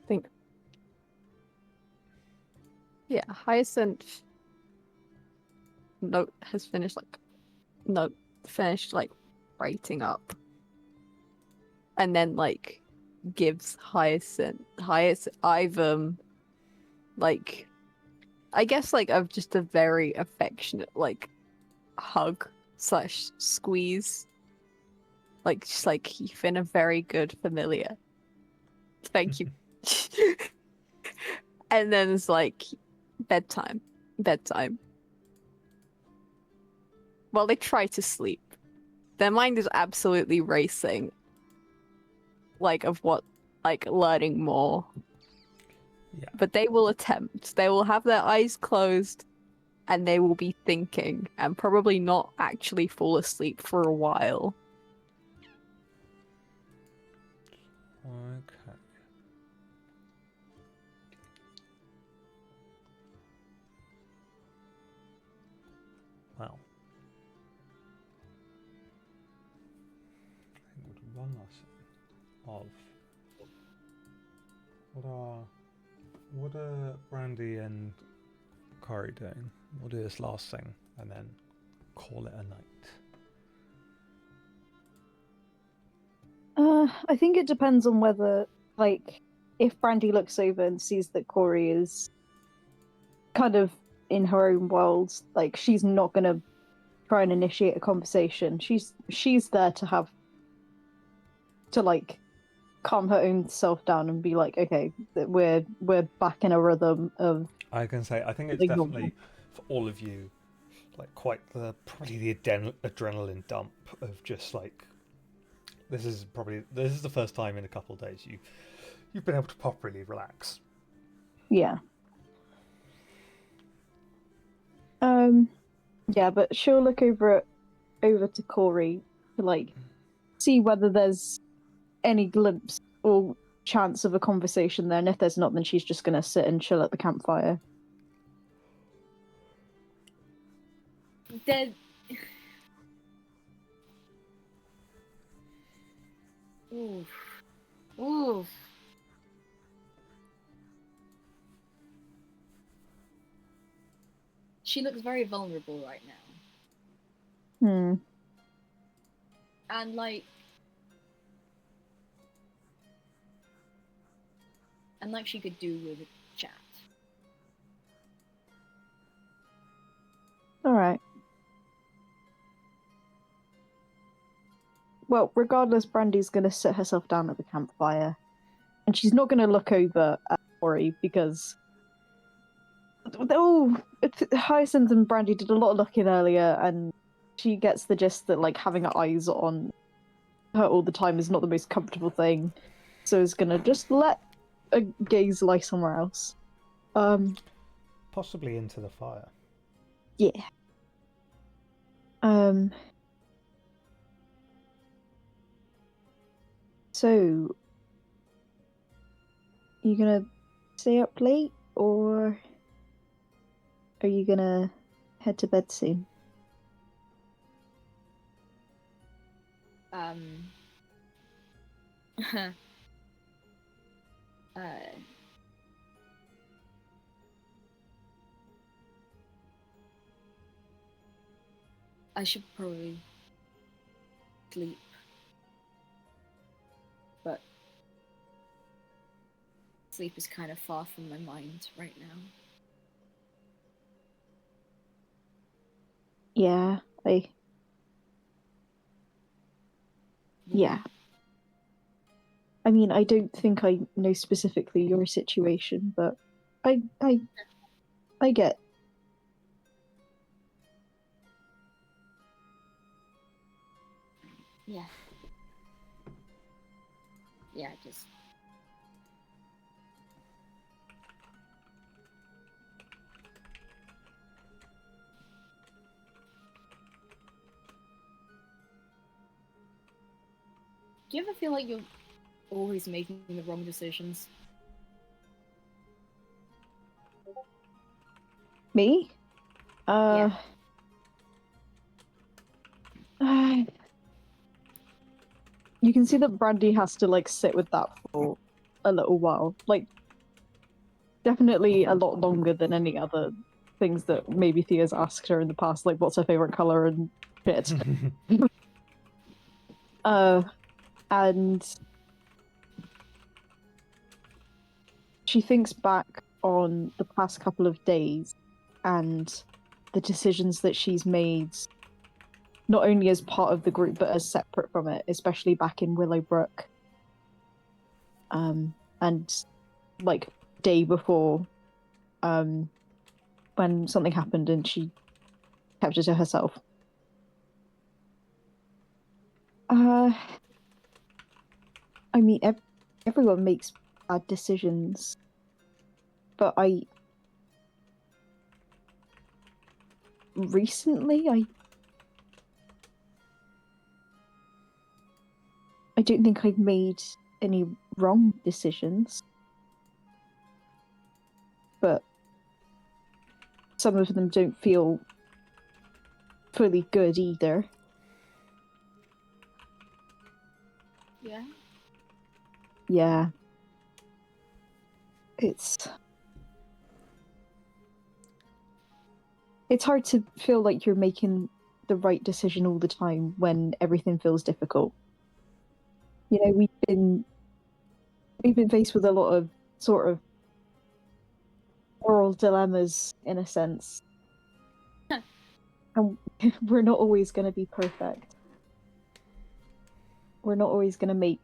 I think. Yeah, Hyacinth note has finished writing up. And then gives Hyacinth Ivan I guess of just a very affectionate hug slash squeeze. You've been a very good familiar. Thank you. And then it's bedtime. Well, they try to sleep. Their mind is absolutely racing. Of what, learning more. Yeah. But they will attempt. They will have their eyes closed and they will be thinking and probably not actually fall asleep for a while. Okay. Well. I think with one last of what are Brandy and Kari doing? We'll do this last thing and then call it a night. I think it depends on whether, if Brandy looks over and sees that Corey is kind of in her own world, she's not gonna try and initiate a conversation. She's there to calm her own self down and be like, okay, we're back in a rhythm of. I can say I think it's definitely for all of you, quite probably the adrenaline dump of just this is the first time in a couple of days you've been able to properly relax. Yeah. Yeah, but she'll look over to Corey to see whether there's any glimpse or chance of a conversation there, and if there's not, then she's just gonna sit and chill at the campfire. They're... Oof. Oof. She looks very vulnerable right now. Hmm. And, like... And, like, she could do with a chat. Alright. Well, regardless, Brandy's gonna sit herself down at the campfire. And she's not gonna look over at Ori because... Oh! Hyacinth and Brandy did a lot of looking earlier, and she gets the gist that, like, having her eyes on her all the time is not the most comfortable thing. So is gonna just let a gaze lie somewhere else. Possibly into the fire. Yeah. So, you gonna stay up late, or are you gonna head to bed soon? uh, I should probably sleep. But sleep is kind of far from my mind right now. Yeah, Yeah. I mean, I don't think I know specifically your situation, but I get. Yeah. Yeah, just... Do you ever feel like you're always making the wrong decisions? Me? Yeah. You can see that Brandy has to, like, sit with that for a little while. Like, definitely a lot longer than any other things that maybe Thea's asked her in the past, like, what's her favorite color and shit. And she thinks back on the past couple of days and the decisions that she's made, not only as part of the group but as separate from it, especially back in Willowbrook. And like day before, when something happened and she kept it to herself. I mean, everyone makes bad decisions, but recently, I don't think I've made any wrong decisions, but some of them don't feel fully good either. Yeah? Yeah. It's hard to feel like you're making the right decision all the time when everything feels difficult. You know, we've been faced with a lot of sort of moral dilemmas in a sense. And we're not always going to be perfect. We're not always going to make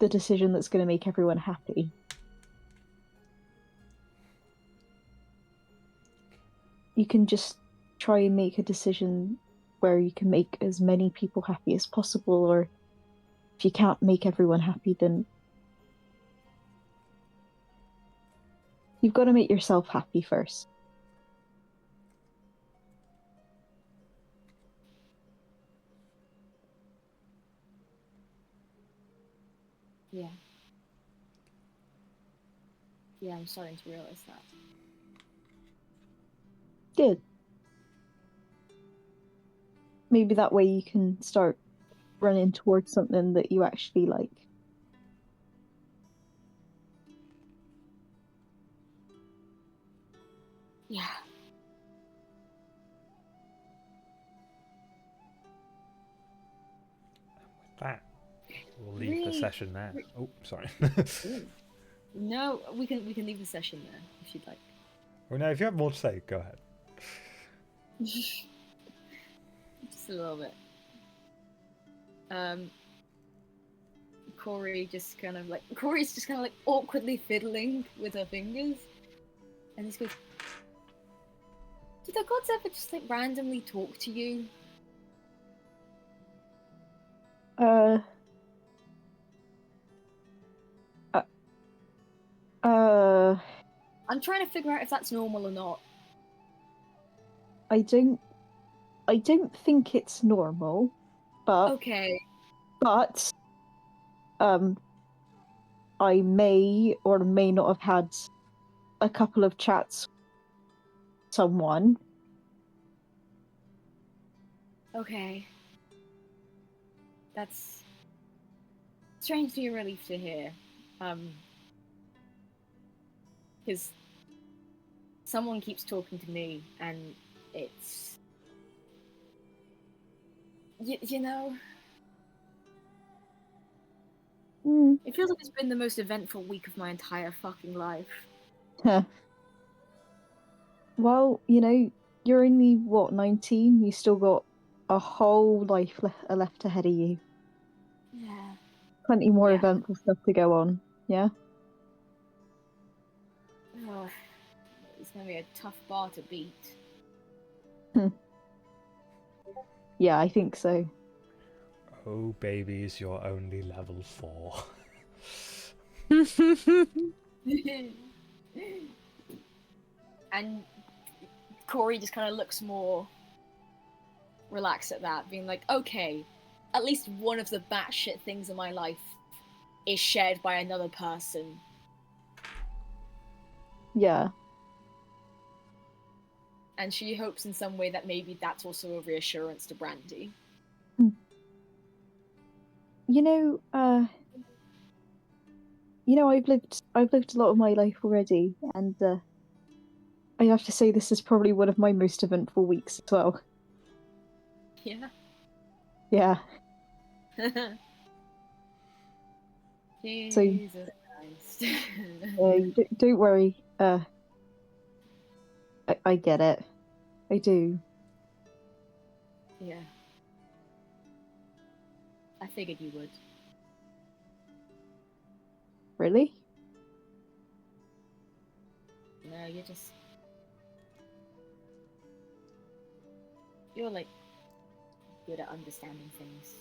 the decision that's going to make everyone happy. You can just try and make a decision where you can make as many people happy as possible, or if you can't make everyone happy, then you've got to make yourself happy first. Yeah. Yeah, I'm starting to realize that. Good. maybe that way you can start running towards something that you actually like. Yeah. That. We'll leave the session there. Oh, sorry. No, we can leave the session there if you'd like. Well, no, if you have more to say, go ahead. Just a little bit. Corey's just kind of like awkwardly fiddling with her fingers, and he goes, "Do the gods ever just like randomly talk to you?" I'm trying to figure out if that's normal or not. I don't think it's normal, but Okay. I may or may not have had a couple of chats with someone. Okay. That's strangely a relief to hear. Because someone keeps talking to me, and it's... you know... It feels like it's been the most eventful week of my entire fucking life. Well, you know, you're only, 19? You still got a whole life left ahead of you. Yeah. Plenty more eventful stuff to go on, yeah? Oh, it's gonna be a tough bar to beat. Yeah, I think so. Oh, babies, you're only level 4. And Corey just kind of looks more relaxed at that, being like, okay, at least one of the batshit things in my life is shared by another person. Yeah. And she hopes in some way that maybe that's also a reassurance to Brandy. You know, I've lived a lot of my life already, and I have to say this is probably one of my most eventful weeks as well. Yeah. Yeah. Jesus Christ. Don't worry. I get it. I do. Yeah. I figured you would. Really? No, you're like good at understanding things.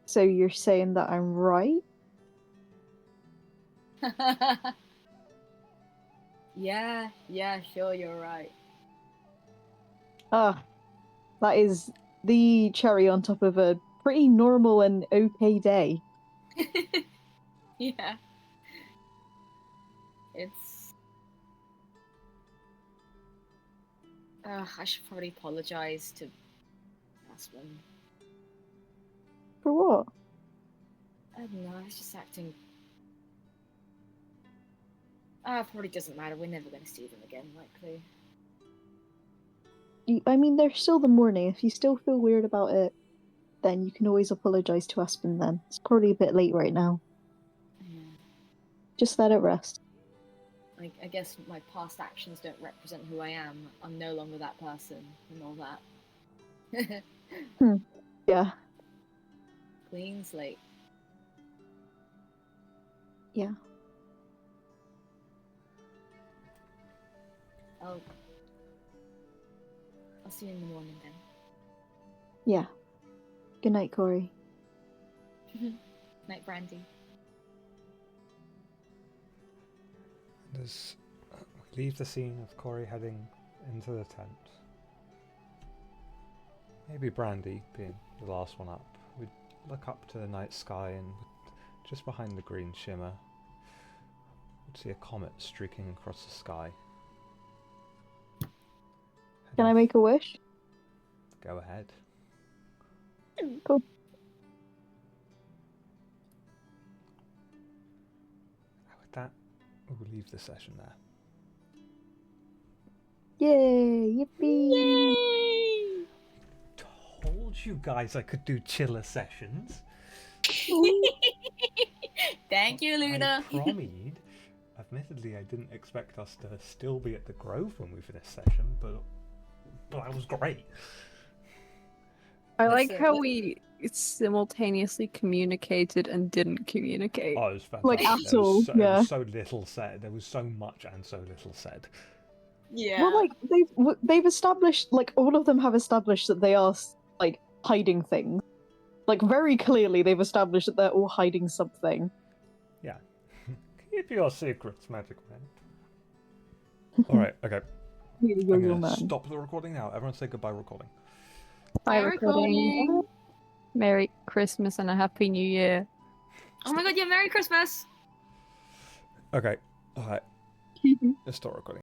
So you're saying that I'm right? Yeah, sure, you're right. Ah, that is the cherry on top of a pretty normal and okay day. Yeah. It's... I should probably apologize to Aspen. For what? I don't know, I was just acting... probably doesn't matter, we're never going to see them again, likely. I mean, there's still the morning. If you still feel weird about it, then you can always apologize to Aspen then. It's probably a bit late right now. Yeah. Just let it rest. Like, I guess my past actions don't represent who I am. I'm no longer that person, and all that. Yeah. Clean slate. Yeah. I'll see you in the morning then. Yeah. Good night, Corey. Night, Brandy. As we leave the scene of Corey heading into the tent, maybe Brandy, being the last one up, would look up to the night sky and just behind the green shimmer, would see a comet streaking across the sky. Can I make a wish? Go ahead. Cool. With that, we'll leave the session there. Yay! Yippee! Yay! Told you guys I could do chiller sessions. Thank you, Luna. I promised. Admittedly, I didn't expect us to still be at the Grove when we finished session, but that was great. I like Listen, how we simultaneously communicated and didn't communicate. Oh, it was fantastic. Like, There at all, was there yeah. was so little said. There was so much and so little said. Yeah. Well, like they've established, like all of them have established that they are like hiding things. Like very clearly, they've established that they're all hiding something. Yeah. Keep your secrets, Magic Man. Alright, okay. You're I'm your gonna man. stop the recording now. Everyone say goodbye recording. Bye, Bye, recording. Merry Christmas and a Happy New Year. Oh my god, yeah, Merry Christmas! Okay, alright. Let's start recording.